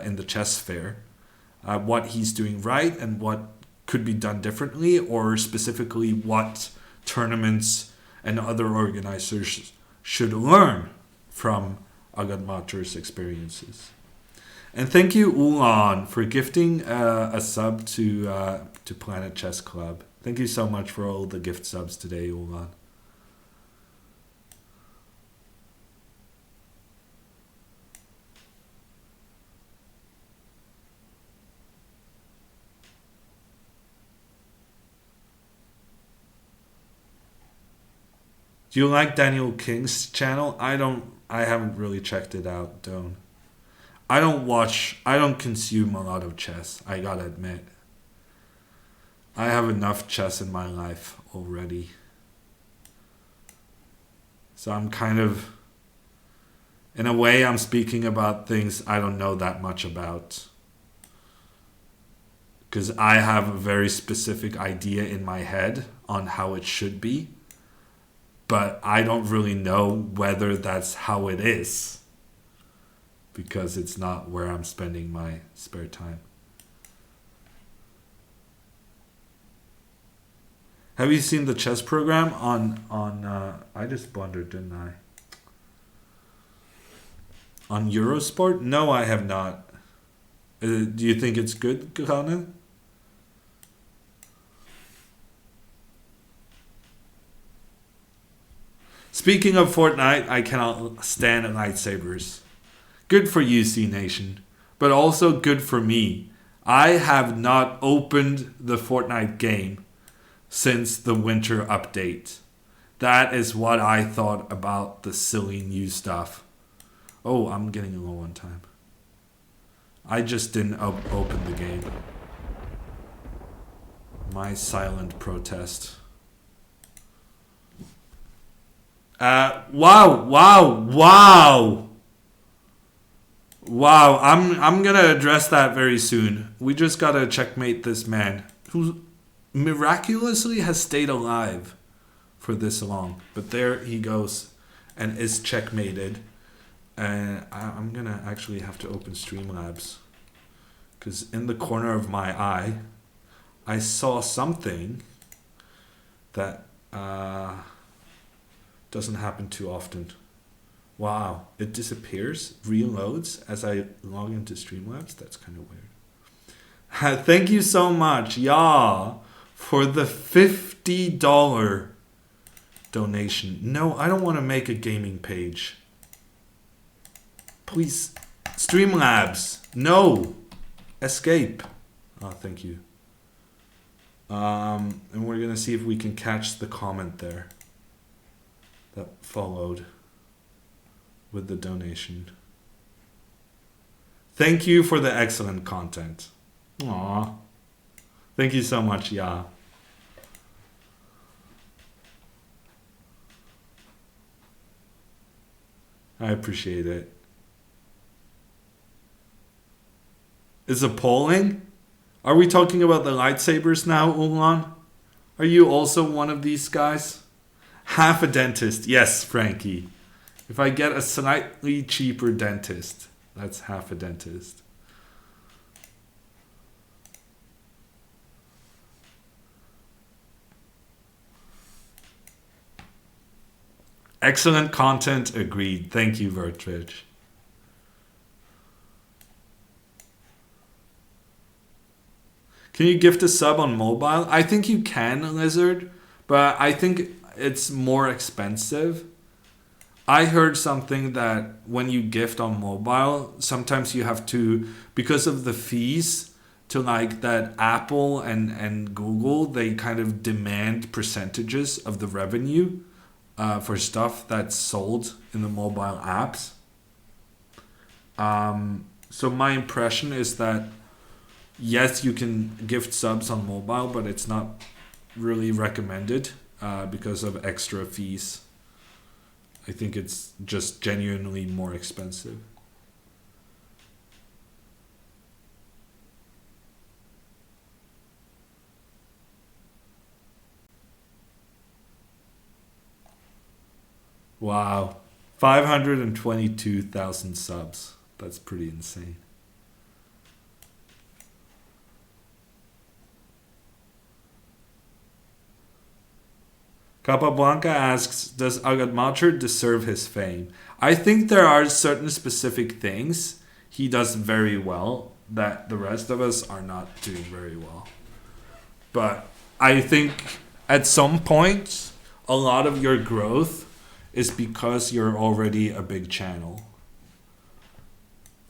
in the chess sphere, what he's doing right and what could be done differently, or specifically what tournaments and other organizers should learn from Agat Matur's experiences. And thank you, Ulan, for gifting a sub to Planet Chess Club. Thank you so much for all the gift subs today, Ulan. Do you like Daniel King's channel? I haven't really checked it out, don't. I don't consume a lot of chess, I gotta admit. I have enough chess in my life already. So I'm kind of, in a way, I'm speaking about things I don't know that much about. Because I have a very specific idea in my head on how it should be. But I don't really know whether that's how it is. Because it's not where I'm spending my spare time. Have you seen the chess program on I just blundered, didn't I? On Eurosport? No, I have not. Do you think it's good, Kana? Speaking of Fortnite, I cannot stand lightsabers. Good for you, C Nation. But also good for me. I have not opened the Fortnite game since the winter update. That is what I thought about the silly new stuff. Oh, I'm getting low on time. I just didn't open the game. My silent protest. Wow. I'm gonna address that very soon. We just gotta checkmate this man who miraculously has stayed alive for this long. But there he goes and is checkmated. And I'm gonna actually have to open Streamlabs. Because in the corner of my eye, I saw something that doesn't happen too often. Wow, it disappears, reloads as I log into Streamlabs. That's kind of weird. Thank you so much, for the $50 donation. No, I don't want to make a gaming page. Please, Streamlabs, no, escape. Oh, thank you. And we're gonna see if we can catch the comment there that followed with the donation. Thank you for the excellent content. Aww. Thank you so much, I appreciate it. Is it polling? Are we talking about the lightsabers now, Ulan? Are you also one of these guys? Half a dentist. Yes, Frankie. If I get a slightly cheaper dentist, that's half a dentist. Excellent content, agreed. Thank you, Vertrich. Can you gift a sub on mobile? I think you can, Lizard, but I think it's more expensive. I heard something that when you gift on mobile, sometimes you have to, because of the fees, to like that Apple and Google, they kind of demand percentages of the revenue for stuff that's sold in the mobile apps. So my impression is that yes, you can gift subs on mobile, but it's not really recommended because of extra fees. I think it's just genuinely more expensive. Wow. 522,000 subs. That's pretty insane. Capablanca asks, does Agadmacher deserve his fame? I think there are certain specific things he does very well that the rest of us are not doing very well. But I think at some point, a lot of your growth is because you're already a big channel.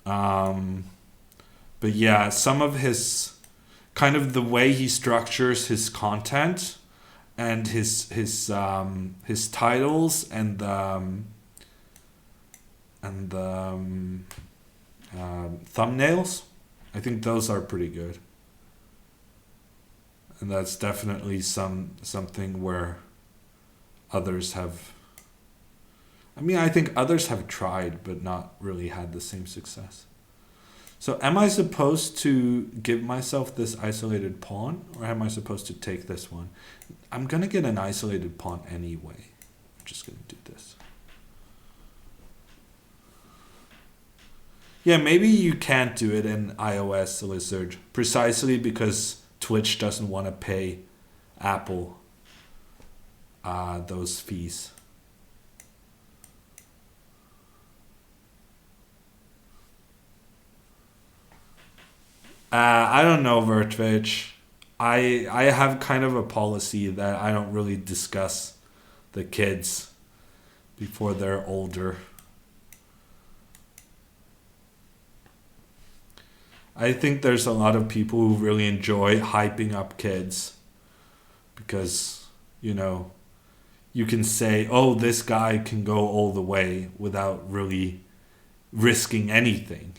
But yeah, some of his, kind of the way he structures his content and his titles and the thumbnails. I think those are pretty good, and that's definitely something where others have. I mean, I think others have tried, but not really had the same success. So, am I supposed to give myself this isolated pawn, or am I supposed to take this one? I'm gonna get an isolated pawn anyway. I'm just gonna do this. Yeah, maybe you can't do it in iOS, Lizard, precisely because Twitch doesn't want to pay Apple those fees. I don't know, Vertvich. I have kind of a policy that I don't really discuss the kids before they're older. I think there's a lot of people who really enjoy hyping up kids because, you know, you can say, oh, this guy can go all the way without really risking anything.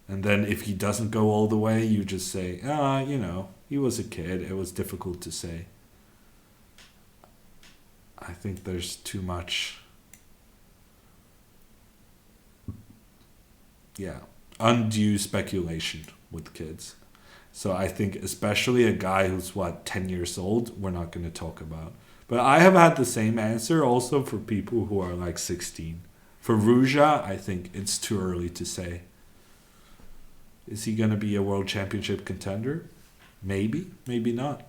And then if he doesn't go all the way, you just say, you know, he was a kid. It was difficult to say. I think there's too much, undue speculation with kids. So I think especially a guy who's 10 years old, we're not going to talk about. But I have had the same answer also for people who are like 16. For Ruja, I think it's too early to say. Is he going to be a world championship contender? Maybe, maybe not.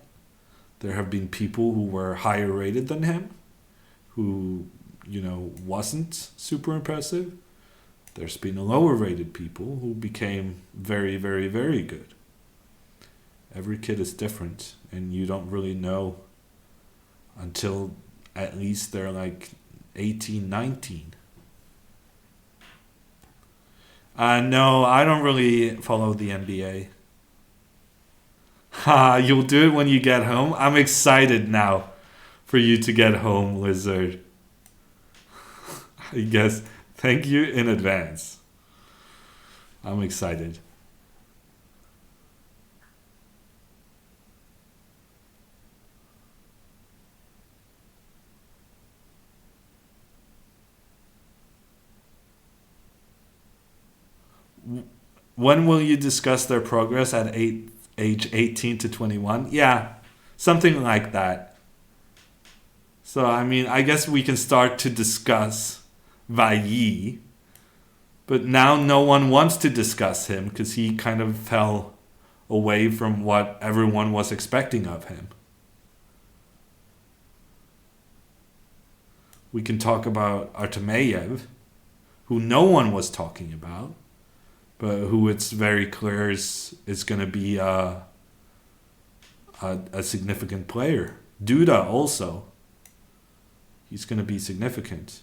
There have been people who were higher rated than him, who, you know, wasn't super impressive. There's been lower rated people who became very, very, very good. Every kid is different, and you don't really know until at least they're like 18, 19. No, I don't really follow the NBA. Ha, you'll do it when you get home? I'm excited now for you to get home, Lizard. I guess. Thank you in advance. I'm excited. When will you discuss their progress at age 18 to 21? Yeah, something like that. So, I mean, I guess we can start to discuss Vailly, but now no one wants to discuss him because he kind of fell away from what everyone was expecting of him. We can talk about Artemeyev, who no one was talking about, but who it's very clear is going to be a significant player. Duda also. He's going to be significant.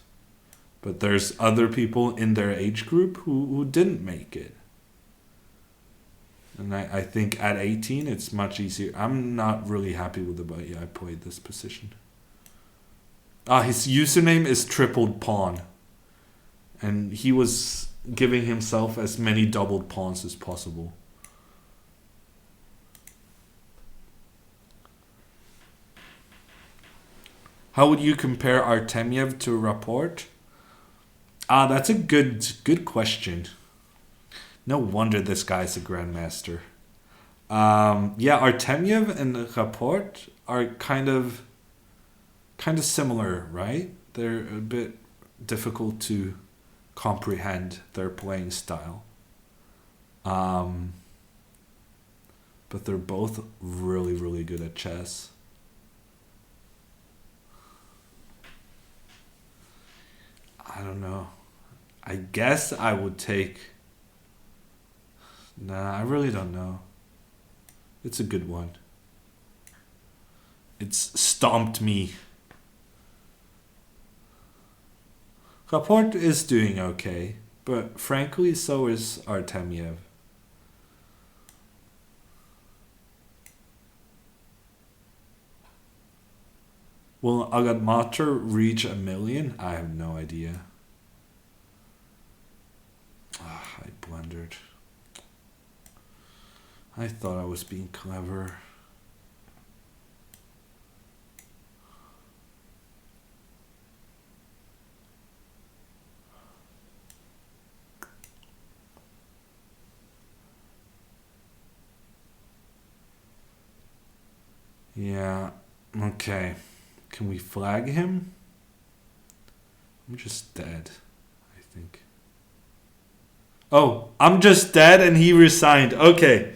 But there's other people in their age group who didn't make it. And I think at 18 it's much easier. I'm not really happy with the way I played this position. His username is tripled pawn. And he was giving himself as many doubled pawns as possible. How would you compare Artemiev to Rapport? That's a good question. No wonder this guy's a grandmaster. Artemiev and Rapport are kind of similar, right? They're a bit difficult to comprehend their playing style. But they're both really, really good at chess. I don't know. I guess I would take... Nah, I really don't know. It's a good one. It's stomped me. Rapport is doing okay, but frankly, so is Artemiev. Will Agadmater reach 1 million? I have no idea. Ah, I blundered. I thought I was being clever. Yeah, okay. Can we flag him? I'm just dead, I think. Oh, I'm just dead and he resigned. Okay.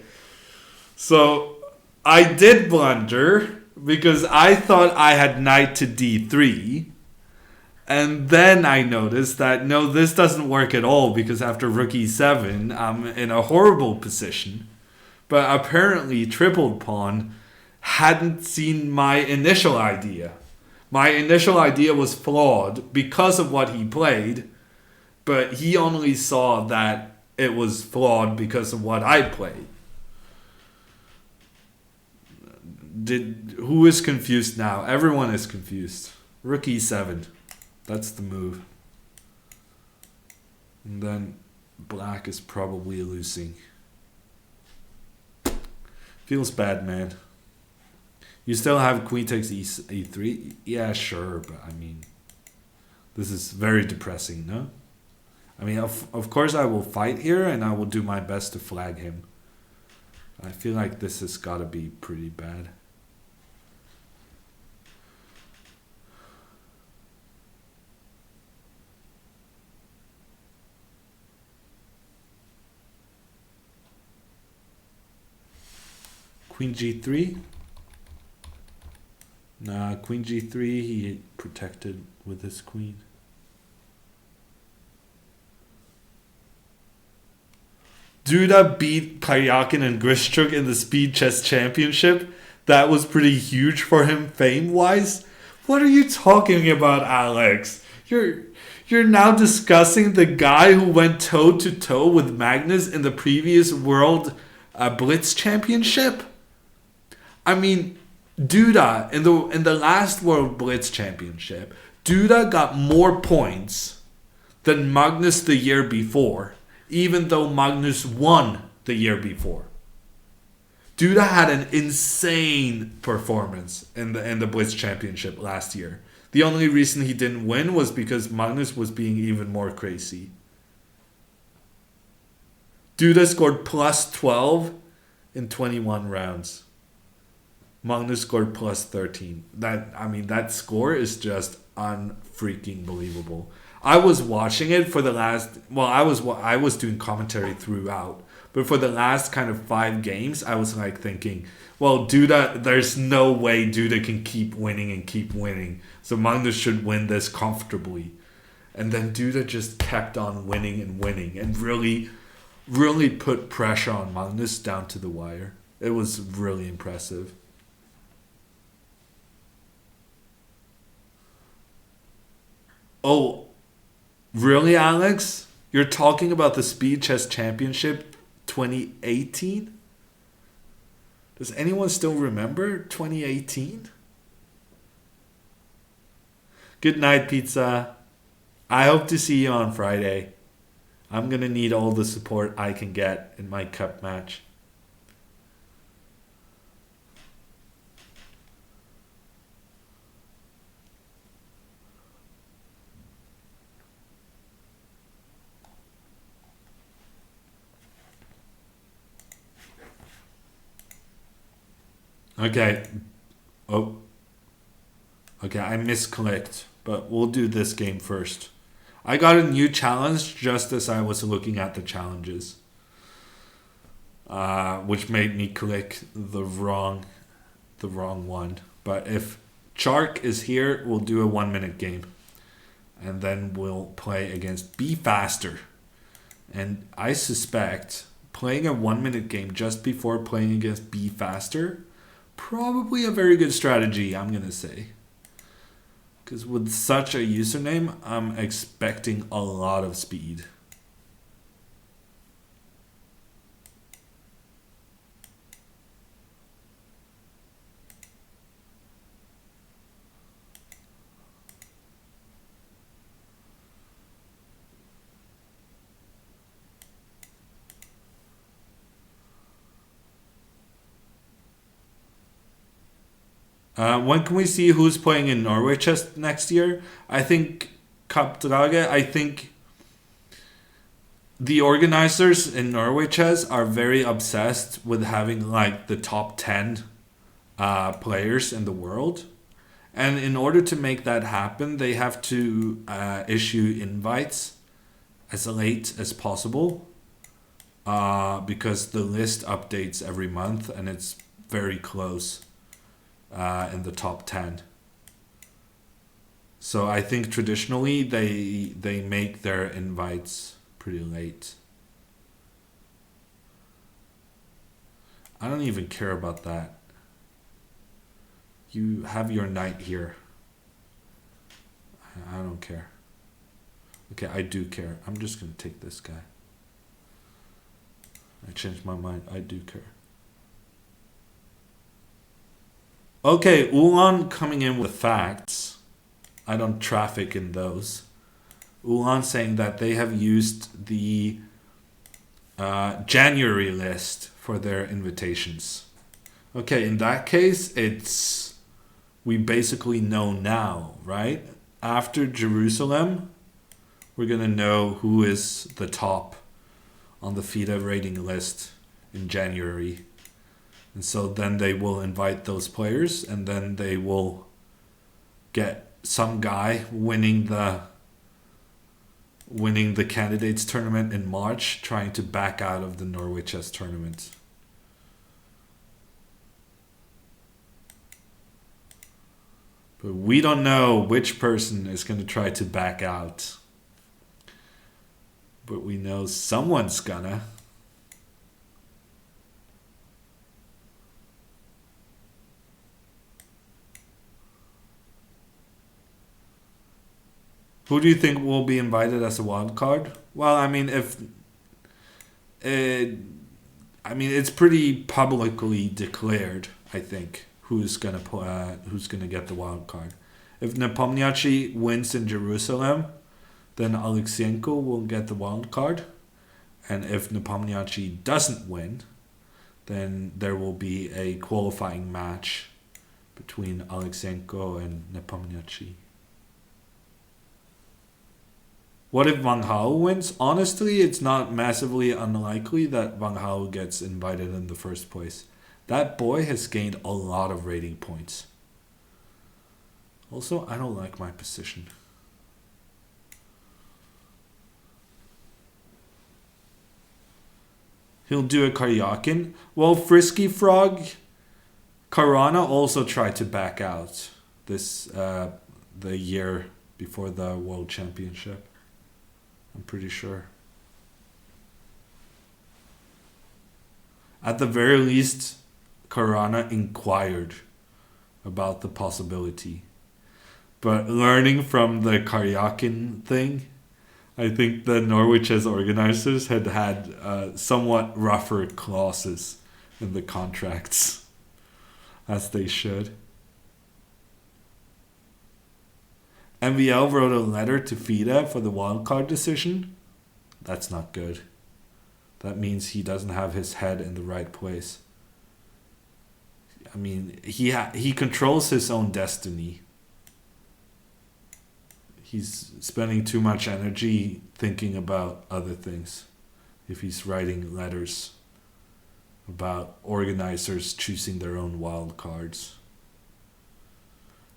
So I did blunder because I thought I had knight to d3. And then I noticed that no, this doesn't work at all because after rook e7, I'm in a horrible position. But apparently, tripled pawn hadn't seen my initial idea. My initial idea was flawed because of what he played, but he only saw that it was flawed because of what I played. Who is confused now? Everyone is confused. Rook e7. That's the move. And then black is probably losing. Feels bad, man. You still have queen takes e3? Yeah, sure, but I mean, this is very depressing, no? I mean, of course I will fight here and I will do my best to flag him. I feel like this has got to be pretty bad. Queen g3? Nah, queen g3, he protected with his queen. Duda beat Karyakin and Grishchuk in the Speed Chess Championship. That was pretty huge for him fame-wise. What are you talking about, Alex? You're now discussing the guy who went toe-to-toe with Magnus in the previous World Blitz Championship? I mean, Duda, in the last World Blitz Championship, Duda got more points than Magnus the year before, even though Magnus won the year before. Duda had an insane performance in the Blitz Championship last year. The only reason he didn't win was because Magnus was being even more crazy. Duda scored plus 12 in 21 rounds. Magnus scored plus 13. That score is just unfreaking believable. I was watching it for the last. Well, I was doing commentary throughout, but for the last kind of 5 games, I was like thinking, well, Duda, there's no way Duda can keep winning and keep winning. So Magnus should win this comfortably, and then Duda just kept on winning and really, really put pressure on Magnus down to the wire. It was really impressive. Oh, really, Alex? You're talking about the Speed Chess Championship 2018? Does anyone still remember 2018? Good night, pizza. I hope to see you on Friday. I'm going to need all the support I can get in my cup match. Okay. Oh. Okay, I misclicked, but we'll do this game first. I got a new challenge just as I was looking at the challenges, which made me click the wrong one. But if Chark is here, we'll do a 1-minute game, and then we'll play against Be Faster. And I suspect playing a 1-minute game just before playing against Be Faster, probably a very good strategy, I'm gonna say. Because with such a username, I'm expecting a lot of speed. When can we see who's playing in Norwich next year? I think Kappdraget. I think the organizers in Norwich are very obsessed with having like the top 10 players in the world. And in order to make that happen, they have to issue invites as late as possible because the list updates every month and it's very close in the top 10. So I think traditionally they make their invites pretty late. I don't even care about that. You have your knight here. I don't care. Okay, I do care. I'm just gonna take this guy. I changed my mind. I do care. Okay, Ulan coming in with facts. I don't traffic in those. Ulan saying that they have used the January list for their invitations. Okay, in that case, we basically know now, right? After Jerusalem, we're gonna know who is the top on the FIDE rating list in January. And so then they will invite those players and then they will get some guy winning the candidates tournament in March trying to back out of the Norwich tournament. But we don't know which person is going to try to back out. But we know someone's gonna. Who do you think will be invited as a wild card? Well, I mean, it's pretty publicly declared, I think, who's gonna get the wild card. If Nepomniachtchi wins in Jerusalem, then Alexienko will get the wild card. And if Nepomniachtchi doesn't win, then there will be a qualifying match between Alexienko and Nepomniachtchi. What if Van Gaal wins? Honestly, it's not massively unlikely that Van Gaal gets invited in the first place. That boy has gained a lot of rating points. Also, I don't like my position. He'll do a Karyakin. Well, Frisky Frog, Karana also tried to back out the year before the World Championship. I'm pretty sure. At the very least, Karana inquired about the possibility. But learning from the Karyakin thing, I think the Norwich as organizers had somewhat rougher clauses in the contracts, as they should. MVL wrote a letter to FIDE for the wildcard decision. That's not good. That means he doesn't have his head in the right place. I mean, he controls his own destiny. He's spending too much energy thinking about other things if he's writing letters about organizers choosing their own wild cards.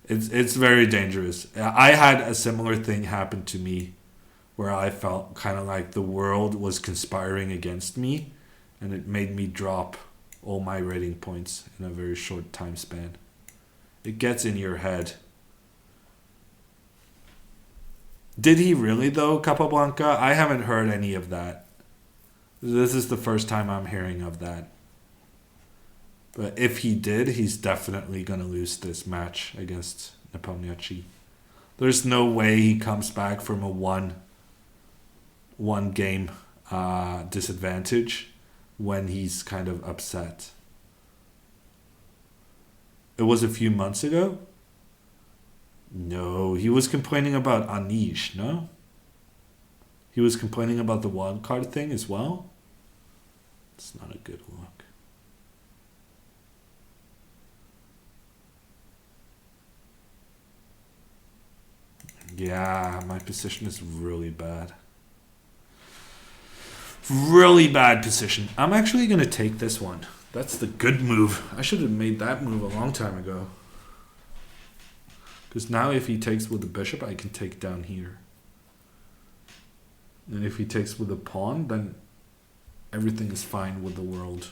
It's very dangerous. I had a similar thing happen to me where I felt kind of like the world was conspiring against me, and it made me drop all my rating points in a very short time span. It gets in your head. Did he really though, Capablanca? I haven't heard any of that. This is the first time I'm hearing of that. But if he did, he's definitely going to lose this match against Nepomniachtchi. There's no way he comes back from a one game disadvantage when he's kind of upset. It was a few months ago? No, he was complaining about Anish, no? He was complaining about the wildcard thing as well? It's not a good look. Yeah, my position is really bad. Really bad position. I'm actually going to take this one. That's the good move. I should have made that move a long time ago. Because now if he takes with the bishop, I can take down here. And if he takes with the pawn, then everything is fine with the world.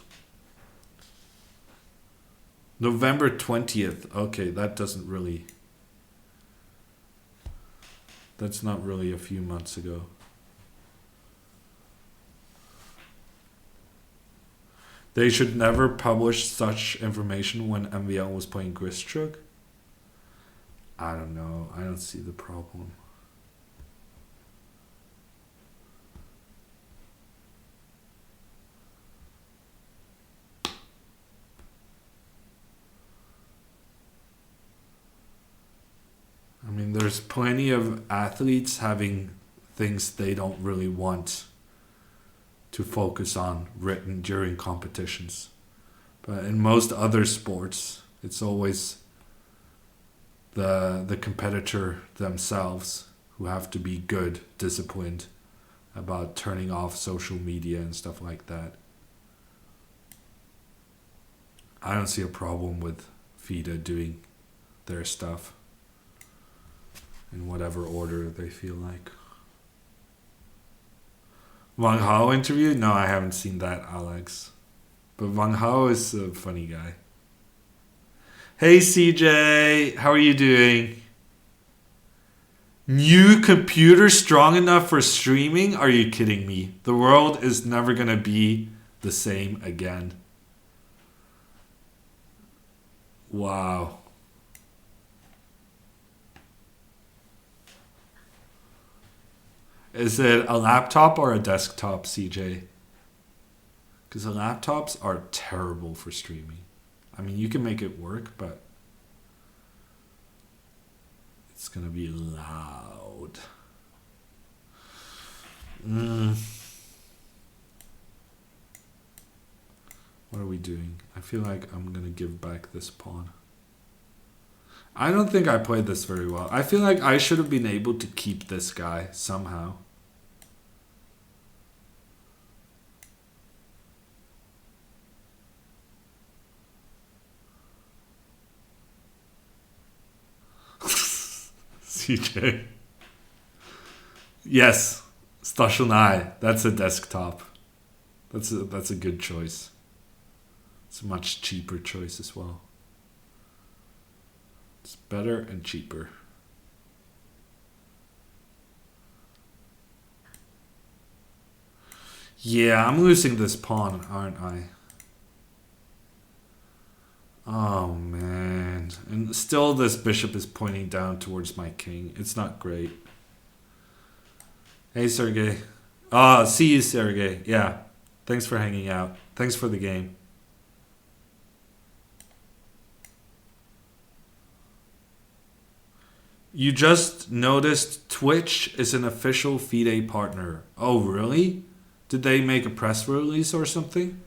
November 20th. Okay, that doesn't really... That's not really a few months ago. They should never publish such information when MVL was playing Gristrook. I don't know. I don't see the problem. I mean, there's plenty of athletes having things they don't really want to focus on written during competitions. But in most other sports, it's always the competitor themselves who have to be good, disciplined about turning off social media and stuff like that. I don't see a problem with FIDE doing their stuff in whatever order they feel like. Wang Hao interview? No, I haven't seen that, Alex. But Wang Hao is a funny guy. Hey CJ, how are you doing? New computer strong enough for streaming? Are you kidding me? The world is never gonna be the same again. Wow. Is it a laptop or a desktop, CJ? Because the laptops are terrible for streaming. I mean, you can make it work, but it's going to be loud. What are we doing? I feel like I'm going to give back this pawn. I don't think I played this very well. I feel like I should have been able to keep this guy somehow. CJ. Yes, Station I. That's a desktop. That's a good choice. It's a much cheaper choice as well. It's better and cheaper. Yeah, I'm losing this pawn, aren't I? Oh man. And still this bishop is pointing down towards my king. It's not great. Hey Sergey. See you Sergey. Yeah. Thanks for hanging out. Thanks for the game. You just noticed Twitch is an official FIDE partner. Oh really? Did they make a press release or something?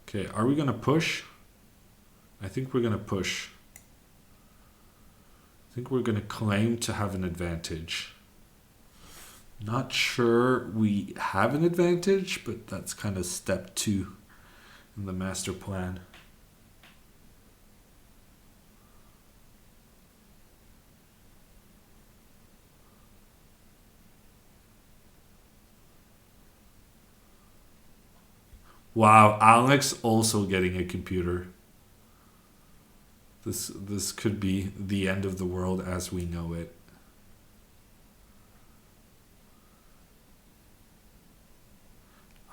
Okay, are we going to push? I think we're going to push. I think we're going to claim to have an advantage. Not sure we have an advantage, but that's kind of step 2 in the master plan. Wow, Alex also getting a computer. This could be the end of the world as we know it.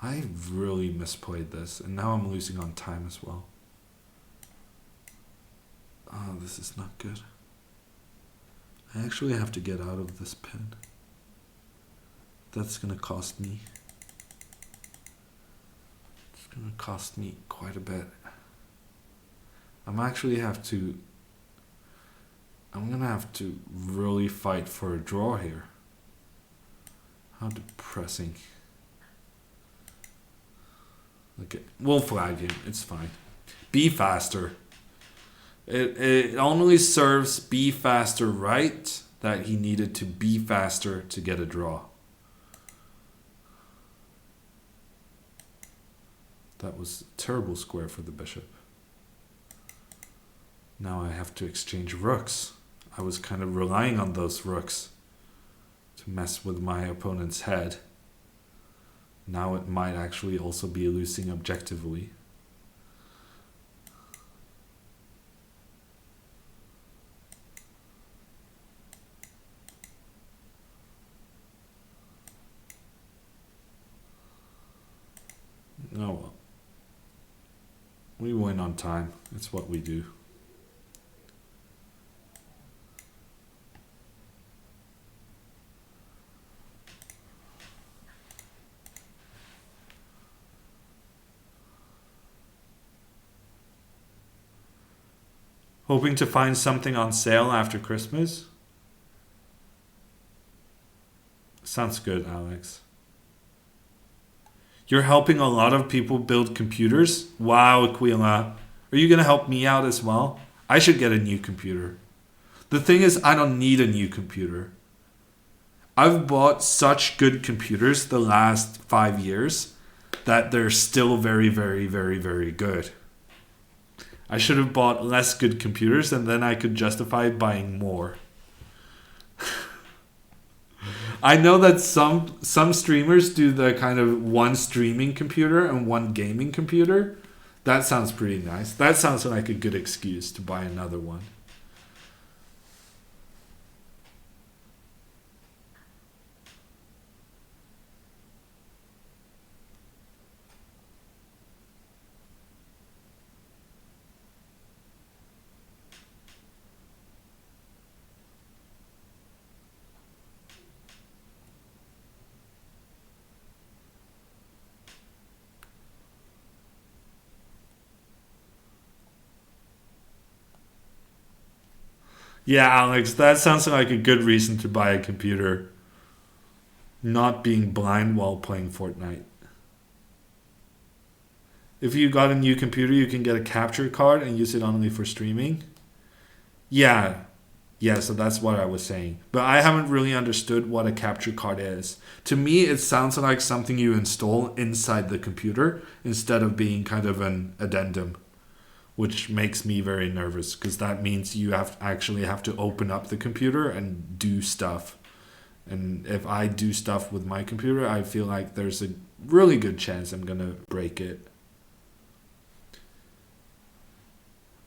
I really misplayed this, and now I'm losing on time as well. Oh, this is not good. I actually have to get out of this pin. That's gonna cost me. Gonna cost me quite a bit. I'm gonna have to really fight for a draw here. How depressing. Okay, we'll flag him. It's fine. Be faster. It only serves be faster right that he needed to be faster to get a draw. That was a terrible square for the bishop. Now I have to exchange rooks. I was kind of relying on those rooks to mess with my opponent's head. Now it might actually also be losing objectively. Oh well. We win on time. It's what we do. Hoping to find something on sale after Christmas? Sounds good, Alex. You're helping a lot of people build computers? Wow, Aquila. Are you going to help me out as well? I should get a new computer. The thing is, I don't need a new computer. I've bought such good computers the last 5 years that they're still very, very, very, very good. I should have bought less good computers and then I could justify buying more. I know that some streamers do the kind of one streaming computer and one gaming computer. That sounds pretty nice. That sounds like a good excuse to buy another one. Yeah, Alex, that sounds like a good reason to buy a computer. Not being blind while playing Fortnite. If you got a new computer, you can get a capture card and use it only for streaming. Yeah, yeah, so that's what I was saying. But I haven't really understood what a capture card is. To me, it sounds like something you install inside the computer instead of being kind of an addendum, which makes me very nervous because that means you actually have to open up the computer and do stuff. And if I do stuff with my computer, I feel like there's a really good chance I'm going to break it.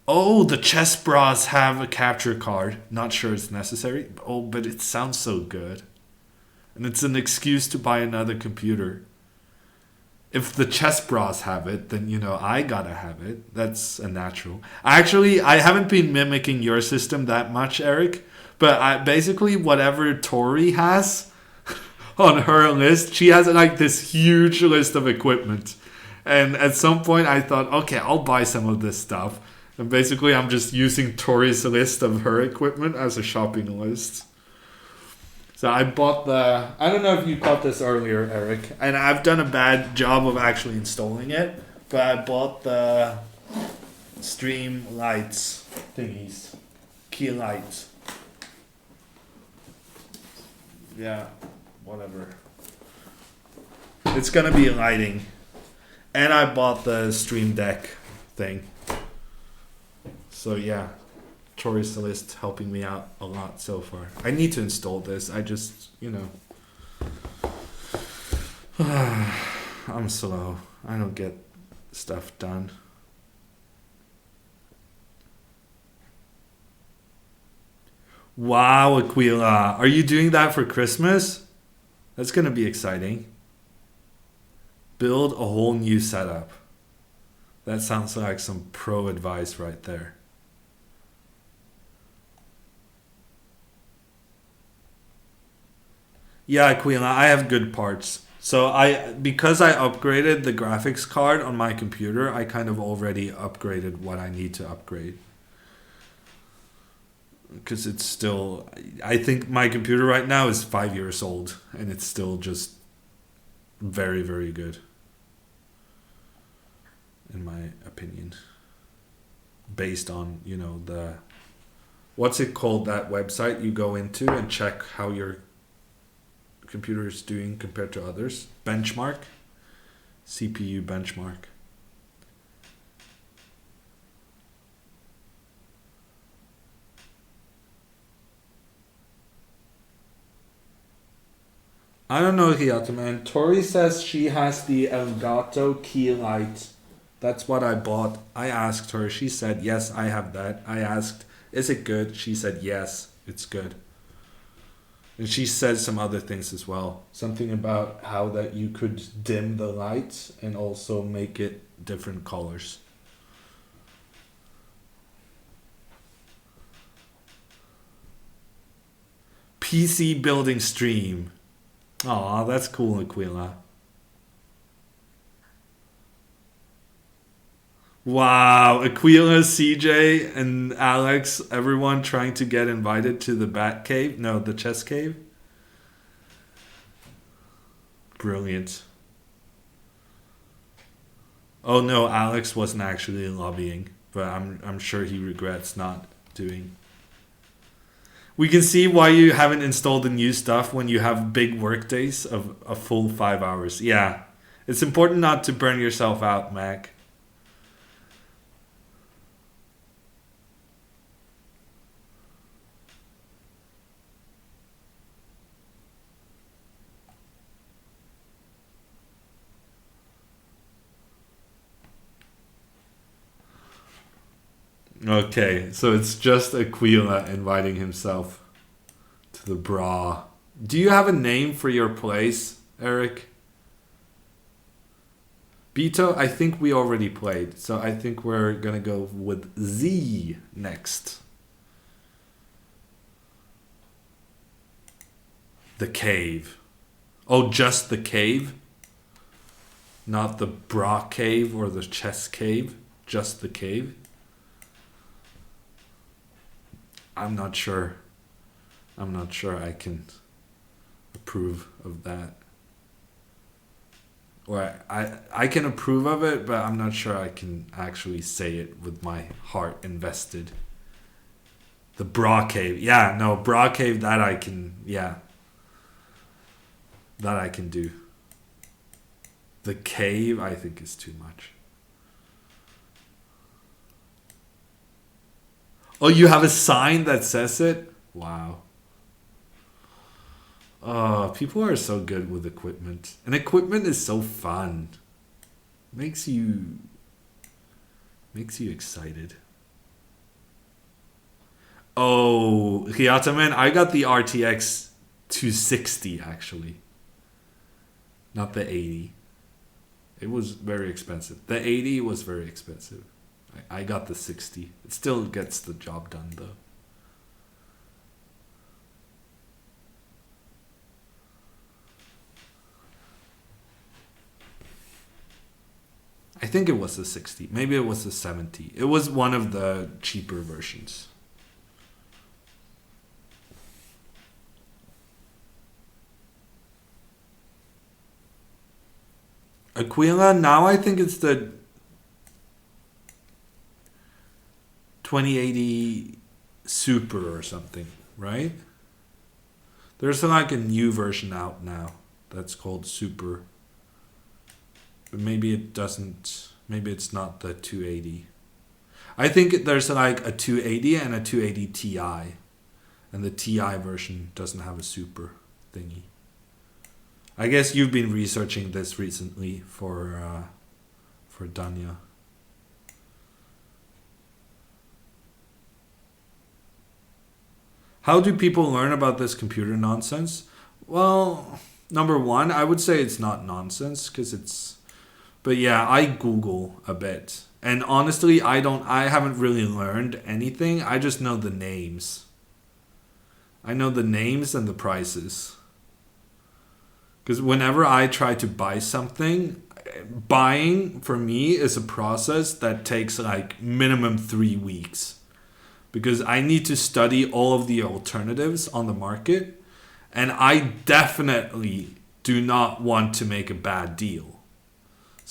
Oh, the chess bras have a capture card. Not sure it's necessary. Oh, but it sounds so good. And it's an excuse to buy another computer. If the chess bras have it, then, I gotta have it. That's a natural. Actually, I haven't been mimicking your system that much, Eric. But basically, whatever Tori has on her list, she has like this huge list of equipment. And at some point, I thought, okay, I'll buy some of this stuff. And basically, I'm just using Tori's list of her equipment as a shopping list. So I bought I don't know if you caught this earlier, Eric. And I've done a bad job of actually installing it. But I bought the stream lights thingies. Key lights. Yeah, whatever. It's gonna be lighting. And I bought the stream deck thing. So yeah, Tori's list helping me out a lot so far. I need to install this. I just, I'm slow. I don't get stuff done. Wow, Aquila. Are you doing that for Christmas? That's going to be exciting. Build a whole new setup. That sounds like some pro advice right there. Yeah, Aquila, I have good parts. So because I upgraded the graphics card on my computer, I kind of already upgraded what I need to upgrade. Because it's still, I think my computer right now is 5 years old and it's still just very, very good. in my opinion. Based on, the what's it called, that website you go into and check how your computer is doing compared to others. Benchmark. CPU benchmark. I don't know, Hiata, man. Tori says she has the Elgato key light. That's what I bought. I asked her. She said, yes, I have that. I asked, is it good? She said, yes, it's good. And she said some other things as well. Something about how that you could dim the lights and also make it different colors. PC building stream. Aw, that's cool, Aquila. Wow, Aquila, CJ, and Alex, everyone trying to get invited to the Bat Cave. No, the Chess Cave. Brilliant. Oh no, Alex wasn't actually lobbying, but I'm sure he regrets not doing. We can see why you haven't installed the new stuff when you have big work days of a full 5 hours. Yeah, it's important not to burn yourself out, Mac. Okay, so it's just Aquila inviting himself to the bra. Do you have a name for your place, Eric? Beto, I think we already played, so I think we're gonna go with Z next. The cave. Oh, just the cave? Not the bra cave or the chess cave? Just the cave? I'm not sure. I'm not sure I can approve of that. Or I can approve of it, but I'm not sure I can actually say it with my heart invested. The bra cave. Yeah, no, bra cave, that I can, yeah. That I can do. The cave, I think, is too much. Oh, you have a sign that says it? Wow. Oh, people are so good with equipment. And equipment is so fun. Makes you excited. Oh, Hiata, man, I got the RTX 260 actually. Not the 80. It was very expensive. The 80 was very expensive. I got the 60. It still gets the job done though. I think it was the 60. Maybe it was the 70. It was one of the cheaper versions. Aquila, now I think it's the 2080 Super or something, right? There's like a new version out now that's called Super. But maybe it doesn't, maybe it's not the 280. I think there's like a 280 and a 280 Ti. And the Ti version doesn't have a Super thingy. I guess you've been researching this recently for Danya. How do people learn about this computer nonsense? Well, number one, I would say it's not nonsense because it's. But yeah, I Google a bit, and honestly, I haven't really learned anything. I just know the names. I know the names and the prices. Because whenever I try to buy something, buying for me is a process that takes like minimum 3 weeks. Because I need to study all of the alternatives on the market. And I definitely do not want to make a bad deal.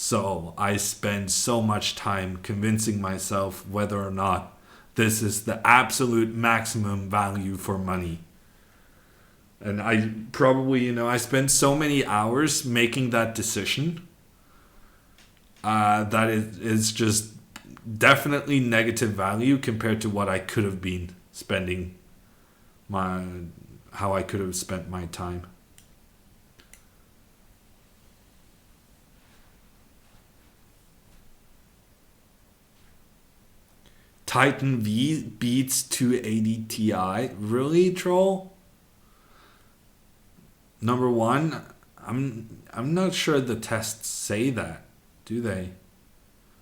So I spend so much time convincing myself whether or not this is the absolute maximum value for money. And I probably, I spend so many hours making that decision that it is just definitely negative value compared to what I could have been spending my, how I could have spent my time. Titan V beats 280 Ti. Really, troll? Number one, I'm not sure the tests say that, do they?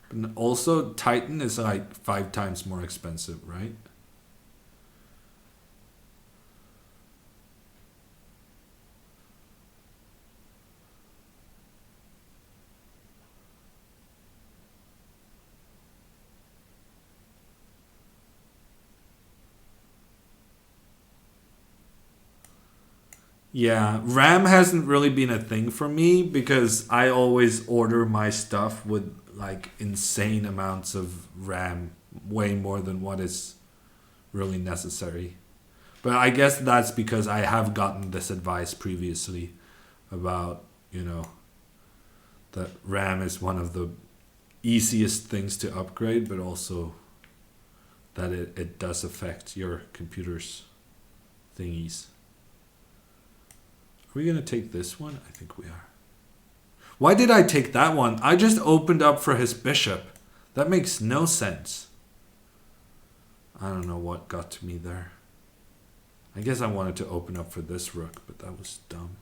But also, Titan is like 5 times more expensive, right? Yeah, RAM hasn't really been a thing for me because I always order my stuff with like insane amounts of RAM, way more than what is really necessary. But I guess that's because I have gotten this advice previously about, that RAM is one of the easiest things to upgrade, but also that it does affect your computer's thingies. Are we going to take this one? I think we are. Why did I take that one? I just opened up for his bishop. That makes no sense. I don't know what got to me there. I guess I wanted to open up for this rook, but that was dumb.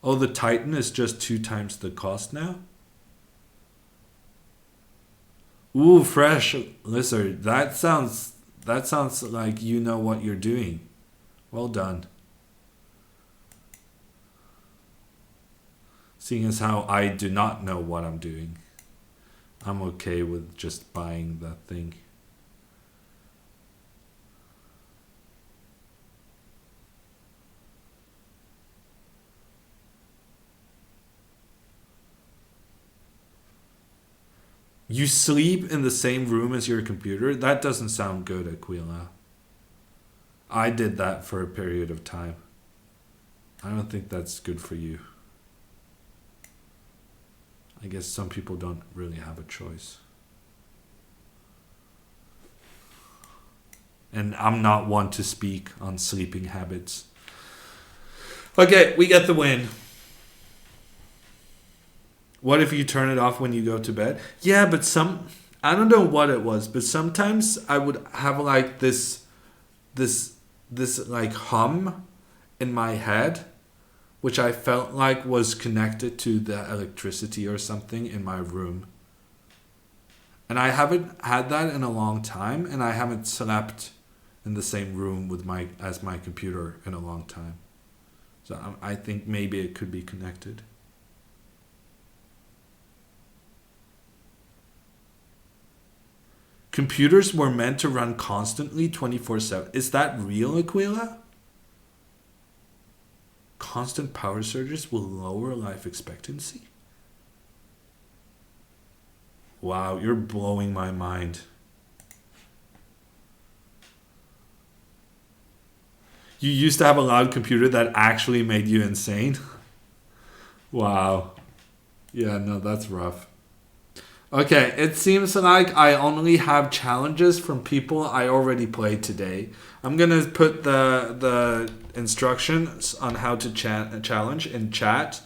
Oh, the Titan is just 2 times the cost now? Ooh, fresh lizard. That sounds like you know what you're doing. Well done. Seeing as how I do not know what I'm doing, I'm okay with just buying that thing. You sleep in the same room as your computer? That doesn't sound good, Aquila. I did that for a period of time. I don't think that's good for you. I guess some people don't really have a choice. And I'm not one to speak on sleeping habits. Okay, we get the win. What if you turn it off when you go to bed? Yeah, but I don't know what it was, but sometimes I would have like this like hum in my head, which I felt like was connected to the electricity or something in my room. And I haven't had that in a long time, and I haven't slept in the same room with as my computer in a long time. So I think maybe it could be connected. Computers were meant to run constantly 24/7. Is that real, Aquila? Constant power surges will lower life expectancy? Wow, you're blowing my mind. You used to have a loud computer that actually made you insane? Wow. Yeah, no, that's rough. Okay, it seems like I only have challenges from people I already played today. I'm gonna put the instructions on how to challenge in chat.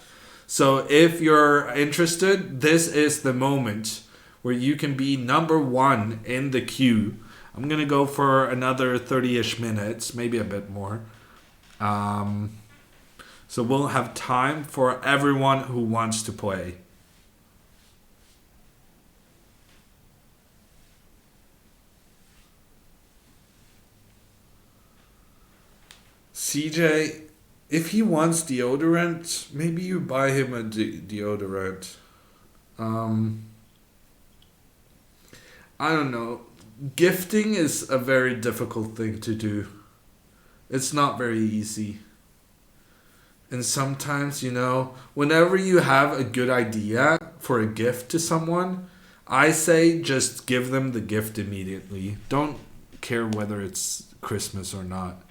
So if you're interested, this is the moment where you can be number 1 in the queue. I'm gonna go for another 30-ish minutes, maybe a bit more. So we'll have time for everyone who wants to play. CJ, if he wants deodorant, maybe you buy him a deodorant. I don't know. Gifting is a very difficult thing to do. It's not very easy. And sometimes, whenever you have a good idea for a gift to someone, I say just give them the gift immediately. Don't care whether it's Christmas or not.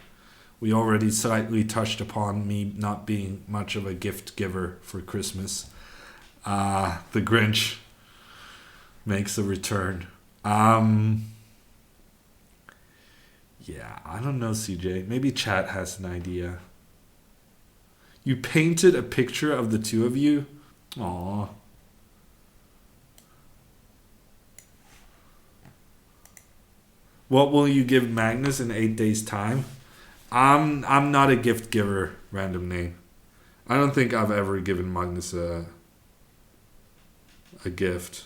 We already slightly touched upon me not being much of a gift giver for Christmas. The Grinch makes a return. Yeah, I don't know, CJ. Maybe chat has an idea. You painted a picture of the two of you? Aww. What will you give Magnus in 8 days' time? I'm not a gift giver, random name. I don't think I've ever given Magnus a gift.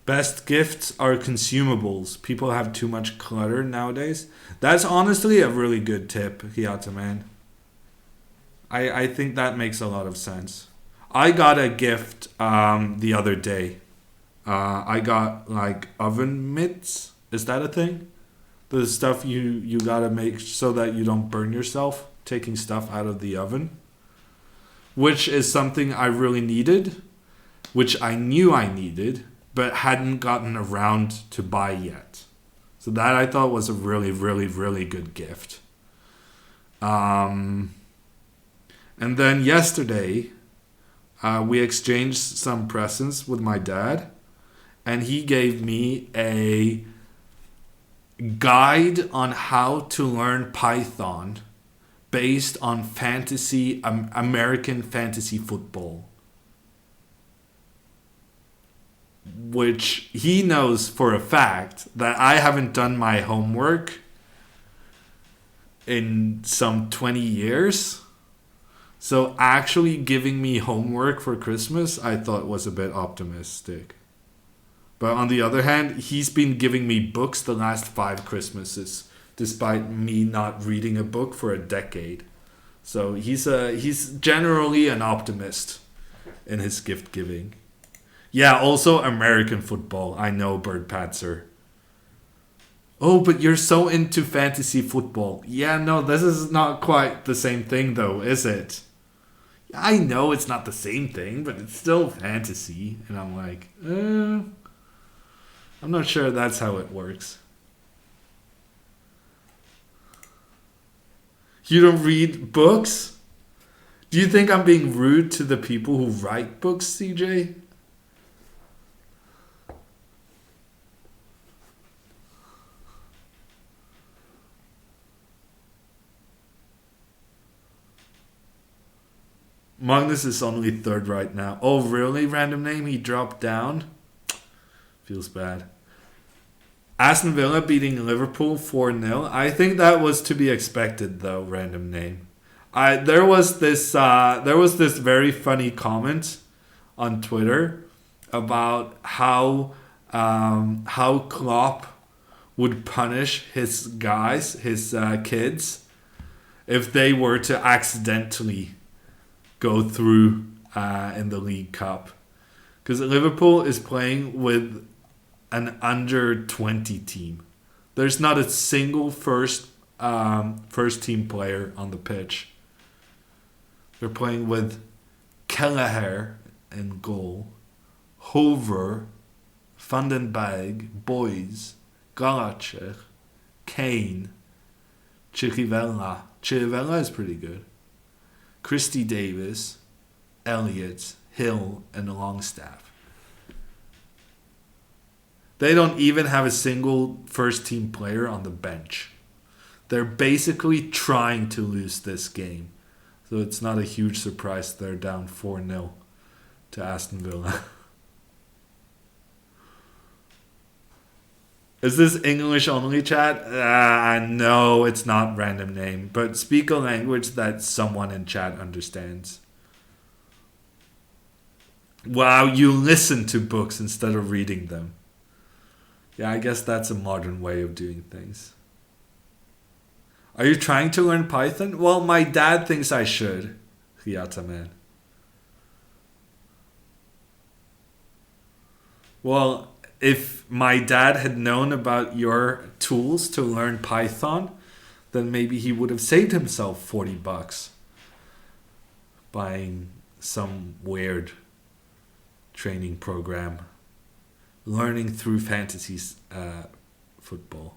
Best gifts are consumables. People have too much clutter nowadays. That's honestly a really good tip, Hiata man. I think that makes a lot of sense. I got a gift the other day. I got like oven mitts. Is that a thing? The stuff you gotta make so that you don't burn yourself taking stuff out of the oven. Which is something I really needed. Which I knew I needed, but hadn't gotten around to buy yet. So that I thought was a really, really, really good gift. And then yesterday, we exchanged some presents with my dad, and he gave me a guide on how to learn Python based on fantasy, American fantasy football. Which he knows for a fact that I haven't done my homework in some 20 years. So actually giving me homework for Christmas, I thought was a bit optimistic. But on the other hand, he's been giving me books the last 5 Christmases, despite me not reading a book for a decade. So he's generally an optimist in his gift giving. Yeah, also American football. I know, Bird Patzer. Oh, but you're so into fantasy football. Yeah, no, this is not quite the same thing though, is it? I know it's not the same thing, but it's still fantasy. And I'm like, I'm not sure that's how it works. You don't read books? Do you think I'm being rude to the people who write books, CJ? Magnus is only 3rd right now. Oh, really? Random name? He dropped down? Feels bad. Aston Villa beating Liverpool 4-0. I think that was to be expected, though, random name. There was this very funny comment on Twitter about how Klopp would punish his guys, his kids, if they were to accidentally go through in the League Cup. Because Liverpool is playing with an under 20 team. There's not a single first team player on the pitch. They're playing with Kelleher in goal, Hover, Van den Berg, Boys, Galacher, Kane, Chirivella. Chirivella is pretty good. Christy Davis, Elliott, Hill, and Longstaff. They don't even have a single first team player on the bench. They're basically trying to lose this game. So it's not a huge surprise they're down 4-0 to Aston Villa. Is this English only, chat? No, it's not random name. But speak a language that someone in chat understands. Wow, you listen to books instead of reading them. Yeah, I guess that's a modern way of doing things. Are you trying to learn Python? Well, my dad thinks I should. Hiata man. Well, if my dad had known about your tools to learn Python, then maybe he would have saved himself $40 buying some weird training program, learning through fantasy football.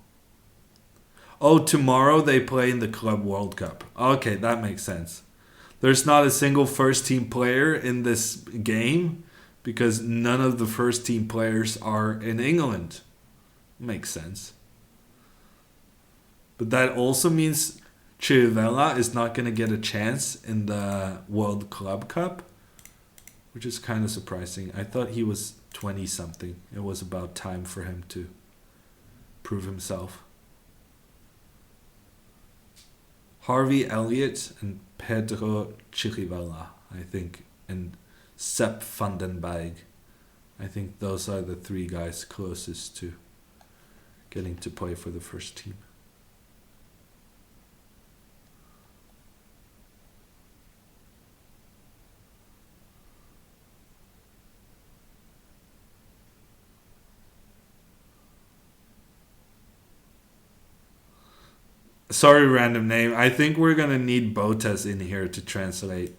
Oh, tomorrow they play in the Club World Cup. Okay, that makes sense. There's not a single first team player in this game because none of the first team players are in England. Makes sense. But that also means Chirivella is not going to get a chance in the World Club Cup, which is kind of surprising. I thought he was 20 something. It was about time for him to prove himself. Harvey Elliott and Pedro Chirivella, I think, and Sepp van den Berg. I think those are the three guys closest to getting to play for the first team. Sorry, random name. I think we're going to need Botas in here to translate.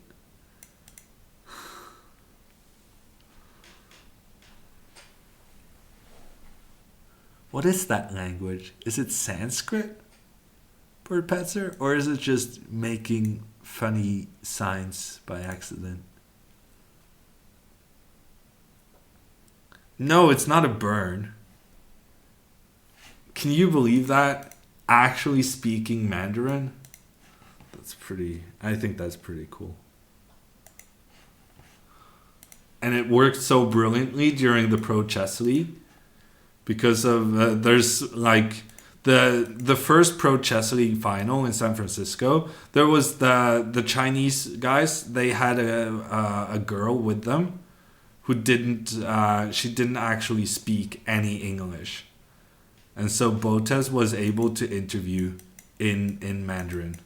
What is that language? Is it Sanskrit, Birdpetzer? Or is it just making funny signs by accident? No, it's not a burn. Can you believe that? Actually speaking Mandarin? I think that's pretty cool. And it worked so brilliantly during the Pro Chess League because of there's like the first Pro Chess League final in San Francisco. There was the Chinese guys. They had a girl with them who didn't actually speak any English. And so Botas was able to interview in Mandarin.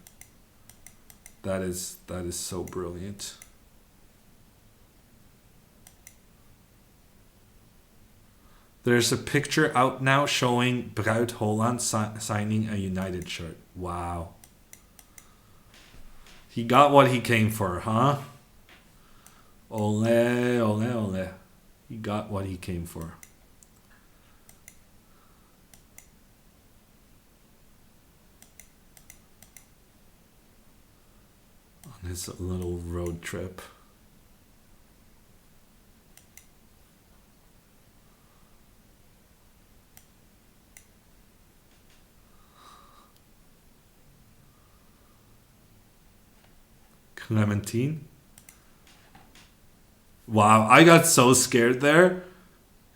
That is so brilliant. There's a picture out now showing Braut Holland signing a United shirt. Wow. He got what he came for, huh? Ole, ole, ole. He got what he came for. His little road trip. Clementine. Wow, I got so scared there.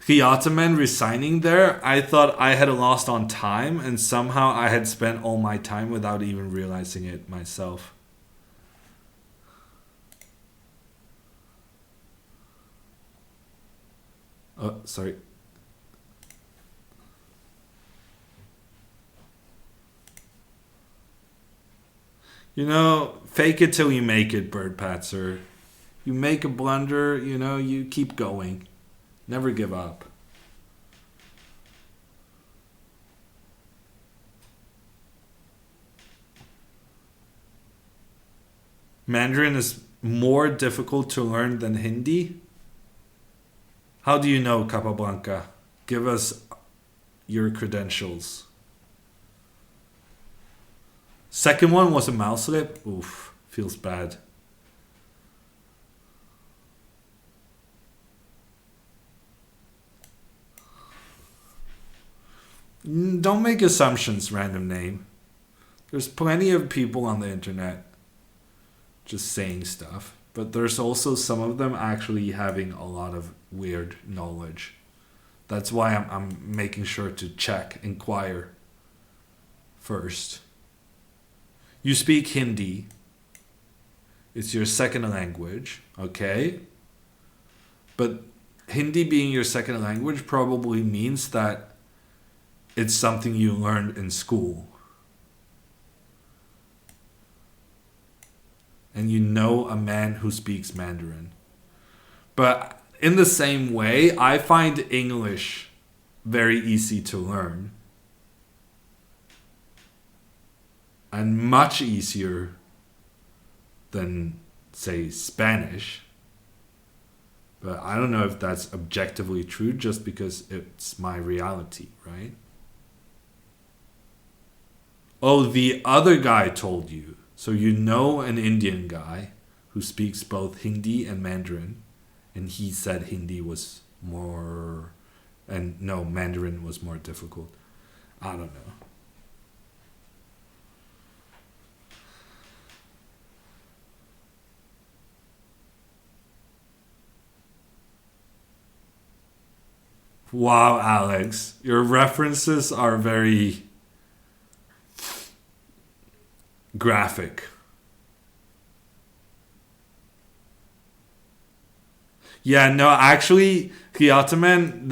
Hiataman resigning there. I thought I had lost on time and somehow I had spent all my time without even realizing it myself. Oh, sorry. You know, fake it till you make it, Birdpatzer. You make a blunder, you keep going. Never give up. Mandarin is more difficult to learn than Hindi. How do you know, Capablanca? Give us your credentials. Second one was a mouse slip. Oof, feels bad. Don't make assumptions, random name. There's plenty of people on the internet just saying stuff, but there's also some of them actually having a lot of weird knowledge. That's why I'm making sure to check, inquire first. You speak Hindi. It's your second language, okay? But Hindi being your second language probably means that it's something you learned in school. And you know a man who speaks Mandarin. But in the same way, I find English very easy to learn. And much easier than, say, Spanish. But I don't know if that's objectively true just because it's my reality, right? Oh, the other guy told you. So you know an Indian guy who speaks both Hindi and Mandarin, and he said Hindi was more, and no, Mandarin was more difficult. I don't know. Wow, Alex, your references are very graphic. Yeah, no, actually, Hyataman,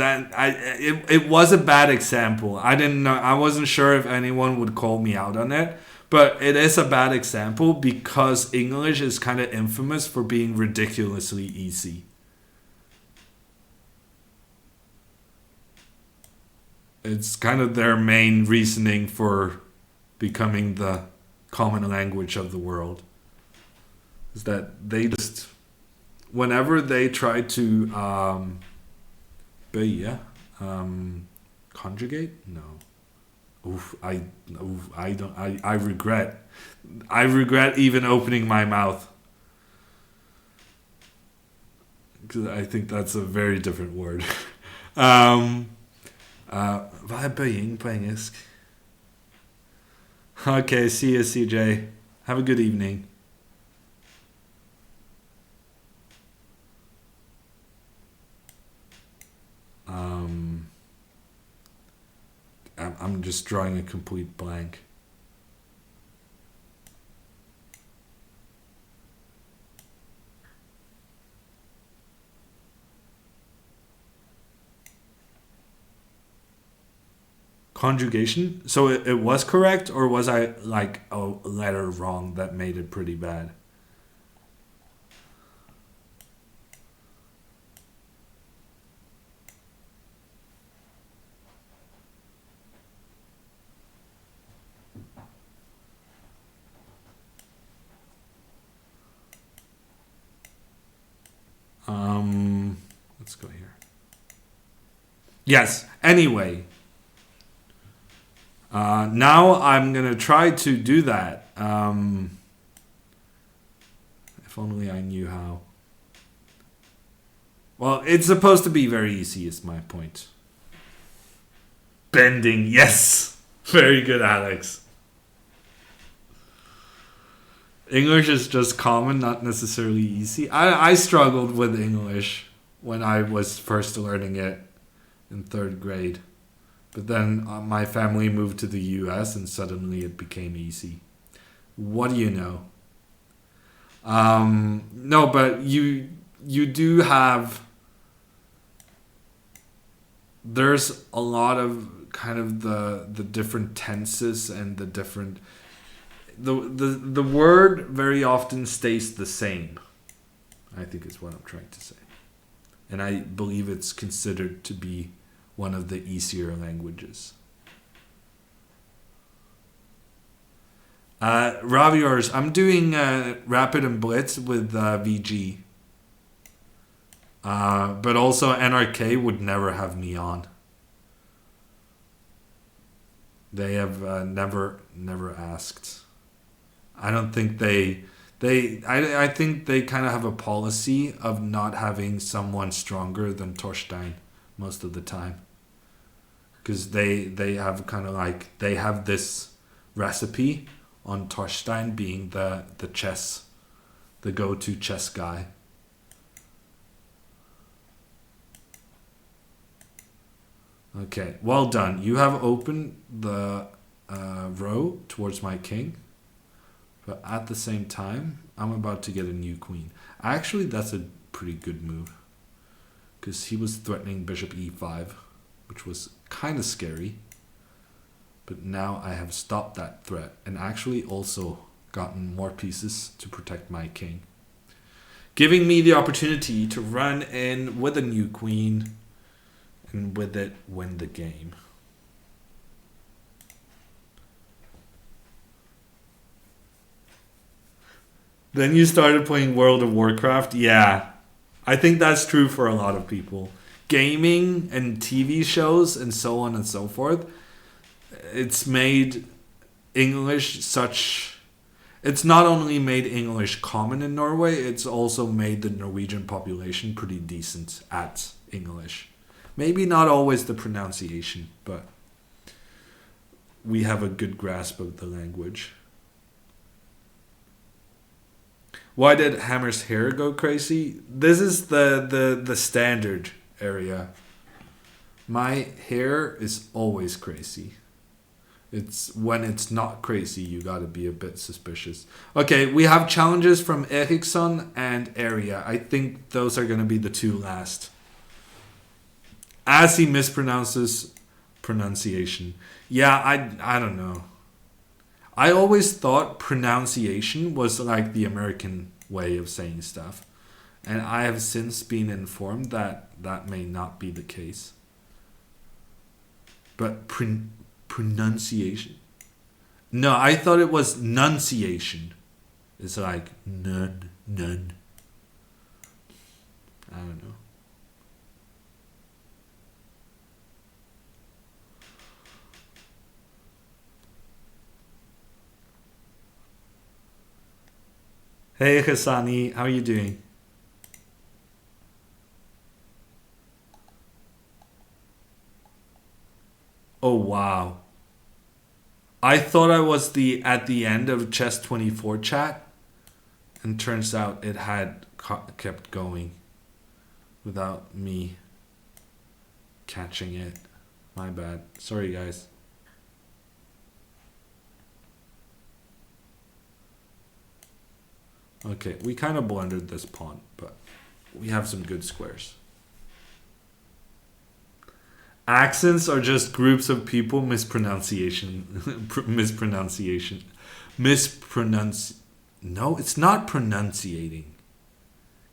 it was a bad example. I didn't know, I wasn't sure if anyone would call me out on it, but it is a bad example because English is kind of infamous for being ridiculously easy. It's kind of their main reasoning for becoming the common language of the world. Is that they just, whenever they try to böja, conjugate? No. I regret. I regret even opening my mouth. Because I think that's a very different word. Vad är böjing på engelsk? Okay, see you, CJ. Have a good evening. I'm just drawing a complete blank. Conjugation? So it was correct, or was I like a letter wrong that made it pretty bad? Let's go here. Yes, anyway. Now I'm gonna try to do that. If only I knew how. Well, it's supposed to be very easy, is my point. Bending, yes! Very good, Alex. English is just common, not necessarily easy. I struggled with English when I was first learning it in third grade. But then my family moved to the US and suddenly it became easy. What do you know? No, but you do have... There's a lot of kind of the different tenses and the different... The word very often stays the same, I think is what I'm trying to say. And I believe it's considered to be one of the easier languages. Raviors, I'm doing Rapid and Blitz with VG. But also NRK would never have me on. They have never asked. I don't think I think they kind of have a policy of not having someone stronger than Torstein most of the time. because they have kind of like they have this recipe on Torstein being the chess, the go-to chess guy. Okay, well done. You have opened the row towards my king, but at the same time, I'm about to get a new queen. Actually, that's a pretty good move, because he was threatening bishop e5, which was kind of scary. But now I have stopped that threat and actually also gotten more pieces to protect my king, giving me the opportunity to run in with a new queen and with it win the game. Then you started playing World of Warcraft? Yeah, I think that's true for a lot of people. Gaming and TV shows and so on and so forth, it's made English such... It's not only made English common in Norway, it's also made the Norwegian population pretty decent at English. Maybe not always the pronunciation, but we have a good grasp of the language. Why did Hammer's hair go crazy? This is the standard area. My hair is always crazy. It's when it's not crazy, you gotta be a bit suspicious. Okay, we have challenges from Eriksson and Area. I think those are gonna be the two last. As he mispronounces pronunciation. Yeah, I don't know. I always thought pronunciation was like the American way of saying stuff. And I have since been informed that that may not be the case. But pronunciation? No, I thought it was nunciation. It's like none. I don't know. Hey Hassani, how are you doing? Oh wow. I thought I was the at the end of Chess 24 chat, and turns out it had kept going without me catching it. My bad. Sorry guys. Okay, we kind of blundered this pawn, but we have some good squares. Accents are just groups of people mispronunciation. Mispronunciation. No, it's not pronunciating.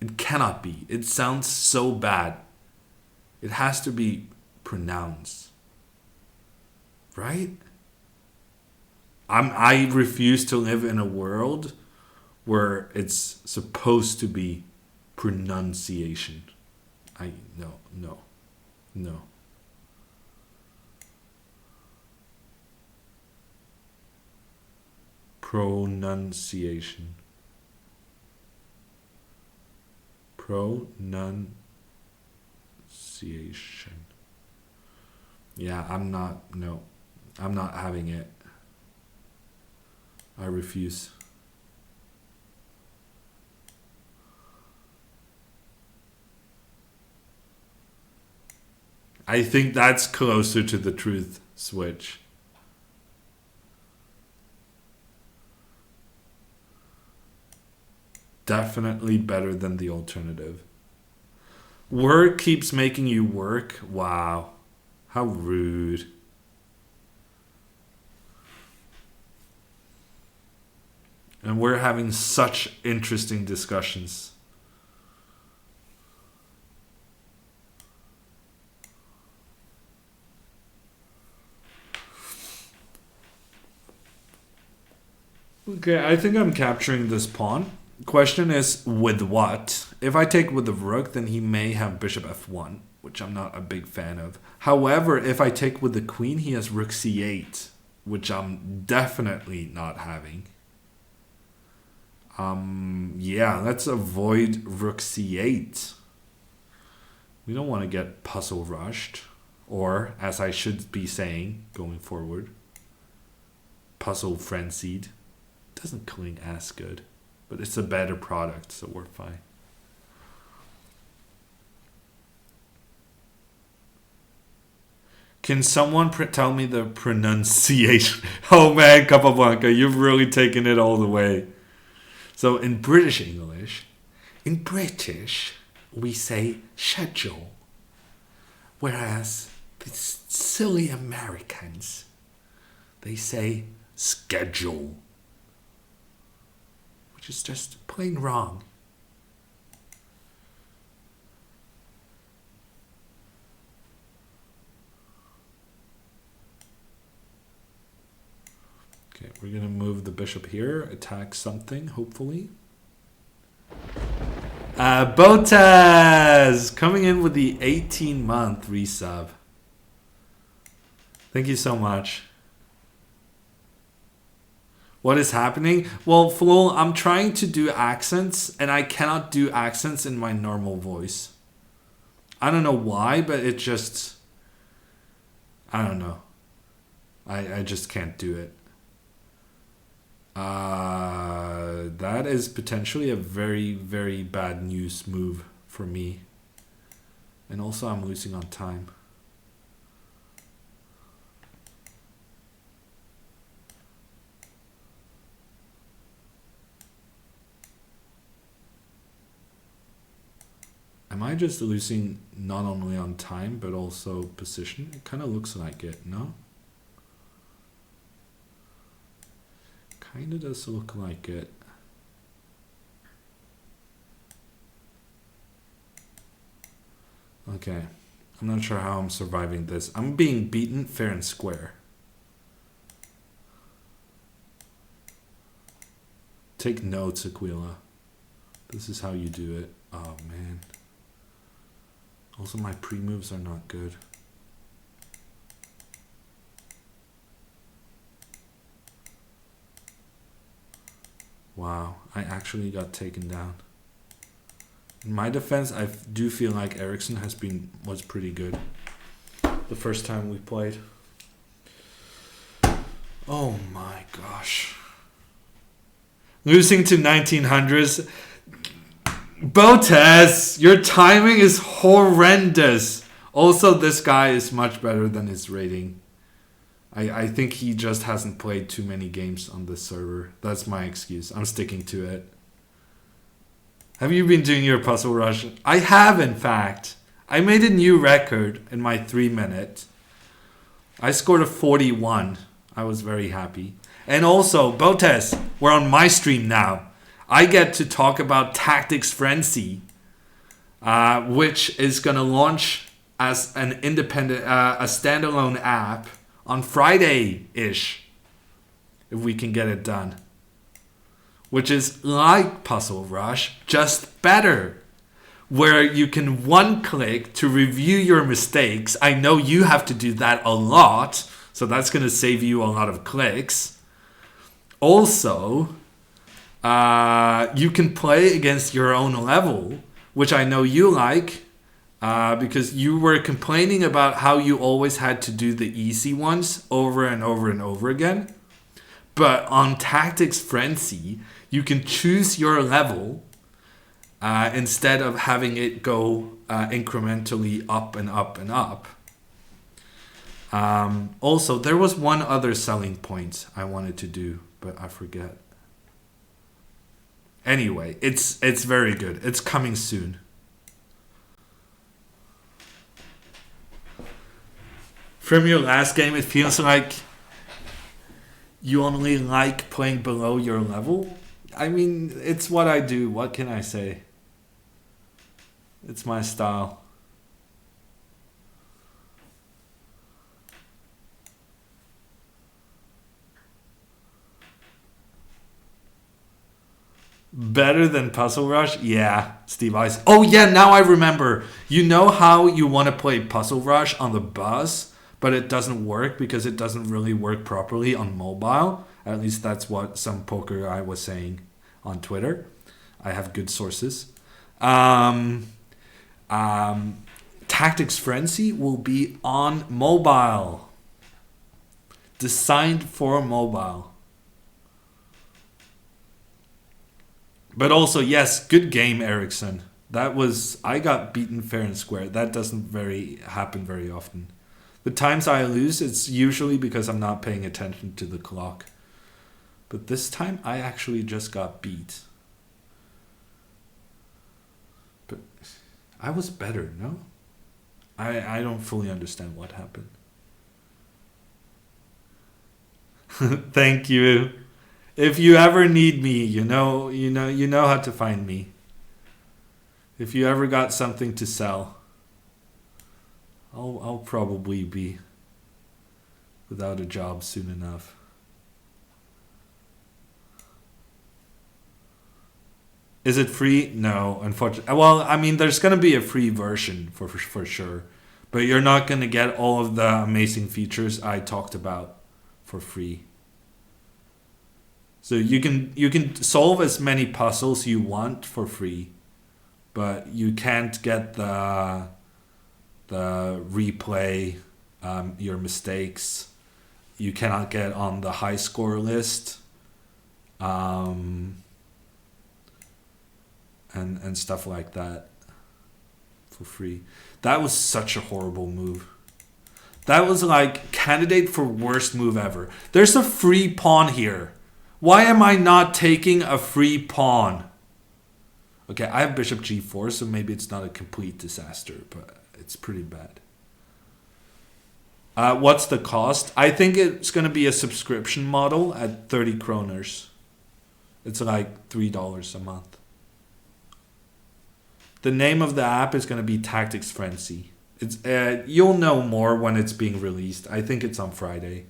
It cannot be. It sounds so bad. It has to be pronounced. Right? I refuse to live in a world where it's supposed to be pronunciation. No. Pronunciation. Yeah, I'm not having it. I refuse. I think that's closer to the truth, Switch. Definitely better than the alternative. Work keeps making you work? Wow. How rude. And we're having such interesting discussions. Okay, I think I'm capturing this pawn. Question is, with what? If I take with the rook, then he may have bishop f1, which I'm not a big fan of. However, if I take with the queen, he has rook c8, which I'm definitely not having. Yeah, let's avoid rook c8. We don't want to get puzzle rushed. Or, as I should be saying going forward, Puzzle Frenzied. Doesn't cling as good, but it's a better product, so we're fine. Can someone tell me the pronunciation? Oh man, Capablanca, you've really taken it all the way. So in British English, we say schedule. Whereas the silly Americans, they say schedule. Which is just plain wrong. Okay, we're going to move the bishop here, attack something, hopefully. Botaz coming in with the 18-month resub. Thank you so much. What is happening? Well, Flo, I'm trying to do accents, and I cannot do accents in my normal voice. I don't know why, but it just... I don't know. I just can't do it. That is potentially a very, very bad news move for me. And also I'm losing on time. Am I just losing not only on time, but also position? It kind of looks like it, no? Kind of does look like it. Okay. I'm not sure how I'm surviving this. I'm being beaten fair and square. Take notes, Aquila. This is how you do it. Oh, man. Also, my pre-moves are not good. Wow, I actually got taken down. In my defense, I do feel like Eriksson was pretty good the first time we played. Oh my gosh. Losing to 1900s. Botez, your timing is horrendous. Also, this guy is much better than his rating. I think he just hasn't played too many games on this server. That's my excuse. I'm sticking to it. Have you been doing your puzzle rush? I have, in fact. I made a new record in my 3-minute. I scored a 41. I was very happy. And also, Botez, we're on my stream now. I get to talk about Tactics Frenzy, which is going to launch as an independent, a standalone app on Friday-ish, if we can get it done. Which is like Puzzle Rush, just better. Where you can one-click to review your mistakes. I know you have to do that a lot, so that's going to save you a lot of clicks. Also, you can play against your own level, which I know you like. Because you were complaining about how you always had to do the easy ones over and over and over again. But on Tactics Frenzy, you can choose your level instead of having it go incrementally up and up and up. Also, there was one other selling point I wanted to do, but I forget. Anyway, it's very good. It's coming soon. From your last game, it feels like you only like playing below your level. I mean, it's what I do. What can I say? It's my style. Better than Puzzle Rush? Yeah, Steve Ice. Oh yeah, now I remember. You know how you want to play Puzzle Rush on the bus, but it doesn't work because it doesn't really work properly on mobile. At least that's what some poker guy was saying on Twitter. I have good sources. Tactics Tactics Frenzy will be on mobile. Designed for mobile. But also, yes, good game, Ericsson. I got beaten fair and square. That doesn't happen very often. The times I lose, it's usually because I'm not paying attention to the clock. But this time, I actually just got beat. But I was better, no? I don't fully understand what happened. Thank you. If you ever need me, you know how to find me. If you ever got something to sell, I'll probably be without a job soon enough. Is it free? No, unfortunately. Well, I mean, there's going to be a free version for sure, but you're not going to get all of the amazing features I talked about for free. So you can solve as many puzzles you want for free, but you can't get the replay your mistakes. You cannot get on the high score list, and stuff like that for free. That was such a horrible move. That was like candidate for worst move ever. There's a free pawn here. Why am I not taking a free pawn? Okay, I have bishop g4, so maybe it's not a complete disaster, but it's pretty bad. What's the cost? I think it's going to be a subscription model at 30 kroners. It's like $3 a month. The name of the app is going to be Tactics Frenzy. It's you'll know more when it's being released. I think it's on Friday.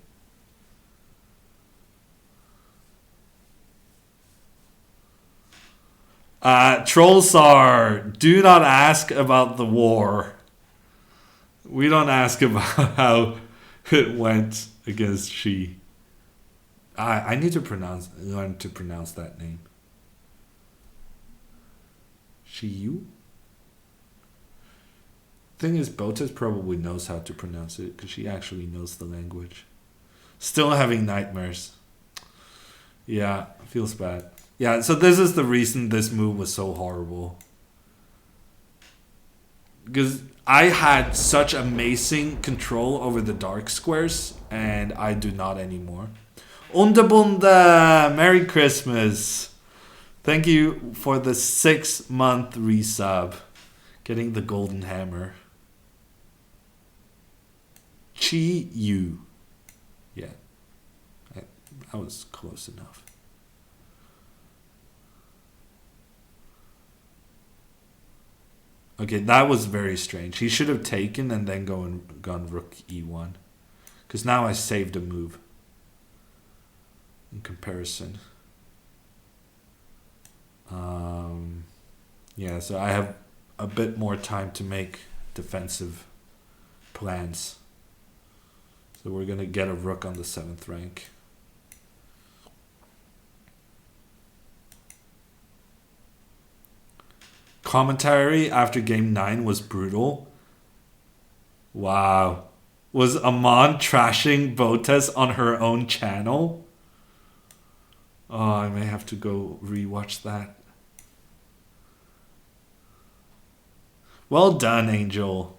Trollsar, do not ask about the war. We don't ask about how it went against Xi. I need to learn to pronounce that name. Xiyu? Thing is, Botas probably knows how to pronounce it because she actually knows the language. Still having nightmares. Yeah, feels bad. Yeah, so this is the reason this move was so horrible. Because I had such amazing control over the dark squares, and I do not anymore. Underbunda! Merry Christmas! Thank you for the 6-month resub. Getting the golden hammer. Chi Yu. Yeah. I was close enough. Okay, that was very strange. He should have taken and then gone rook e1. Because now I saved a move. In comparison. Yeah, so I have a bit more time to make defensive plans. So we're going to get a rook on the 7th rank. Commentary after game 9 was brutal. Wow. Was Amon trashing Botas on her own channel? Oh, I may have to go rewatch that. Well done, Angel.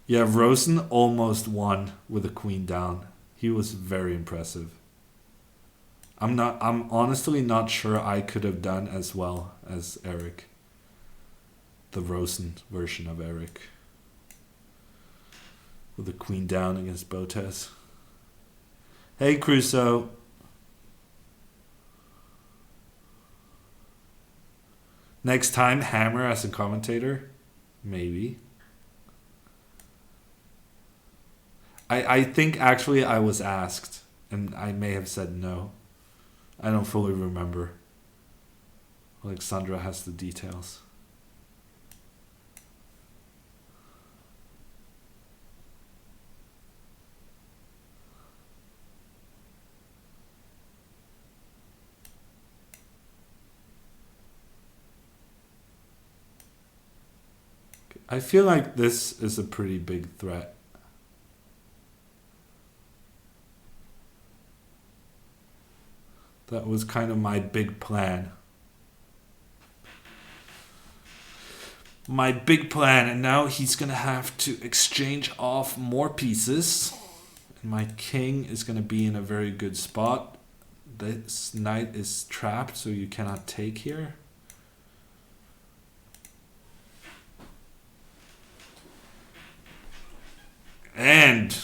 Yeah, Rosen almost won with a queen down. He was very impressive. I'm honestly not sure I could have done as well as Eric. The Rosen version of Eric. With a queen down against Botas. Hey, Crusoe. Next time, Hammer as a commentator? Maybe. I think actually I was asked, and I may have said no. I don't fully remember. Alexandra has the details. I feel like this is a pretty big threat. That was kind of my big plan. My big plan, and now he's gonna have to exchange off more pieces. And my king is gonna be in a very good spot. This knight is trapped, so you cannot take here. And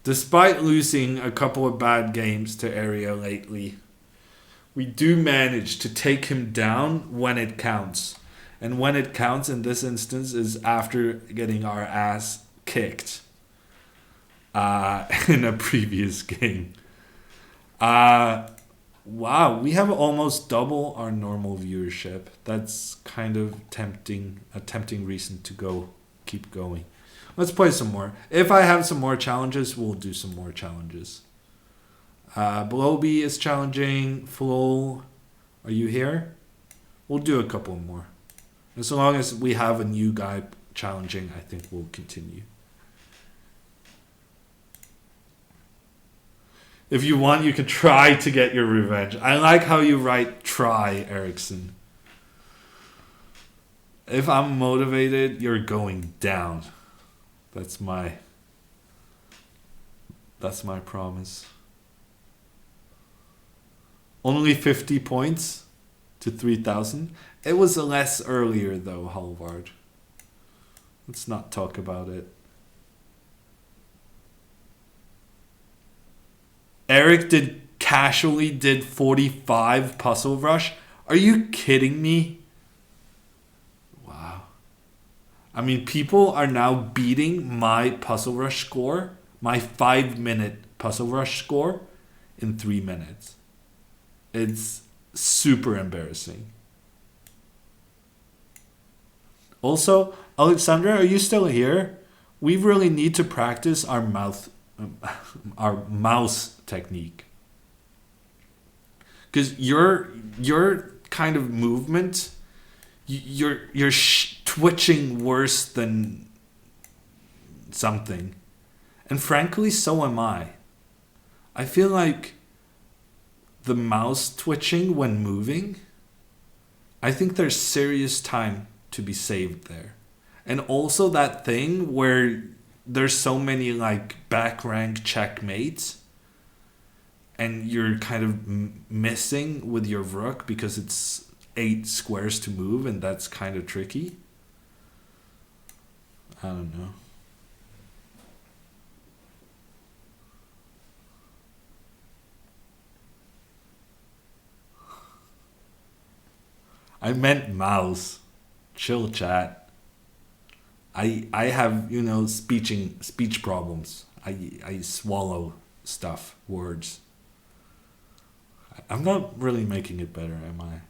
despite losing a couple of bad games to area lately, we do manage to take him down when it counts. And when it counts in this instance is after getting our ass kicked in a previous game. Wow, we have almost double our normal viewership. That's kind of a tempting reason to keep going. Let's play some more. If I have some more challenges, we'll do some more challenges. Bloby is challenging. Flo, are you here? We'll do a couple more. As long as we have a new guy challenging, I think we'll continue. If you want, you can try to get your revenge. I like how you write try, Erickson. If I'm motivated, you're going down. That's my promise. Only 50 points to 3,000. It was less earlier though, Halvard. Let's not talk about it. Eric casually did 45 puzzle rush. Are you kidding me? Wow. I mean, people are now beating my puzzle rush score, my 5-minute puzzle rush score, in 3 minutes. It's super embarrassing. Also, Alexandra, are you still here? We really need to practice our mouse technique. Because your kind of movement, you're twitching worse than something. And frankly, so am I. I feel like the mouse twitching when moving, I think there's serious time to be saved there. And also that thing where there's so many like back rank checkmates and you're kind of missing with your rook because it's 8 squares to move, and that's kind of tricky. I don't know. I meant mouse. Chill, chat. I have, speech problems. I swallow stuff, words. I'm not really making it better, am I?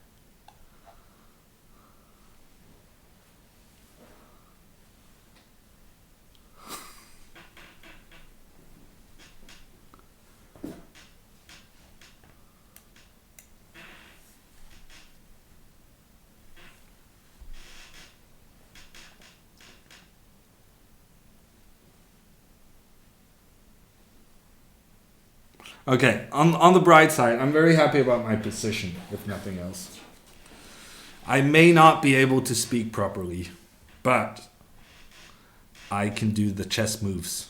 Okay, on the bright side, I'm very happy about my position, if nothing else. I may not be able to speak properly, but I can do the chess moves.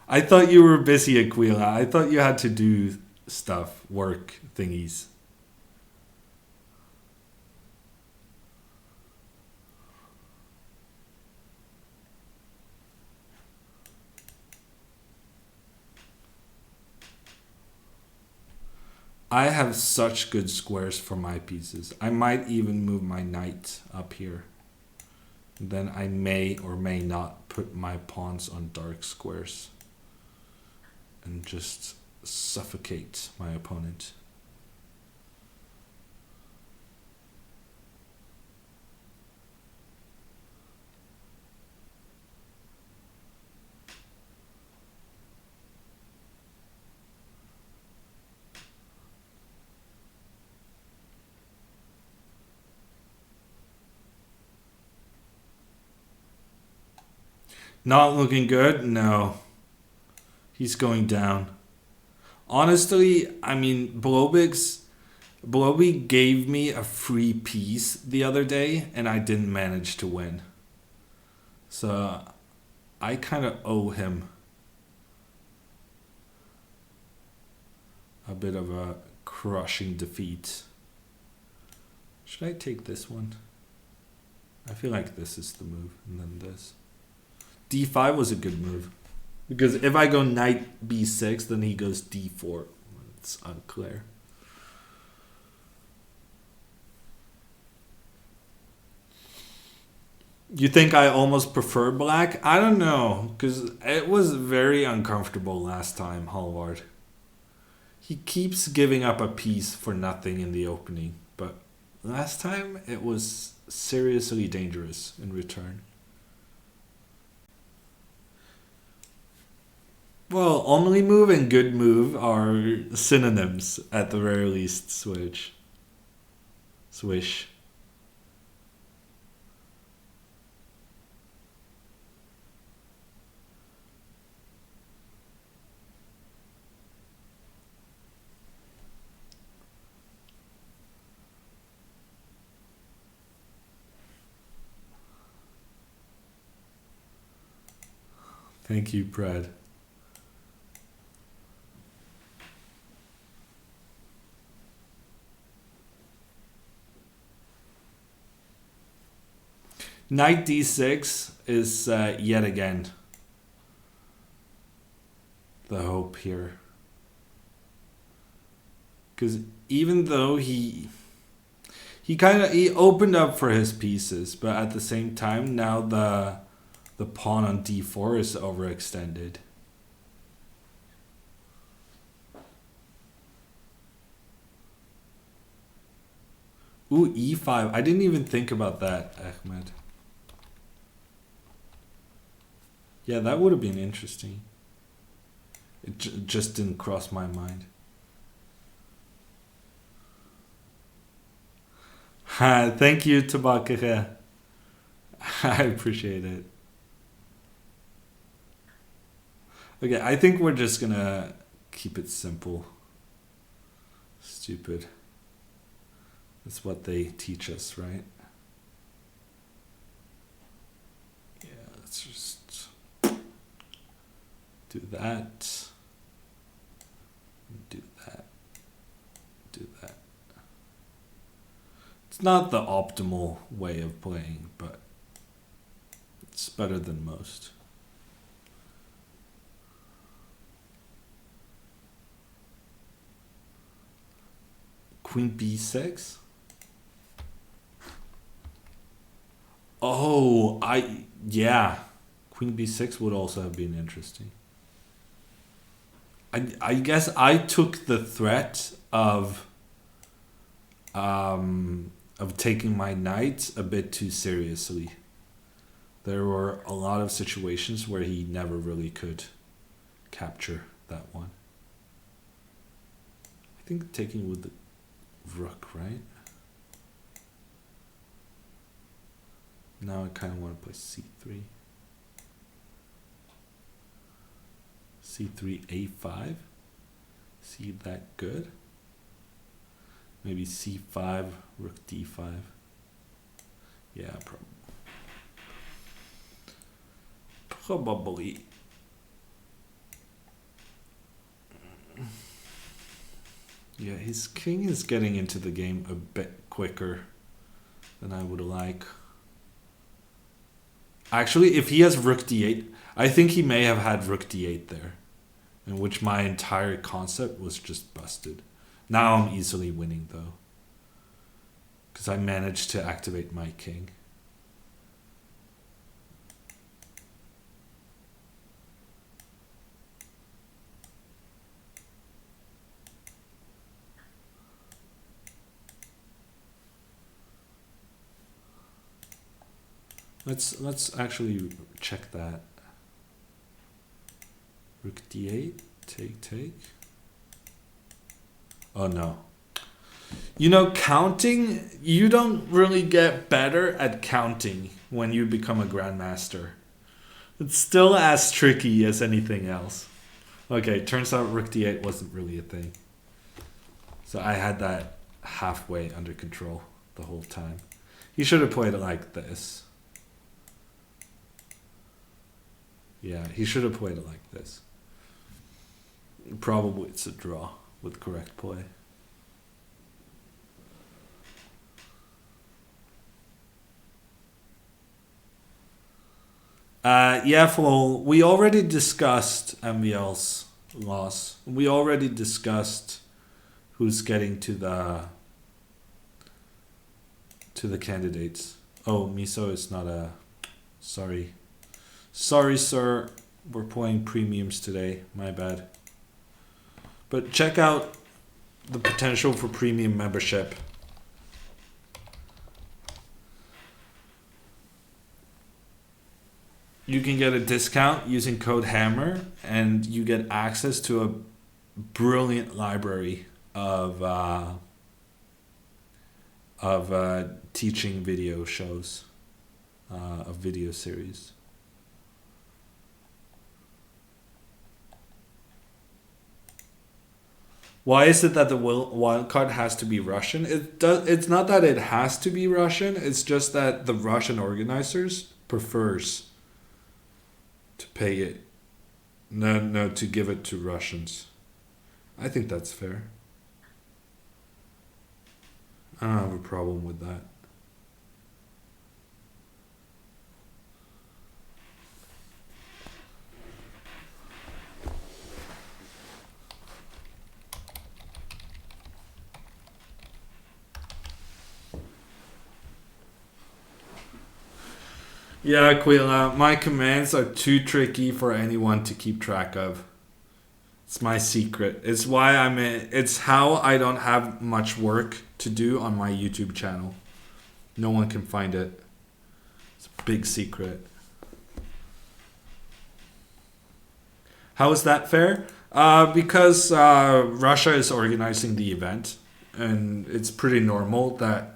I thought you were busy, Aquila. I thought you had to do stuff, work thingies. I have such good squares for my pieces. I might even move my knight up here. Then I may or may not put my pawns on dark squares and just suffocate my opponent. Not looking good? No. He's going down. Honestly, I mean, Blobig gave me a free piece the other day, and I didn't manage to win. So I kind of owe him a bit of a crushing defeat. Should I take this one? I feel like this is the move, and then this. D5 was a good move. Because if I go knight b6, then he goes d4. It's unclear. You think I almost prefer black? I don't know, because it was very uncomfortable last time, Hallward. He keeps giving up a piece for nothing in the opening, but last time it was seriously dangerous in return. Well, only move and good move are synonyms at the very least, Switch. Swish. Thank you, Brad. Knight d6 is yet again the hope here. Because even though he opened up for his pieces, but at the same time now the pawn on d4 is overextended. Ooh, e5. I didn't even think about that, Ahmed. Yeah, that would have been interesting. It just didn't cross my mind. Thank you, Tabakere. I appreciate it. Okay, I think we're just gonna keep it simple. Stupid. That's what they teach us, right? Yeah, let's just do that. Do that. Do that. It's not the optimal way of playing, but it's better than most. Queen b6? Oh, yeah. Queen b6 would also have been interesting. I guess I took the threat of taking my knight a bit too seriously. There were a lot of situations where he never really could capture that one. I think taking with the rook, right? Now I kind of want to play c3. c3, a5. See that good? Maybe c5, rook d5. Yeah, probably. Yeah, his king is getting into the game a bit quicker than I would like. Actually, if he has rook d8, I think he may have had rook d8 there, in which my entire concept was just busted. Now I'm easily winning, though, because I managed to activate my king. Let's actually check that. Rook d8, take. Oh no. You know, counting, you don't really get better at counting when you become a grandmaster. It's still as tricky as anything else. Okay, turns out rook d8 wasn't really a thing. So I had that halfway under control the whole time. He should have played it like this. Yeah, he should have played it like this. Probably it's a draw with correct play. Yeah, well, we already discussed MVL's loss. We already discussed who's getting to the candidates. Oh, Miso is not a... Sorry. Sorry, sir. We're playing premiums today. My bad. But check out the potential for premium membership. You can get a discount using code HAMMER, and you get access to a brilliant library of teaching video shows, of video series. Why is it that the wild card has to be Russian? It's not that it has to be Russian. It's just that the Russian organizers prefers to pay it. No, to give it to Russians. I think that's fair. I don't have a problem with that. Yeah, Aquila, my commands are too tricky for anyone to keep track of. It's my secret. It's why it's how I don't have much work to do on my YouTube channel. No one can find it. It's a big secret. How is that fair? Because Russia is organizing the event, and it's pretty normal that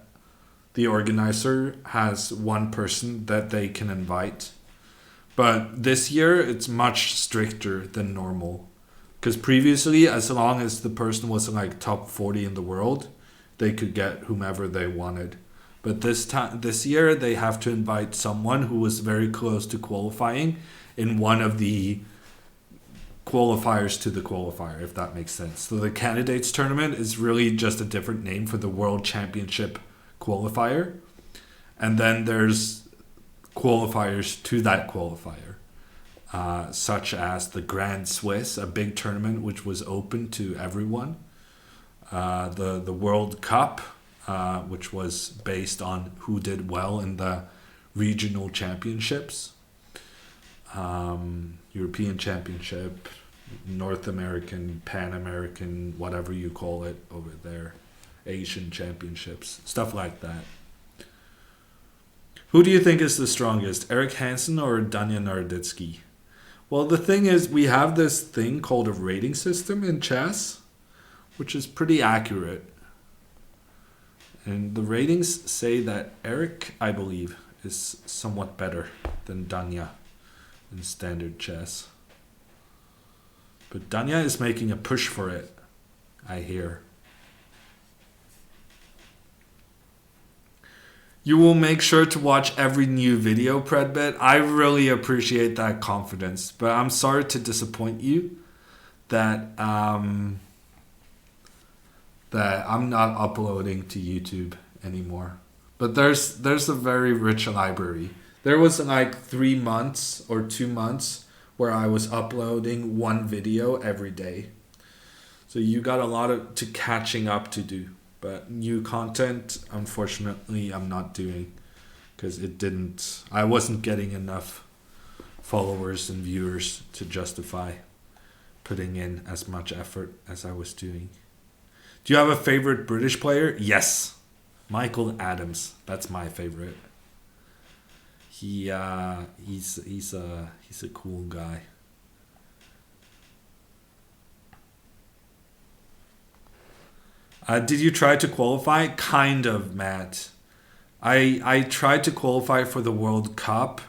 the organizer has one person that they can invite. But this year, it's much stricter than normal. Because previously, as long as the person was like top 40 in the world, they could get whomever they wanted. But this year, they have to invite someone who was very close to qualifying in one of the qualifiers to the qualifier, if that makes sense. So the candidates tournament is really just a different name for the World Championship qualifier, and then there's qualifiers to that qualifier, such as the Grand Swiss, a big tournament which was open to everyone, the World Cup, which was based on who did well in the regional championships, European Championship, North American, Pan American, whatever you call it over there, Asian Championships, stuff like that. Who do you think is the strongest, Eric Hansen or Danya Naroditsky? Well, the thing is, we have this thing called a rating system in chess, which is pretty accurate. And the ratings say that Eric, I believe, is somewhat better than Danya in standard chess. But Danya is making a push for it, I hear. You will make sure to watch every new video, Predbit. I really appreciate that confidence, but I'm sorry to disappoint you that that I'm not uploading to YouTube anymore. But there's a very rich library. There was like 3 months or 2 months where I was uploading one video every day. So you got a lot to catching up to do. But new content, unfortunately, I'm not doing because I wasn't getting enough followers and viewers to justify putting in as much effort as I was doing. Do you have a favorite British player? Yes, Michael Adams. That's my favorite. He's a cool guy. Did you try to qualify? Kind of, Matt. I tried to qualify for the World Cup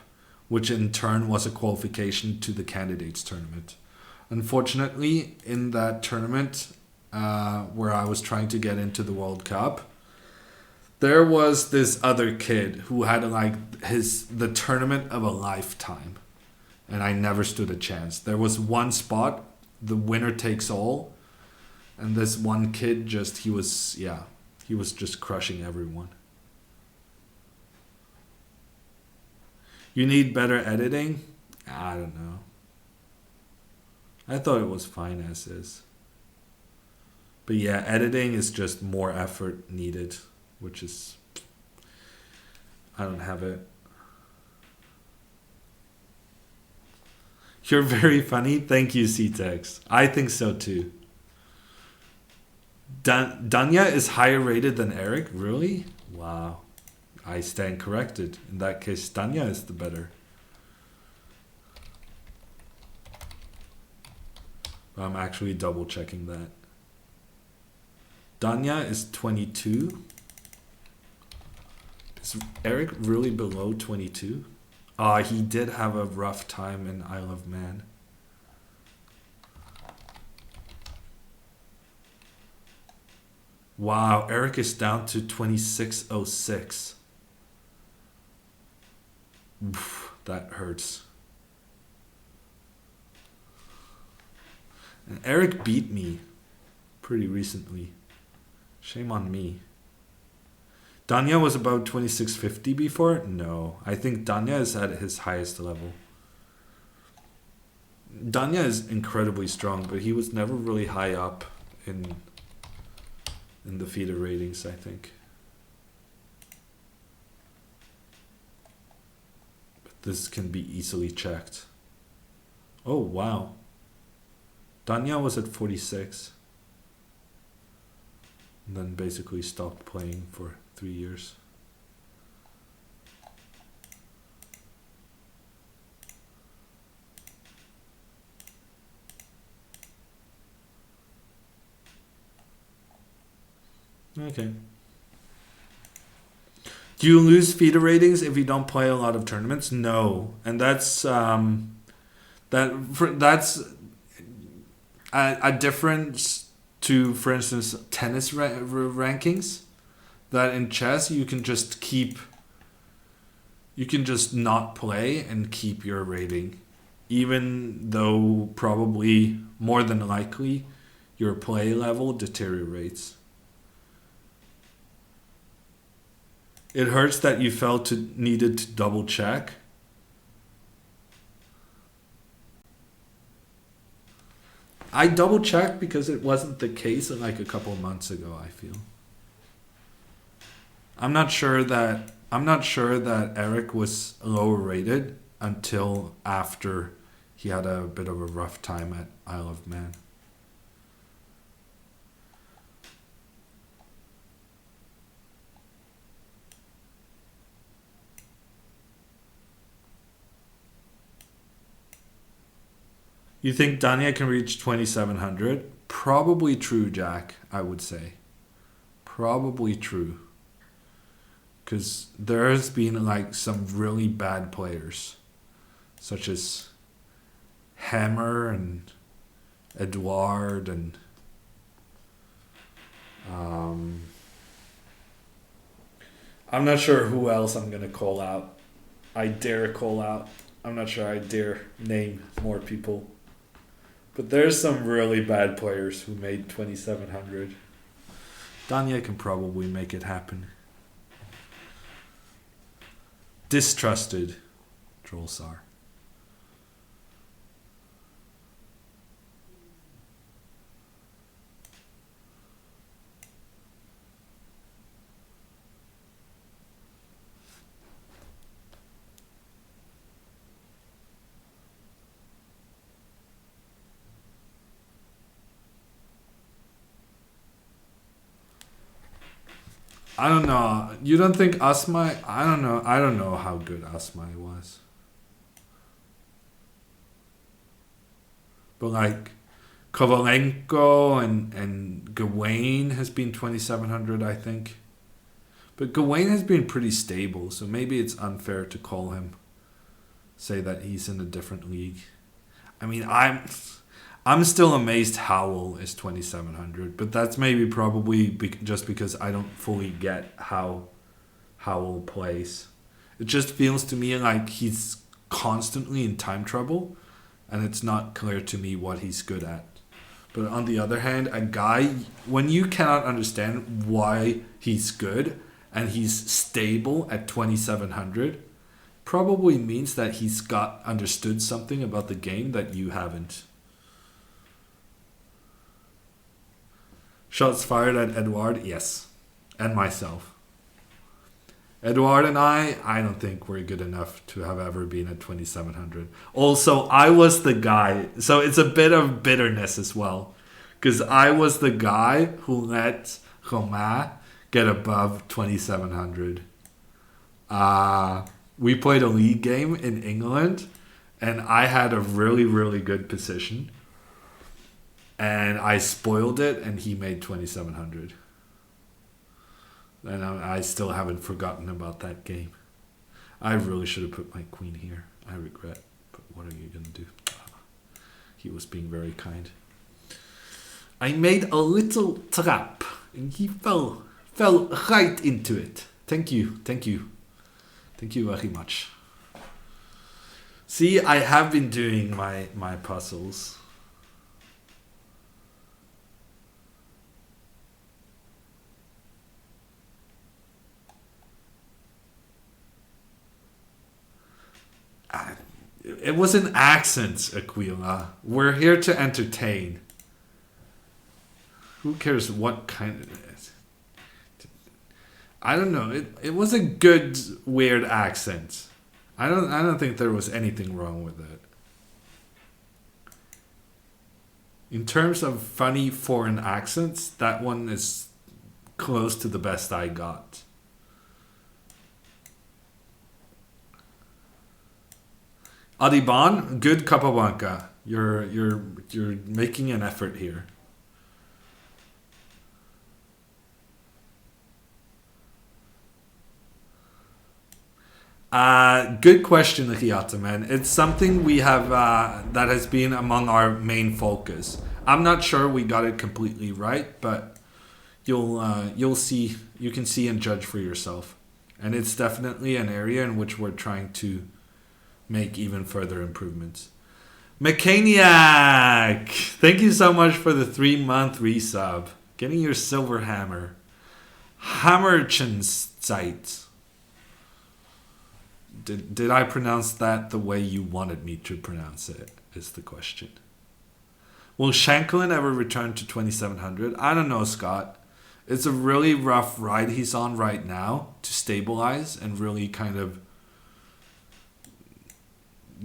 which in turn was a qualification to the candidates tournament. Unfortunately, in that tournament where I was trying to get into the World Cup, there was this other kid who had like the tournament of a lifetime, and I never stood a chance. There was one spot, the winner takes all, and this one kid he was just crushing everyone. You need better editing? I don't know. I thought it was fine as is. But yeah, editing is just more effort needed, which is... I don't have it. You're very funny. Thank you, C-Tex. I think so too. Danya is higher rated than Eric? Really? Wow. I stand corrected. In that case, Danya is the better. I'm actually double checking that. Danya is 22. Is Eric really below 22? He did have a rough time in Isle of Man. Wow, Eric is down to 2606. That hurts. And Eric beat me pretty recently. Shame on me. Danya was about 2650 before? No, I think Danya is at his highest level. Danya is incredibly strong, but he was never really high up in the feeder ratings, I think. But this can be easily checked. Oh, wow. Danya was at 46. And then basically stopped playing for 3 years. Okay. Do you lose feeder ratings if you don't play a lot of tournaments? No, and that's a difference to, for instance, tennis rankings. That in chess you can just not play and keep your rating, even though probably more than likely your play level deteriorates. It hurts that you needed to double check. I double checked because it wasn't the case like a couple of months ago, I feel. I'm not sure that Eric was lower rated until after he had a bit of a rough time at Isle of Man. You think Danya can reach 2700? Probably true, Jack, I would say. Probably true. Because there has been like some really bad players, such as Hammer and Edouard and I'm not sure who else I'm going to call out. I dare call out. I'm not sure I dare name more people. But there's some really bad players who made 2700. Danya can probably make it happen. Distrusted, Drolsar. I don't know. You don't think Asmai? I don't know. I don't know how good Asmai was. But like Kovalenko and Gawain has been 2700, I think. But Gawain has been pretty stable, so maybe it's unfair to call him say that he's in a different league. I mean, I'm still amazed Howell is 2,700, but that's maybe probably just because I don't fully get how Howell plays. It just feels to me like he's constantly in time trouble, and it's not clear to me what he's good at. But on the other hand, a guy, when you cannot understand why he's good and he's stable at 2,700, probably means that he's got understood something about the game that you haven't. Shots fired at Edouard, yes, and myself. Edouard and I don't think we're good enough to have ever been at 2,700. Also, I was the guy, so it's a bit of bitterness as well, because I was the guy who let Romain get above 2,700. We played a league game in England, and I had a really, really good position. And I spoiled it, and he made 2,700. And I still haven't forgotten about that game. I really should have put my queen here. I regret, but what are you going to do? He was being very kind. I made a little trap, and he fell right into it. Thank you. Thank you very much. See, I have been doing my puzzles. It was an accent, Aquila. We're here to entertain. Who cares what kind of... I don't know. It was a good, weird accent. I don't think there was anything wrong with it. In terms of funny foreign accents, that one is close to the best I got. Adiban, good Capablanca. You're making an effort here. Good question, Hiata, man. It's something we have that has been among our main focus. I'm not sure we got it completely right, but you'll see. You can see and judge for yourself. And it's definitely an area in which we're trying to make even further improvements. Mechaniac! Thank you so much for the 3-month resub. Getting your silver hammer. Hammertime. Did I pronounce that the way you wanted me to pronounce it, is the question. Will Shanklin ever return to 2,700? I don't know, Scott. It's a really rough ride he's on right now to stabilize and really kind of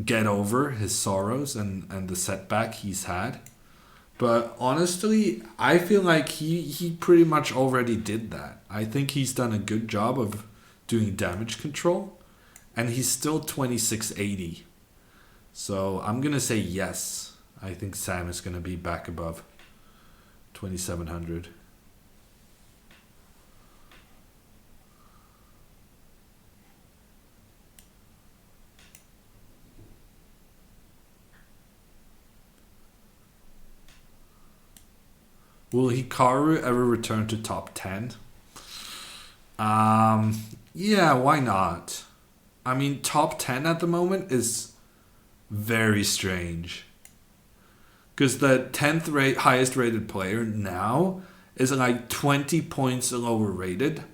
get over his sorrows and the setback he's had. But honestly, I feel like he pretty much already did that. I think he's done a good job of doing damage control. And he's still 2680. So I'm going to say yes. I think Sam is going to be back above 2,700. Will Hikaru ever return to top 10? Yeah, why not? I mean, top 10 at the moment is very strange. Because the 10th highest rated player now is like 20 points lower rated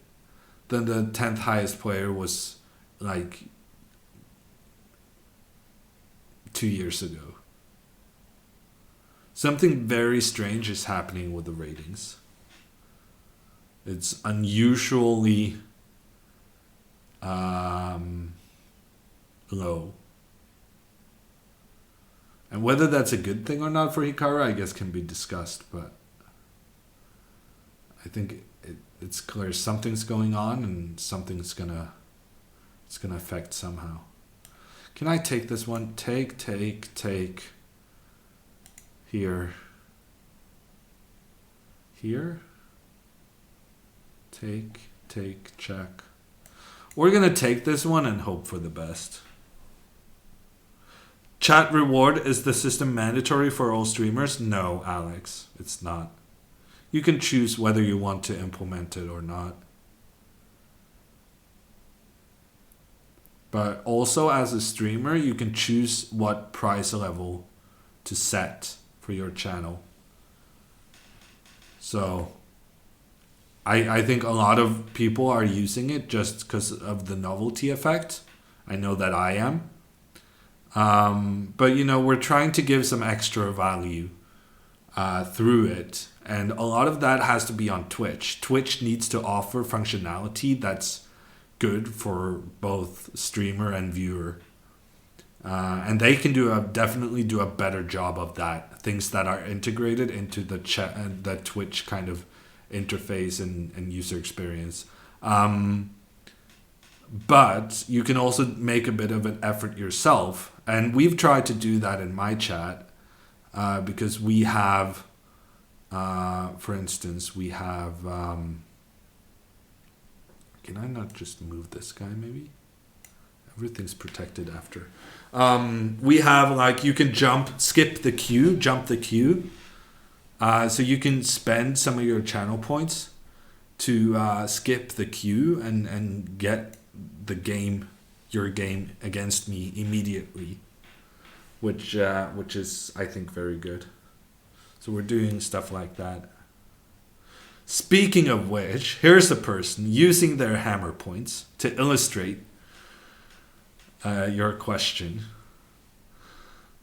than the 10th highest player was like 2 years ago. Something very strange is happening with the ratings. It's unusually low. And whether that's a good thing or not for Hikaru, I guess can be discussed, but I think it's clear something's going on and something's it's gonna affect somehow. Can I take this one? Take. Here. Take, check. We're gonna take this one and hope for the best. Chat reward, is the system mandatory for all streamers? No, Alex, it's not. You can choose whether you want to implement it or not. But also as a streamer, you can choose what price level to set for your channel. So I think a lot of people are using it just because of the novelty effect. I know that I am. But you know, we're trying to give some extra value through it. And a lot of that has to be on Twitch. Twitch needs to offer functionality that's good for both streamer and viewer. And they can definitely do a better job of that. Things that are integrated into the chat and the Twitch kind of interface and user experience. But you can also make a bit of an effort yourself. And we've tried to do that in my chat because we have, for instance, we have... can I not just move this guy maybe? Everything's protected after. We have like, you can jump the queue. So you can spend some of your channel points to skip the queue and get your game against me immediately, which is, I think, very good. So we're doing stuff like that. Speaking of which, here's a person using their hammer points to illustrate your question.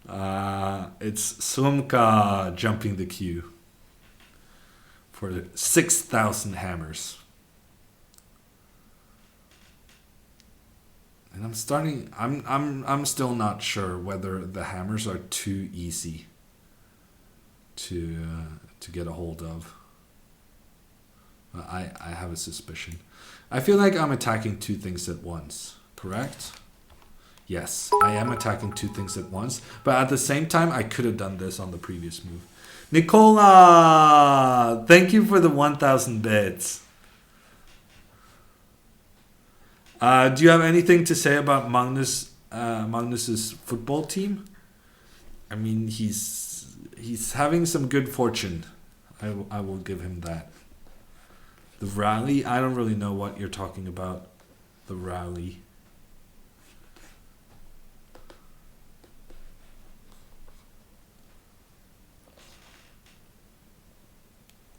It's Slumka jumping the queue for 6,000 hammers. And I'm still not sure whether the hammers are too easy to get a hold of. I have a suspicion. I feel like I'm attacking two things at once, correct? Yes, I am attacking two things at once, but at the same time, I could have done this on the previous move. Nicola, thank you for the 1,000 bits. Do you have anything to say about Magnus's football team? I mean, he's having some good fortune. I will give him that. The rally? I don't really know what you're talking about. The rally.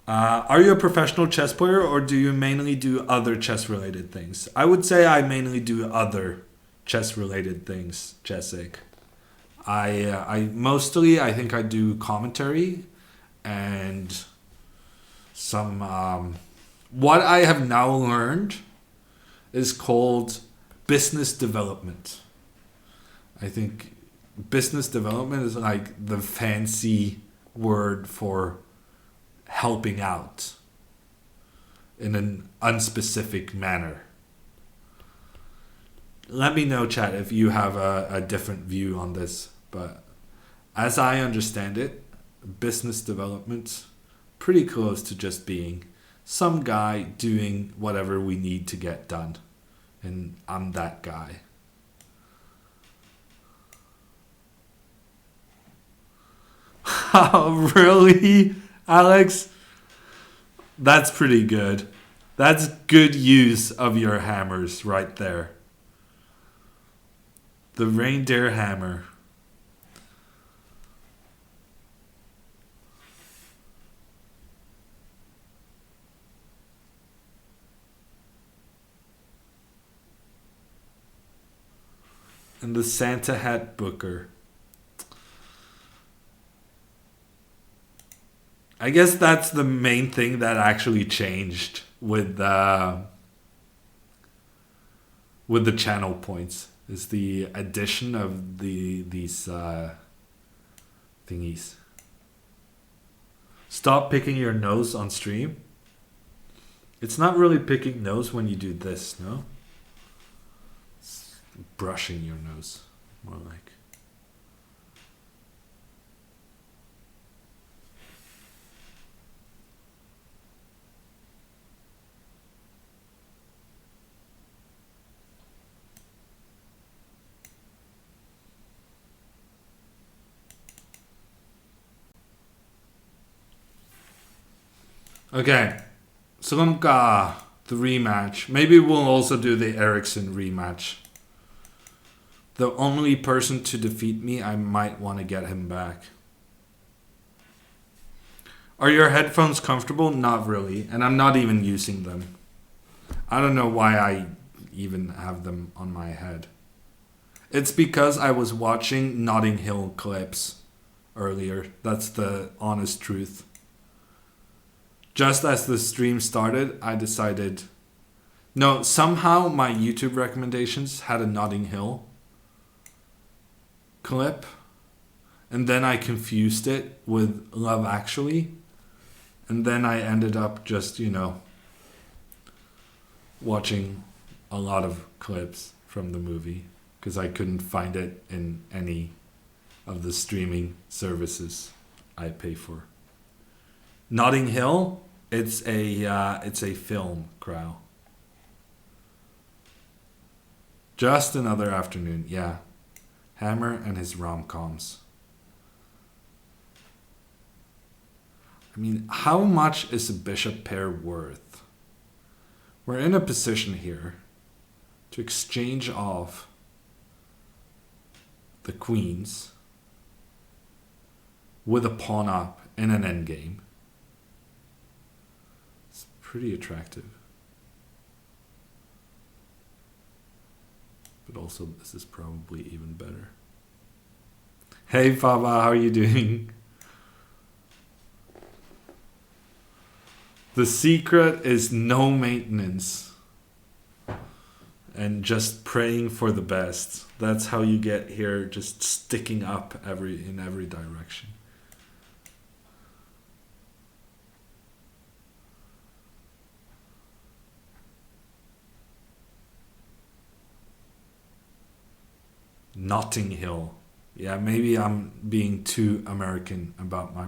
Are you a professional chess player or do you mainly do other chess related things? I would say I mainly do other chess related things, Jessic. I mostly, I think I do commentary and some... what I have now learned is called business development. I think business development is like the fancy word for helping out in an unspecific manner. Let me know, chat, if you have a different view on this. But as I understand it, business development, pretty close to just being some guy doing whatever we need to get done. And I'm that guy. Really, Alex? That's pretty good. That's good use of your hammers right there. The reindeer hammer. And the Santa hat booker. I guess that's the main thing that actually changed with the channel points, is the addition of these thingies. Stop picking your nose on stream. It's not really picking nose when you do this, no? It's brushing your nose, more like. Okay, Slumka, the rematch. Maybe we'll also do the Ericsson rematch. The only person to defeat me, I might want to get him back. Are your headphones comfortable? Not really, and I'm not even using them. I don't know why I even have them on my head. It's because I was watching Notting Hill clips earlier. That's the honest truth. Just as the stream started, I decided... No, somehow my YouTube recommendations had a Notting Hill clip. And then I confused it with Love Actually. And then I ended up just, watching a lot of clips from the movie. Because I couldn't find it in any of the streaming services I pay for. Notting Hill, it's a film, Crow. Just another afternoon, yeah. Hammer and his rom-coms. I mean, how much is a bishop pair worth? We're in a position here to exchange off the queens with a pawn up in an endgame. It's pretty attractive. But also, this is probably even better. Hey, Faba, how are you doing? The secret is no maintenance and just praying for the best. That's how you get here, just sticking up in every direction. Notting Hill. Yeah, maybe I'm being too American about my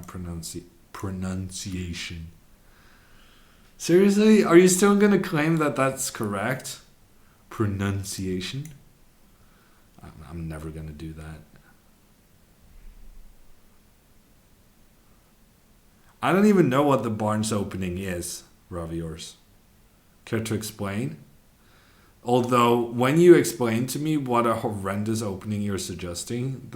pronunciation. Seriously? Are you still going to claim that that's correct? Pronunciation? I'm never going to do that. I don't even know what the Barnes opening is, Raviors. Care to explain? Although, when you explain to me what a horrendous opening you're suggesting,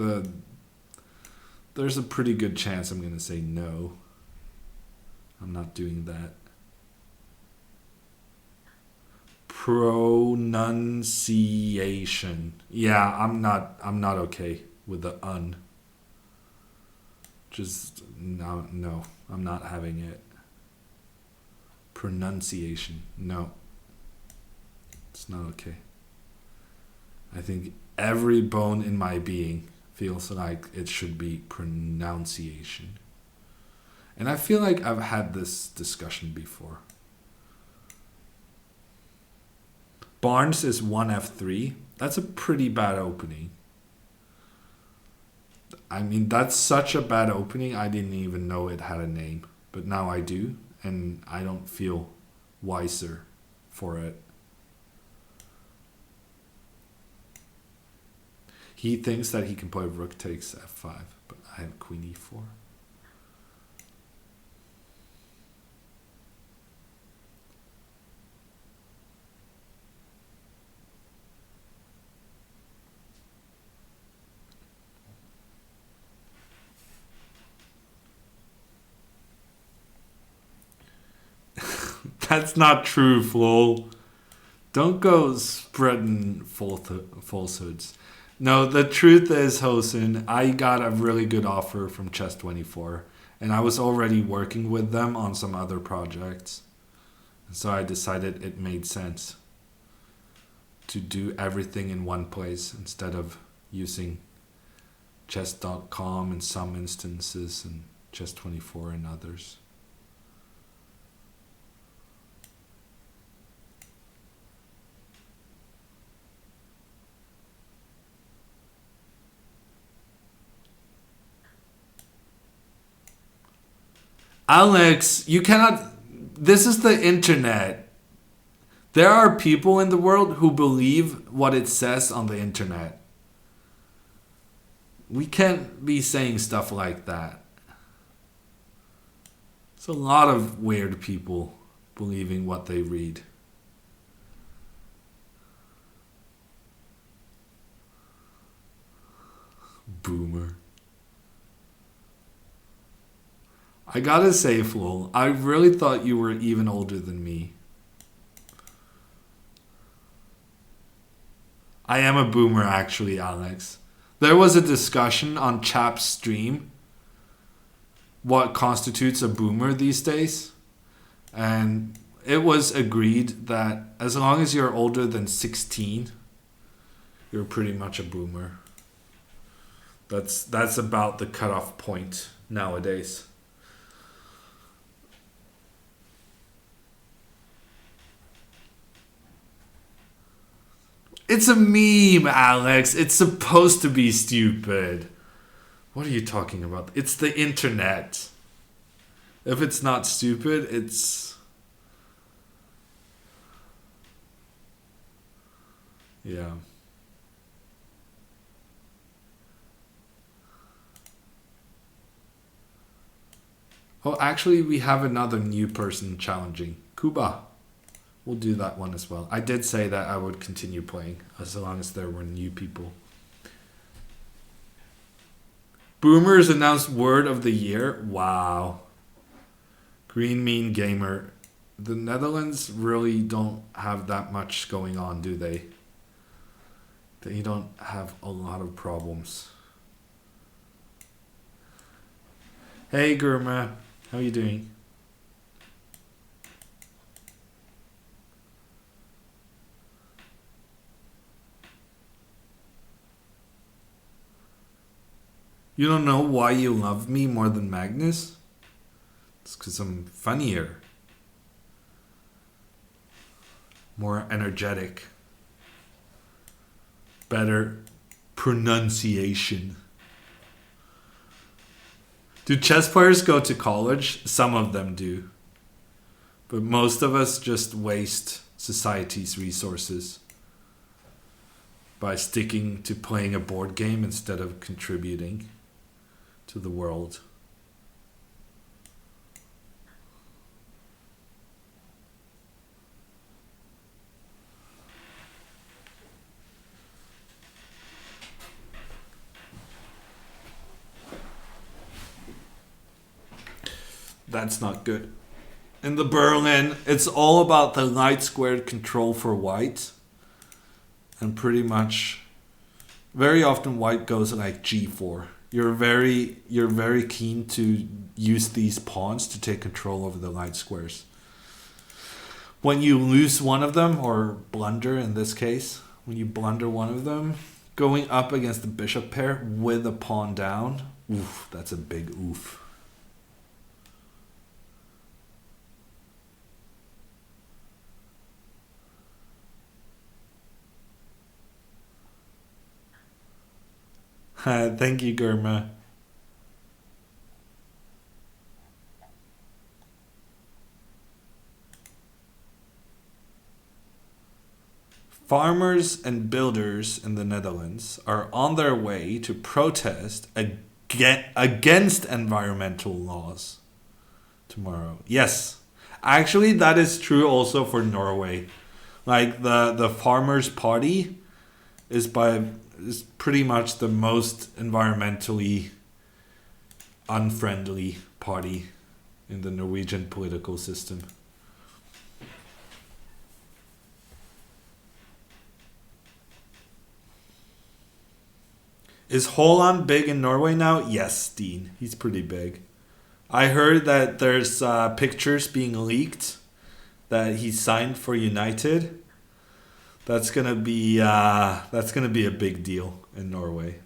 there's a pretty good chance I'm going to say no. I'm not doing that. Pronunciation. Yeah, I'm not okay with the un. Just no, I'm not having it. Pronunciation. No. It's not okay. I think every bone in my being feels like it should be pronunciation. And I feel like I've had this discussion before. Barnes is 1f3. That's a pretty bad opening. I mean, that's such a bad opening, I didn't even know it had a name. But now I do, and I don't feel wiser for it. He thinks that he can play rook takes f5, but I have queen e4. That's not true, Flo. Don't go spreading falsehoods. No, the truth is, Hosen, I got a really good offer from Chess24, and I was already working with them on some other projects. So I decided it made sense to do everything in one place instead of using chess.com in some instances and Chess24 in others. Alex, you cannot... This is the internet. There are people in the world who believe what it says on the internet. We can't be saying stuff like that. There's a lot of weird people believing what they read. Boomer. I gotta say, Flo, I really thought you were even older than me. I am a boomer, actually, Alex. There was a discussion on Chap's stream what constitutes a boomer these days. And it was agreed that as long as you're older than 16, you're pretty much a boomer. That's about the cutoff point nowadays. It's a meme, Alex. It's supposed to be stupid. What are you talking about? It's the internet. If it's not stupid, it's... Yeah. Oh, actually, we have another new person challenging. Kuba. We'll do that one as well. I did say that I would continue playing as long as there were new people. Boomers announced word of the year. Wow. Green Mean Gamer. The Netherlands really don't have that much going on, do they? They don't have a lot of problems. Hey, Gurma. How are you doing? You don't know why you love me more than Magnus? It's because I'm funnier. More energetic. Better pronunciation. Do chess players go to college? Some of them do. But most of us just waste society's resources by sticking to playing a board game instead of contributing to the world. That's not good. In the Berlin, it's all about the light squared control for white. And pretty much, very often white goes like g4. You're very keen to use these pawns to take control over the light squares. When you lose one of them, or blunder in this case, when you blunder one of them, going up against the bishop pair with a pawn down, oof, that's a big oof. Thank you, Gurma. Farmers and builders in the Netherlands are on their way to protest against environmental laws tomorrow. Yes, actually, that is true also for Norway. Like the Farmers' Party is pretty much the most environmentally unfriendly party in the Norwegian political system. Is Haaland big in Norway now? Yes, Dean. He's pretty big. I heard that there's pictures being leaked that he signed for United. That's gonna be a big deal in Norway.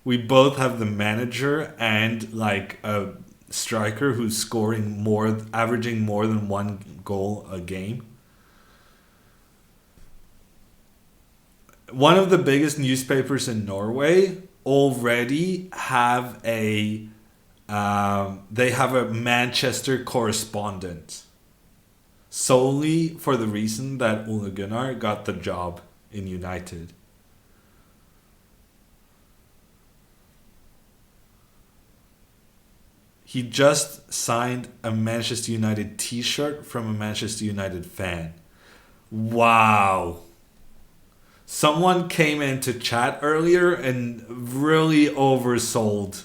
We both have the manager and like a striker who's averaging more than one goal a game. One of the biggest newspapers in Norway already have a Manchester correspondent solely for the reason that Ole Gunnar got the job in United. He just signed a Manchester United t-shirt from a Manchester United fan. Wow. Someone came into chat earlier and really oversold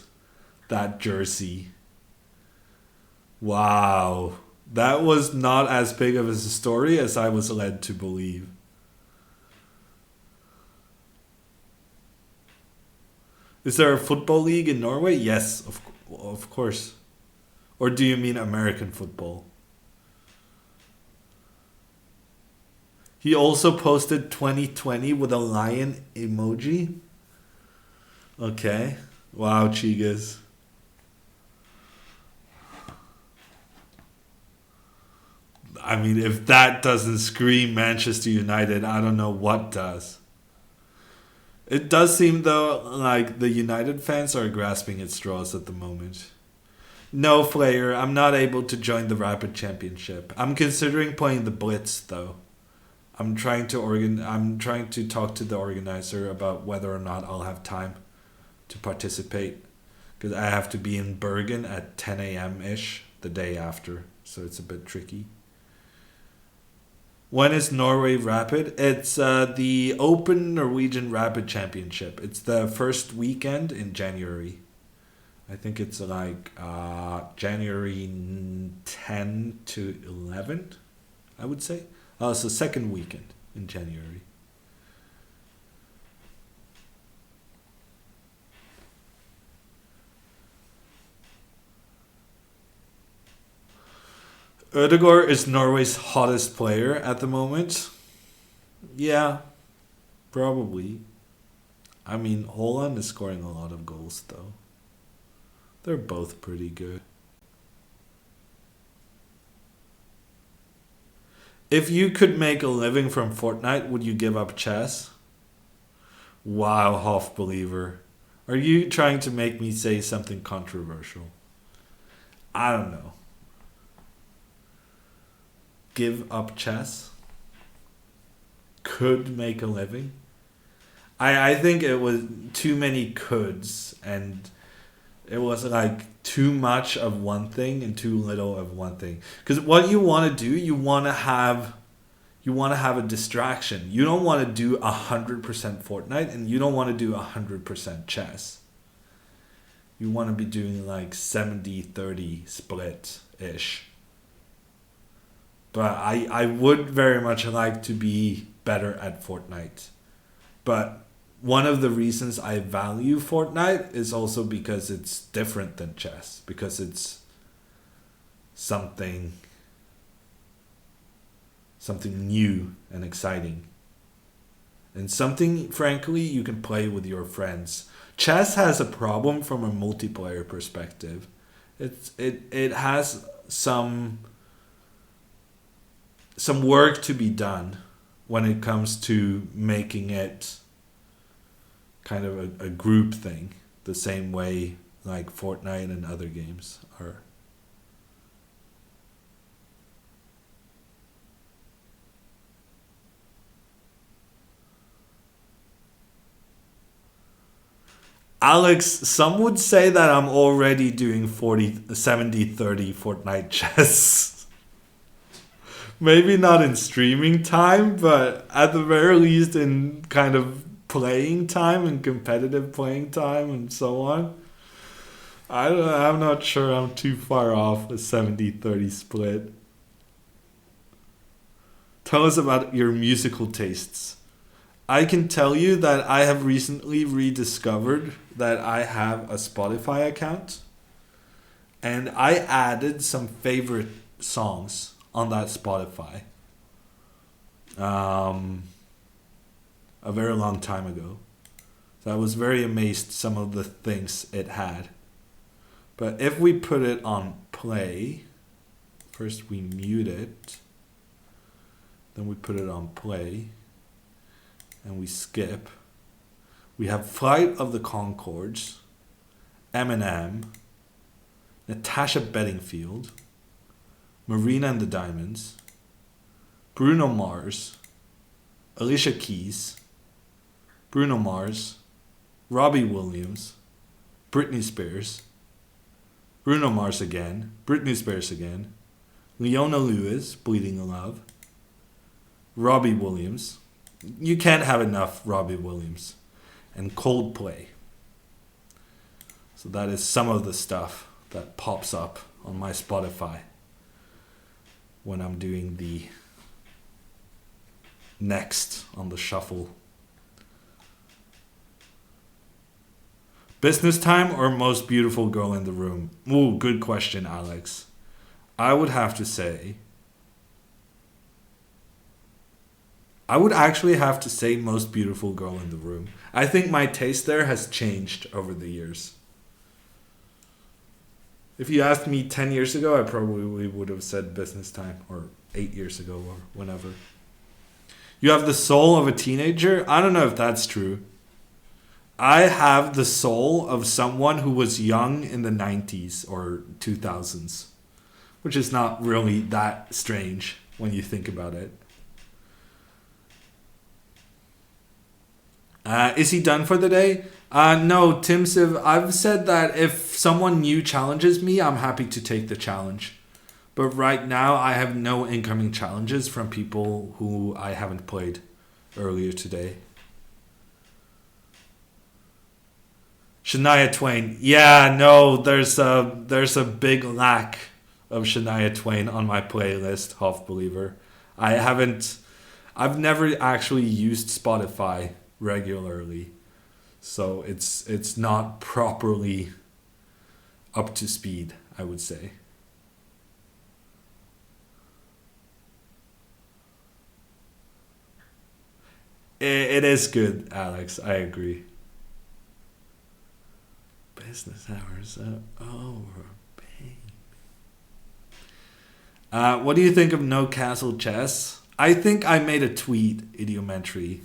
that jersey. Wow. That was not as big of a story as I was led to believe. Is there a football league in Norway? Yes, of course. Or do you mean American football? He also posted 2020 with a lion emoji. Okay. Wow, Chigas. I mean, if that doesn't scream Manchester United, I don't know what does. It does seem, though, like the United fans are grasping at straws at the moment. No, Flair, I'm not able to join the Rapid Championship. I'm considering playing the Blitz, though. I'm trying to talk to the organizer about whether or not I'll have time to participate, because I have to be in Bergen at 10 a.m. ish the day after, so it's a bit tricky. When is Norway Rapid? It's the Open Norwegian Rapid Championship. It's the first weekend in January. I think it's like January 10 to 11, I would say. So second weekend in January. Ødegaard is Norway's hottest player at the moment. Yeah, probably. I mean, Haaland is scoring a lot of goals, though. They're both pretty good. If you could make a living from Fortnite, would you give up chess? Wow, Hoff believer. Are you trying to make me say something controversial? I don't know. Give up chess? Could make a living? I think it was too many coulds, and it was like too much of one thing and too little of one thing. Because what you want to do, you want to have a distraction. You don't want to do 100% Fortnite, and you don't want to do 100% chess. You want to be doing like 70-30 split ish. But I would very much like to be better at Fortnite. But one of the reasons I value Fortnite is also because it's different than chess. Because it's something new and exciting. And something, frankly, you can play with your friends. Chess has a problem from a multiplayer perspective. It has some work to be done when it comes to making it kind of a group thing, the same way like Fortnite and other games are. Alex, some would say that I'm already doing 70-30 Fortnite chess. Maybe not in streaming time, but at the very least in kind of playing time and competitive playing time and so on. I'm not sure I'm too far off a 70-30 split. Tell us about your musical tastes. I can tell you that I have recently rediscovered that I have a Spotify account, and I added some favorite songs on that Spotify a very long time ago. So I was very amazed some of the things it had. But if we put it on play, first we mute it, then we put it on play, and we skip. We have Flight of the Conchords, Eminem, Natasha Bedingfield, Marina and the Diamonds, Bruno Mars, Alicia Keys, Bruno Mars, Robbie Williams, Britney Spears, Bruno Mars again. Britney Spears again. Leona Lewis, Bleeding in Love. Robbie Williams. You can't have enough Robbie Williams. And Coldplay. So that is some of the stuff that pops up on my Spotify when I'm doing the next on the shuffle. Business Time or Most Beautiful Girl in the Room? Ooh, good question, Alex. I would have to say... I would actually have to say Most Beautiful Girl in the Room. I think my taste there has changed over the years. If you asked me 10 years ago, I probably would have said Business Time, or 8 years ago, or whenever. You have the soul of a teenager? I don't know if that's true. I have the soul of someone who was young in the 90s or 2000s, which is not really that strange when you think about it. Is he done for the day? No, Tim Siv, I've said that if someone new challenges me, I'm happy to take the challenge. But right now, I have no incoming challenges from people who I haven't played earlier today. Shania Twain. Yeah, no, there's a big lack of Shania Twain on my playlist, Half Believer. I've never actually used Spotify regularly, so it's not properly up to speed, I would say. It is good, Alex, I agree. Business hours are over, babe. What do you think of No Castle Chess? I think I made a tweet, Idiometry,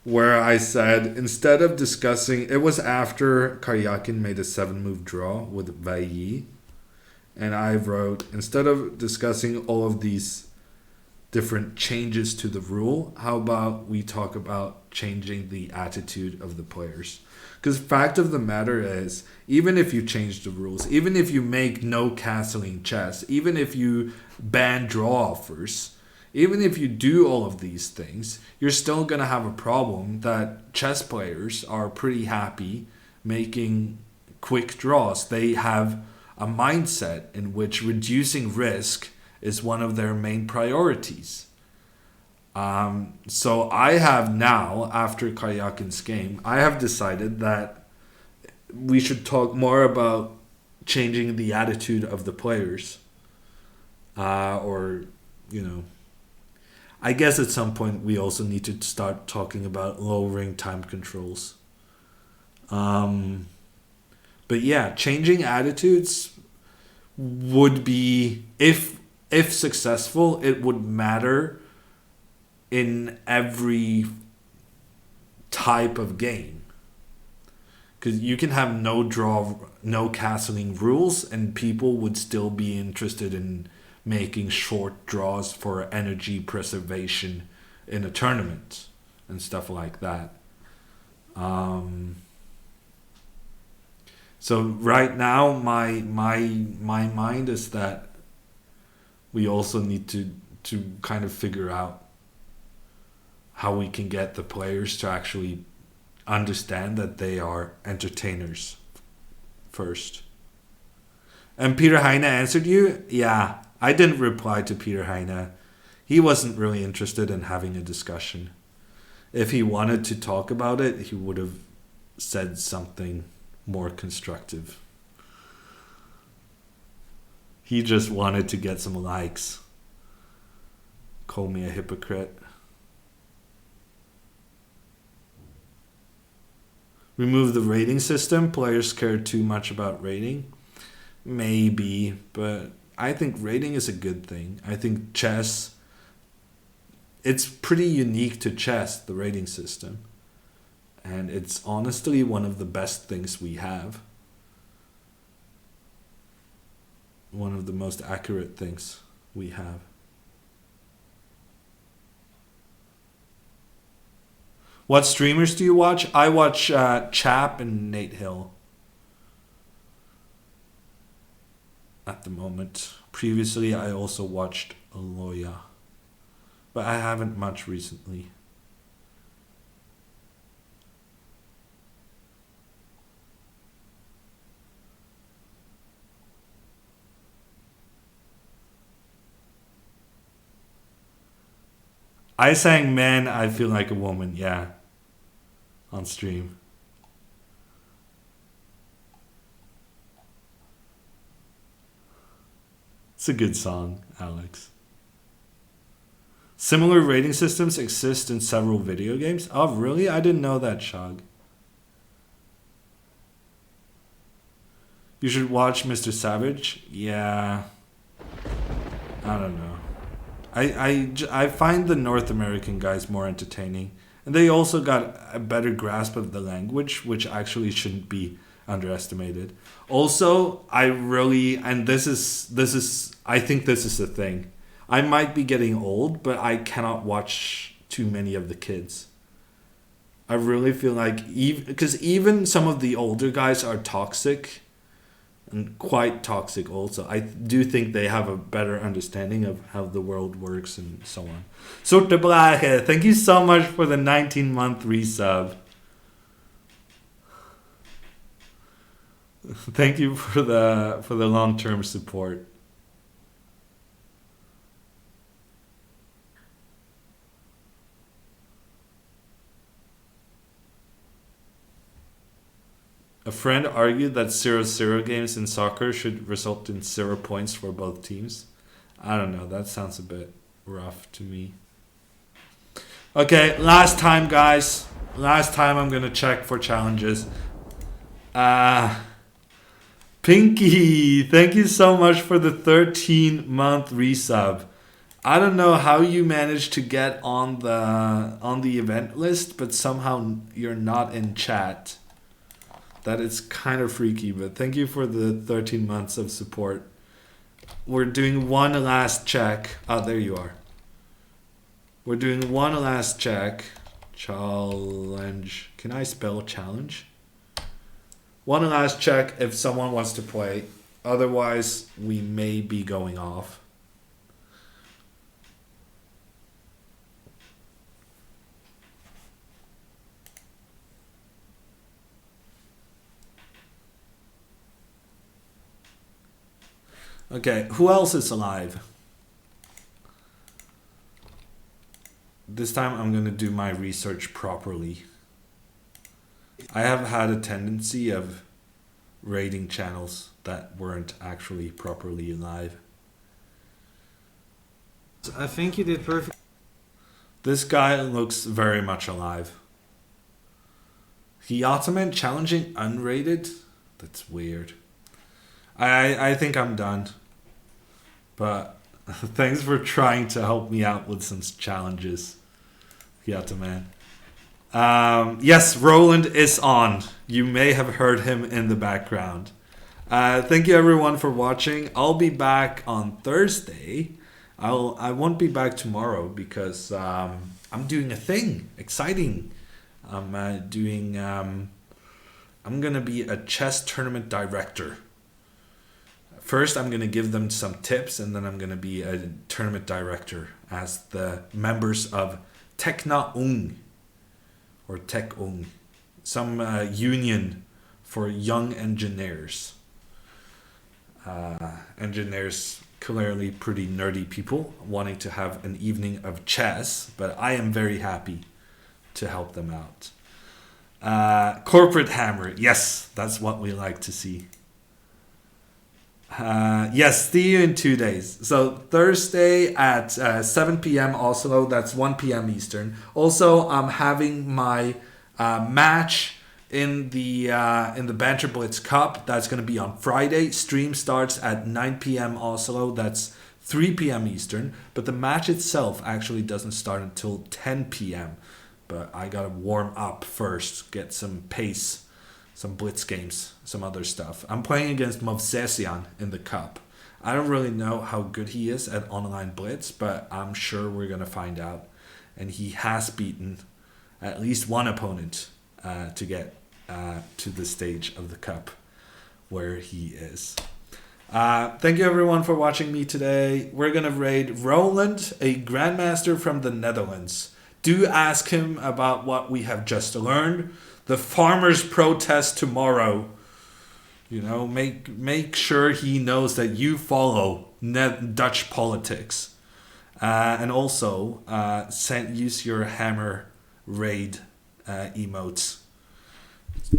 where I said, instead of discussing, it was after Karyakin made a 7-move draw with Vai, and I wrote, instead of discussing all of these different changes to the rule, how about we talk about changing the attitude of the players? Because fact of the matter is, even if you change the rules, even if you make no castling chess, even if you ban draw offers, even if you do all of these things, you're still going to have a problem that chess players are pretty happy making quick draws. They have a mindset in which reducing risk is one of their main priorities. So I have now, after Karyakin's game, I have decided that we should talk more about changing the attitude of the players. Or, you know, I guess at some point we also need to start talking about lowering time controls. But yeah, changing attitudes would be, if successful, it would matter in every type of game. Because you can have no draw, no castling rules, and people would still be interested in making short draws for energy preservation in a tournament and stuff like that. So right now, my mind is that we also need to kind of figure out how we can get the players to actually understand that they are entertainers first. And Peter Heine answered you? Yeah, I didn't reply to Peter Heine. He wasn't really interested in having a discussion. If he wanted to talk about it, he would have said something more constructive. He just wanted to get some likes. Call me a hypocrite. Remove the rating system. Players care too much about rating. Maybe, but I think rating is a good thing. I think chess, it's pretty unique to chess, the rating system. And it's honestly one of the best things we have. One of the most accurate things we have. What streamers do you watch? I watch Chap and Nate Hill. at the moment. Previously, I also watched Aloya, but I haven't much recently. I sang "Man, I Feel Like a Woman," yeah, on stream. It's a good song, Alex. Similar rating systems exist in several video games. Oh, really? I didn't know that, Shog. You should watch Mr. Savage. Yeah, I don't know. I find the North American guys more entertaining. And they also got a better grasp of the language, which actually shouldn't be underestimated. Also, I really, and I think this is the thing. I might be getting old, but I cannot watch too many of the kids. I really feel like, because even some of the older guys are toxic and quite toxic also. I do think they have a better understanding of how the world works and so on. Sorte Blache, thank you so much for the 19-month resub. Thank you for the long-term support. A friend argued that 0-0 games in soccer should result in 0 points for both teams. I don't know, that sounds a bit rough to me. Okay, last time, guys. Last time I'm gonna check for challenges. Pinky, thank you so much for the 13-month resub. I don't know how you managed to get on the event list, but somehow you're not in chat. That is kind of freaky, but thank you for the 13 months of support. We're doing one last check. Oh, there you are. We're doing one last check. Challenge. Can I spell challenge? One last check if someone wants to play. Otherwise, we may be going off. Okay, who else is alive? This time I'm going to do my research properly. I have had a tendency of raiding channels that weren't actually properly live. I think you did perfect. This guy looks very much alive. Ottoman challenging unrated? That's weird. I think I'm done. But thanks for trying to help me out with some challenges. Ottoman. Yes, Roland is on. You may have heard him in the background. Thank you everyone for watching. I'll be back on Thursday. I won't be back tomorrow because I'm doing a thing exciting. I'm gonna be a chess tournament director. First, I'm gonna give them some tips, and then I'm gonna be a tournament director as the members of Tekna Ung or Tech Ung, some union for young engineers. Engineers, clearly pretty nerdy people wanting to have an evening of chess, but I am very happy to help them out. Corporate hammer, yes, that's what we like to see. Yes, see you in 2 days. So Thursday at 7 p.m. Oslo, that's 1 p.m. Eastern. Also, I'm having my match in the Banter Blitz Cup. That's going to be on Friday. Stream starts at 9 p.m. Oslo. That's 3 p.m. Eastern. But the match itself actually doesn't start until 10 p.m. But I got to warm up first, get some pace, some blitz games, some other stuff. I'm playing against Movsesian in the cup. I don't really know how good he is at online blitz, but I'm sure we're going to find out. And he has beaten at least one opponent to get to the stage of the cup where he is. Thank you everyone for watching me today. We're gonna raid Roland, a grandmaster from the Netherlands. Do ask him about what we have just learned. The farmers' protest tomorrow. You know, make sure he knows that you follow Dutch politics, and also use your hammer raid emotes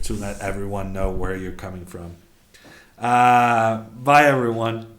to let everyone know where you're coming from. Bye, everyone.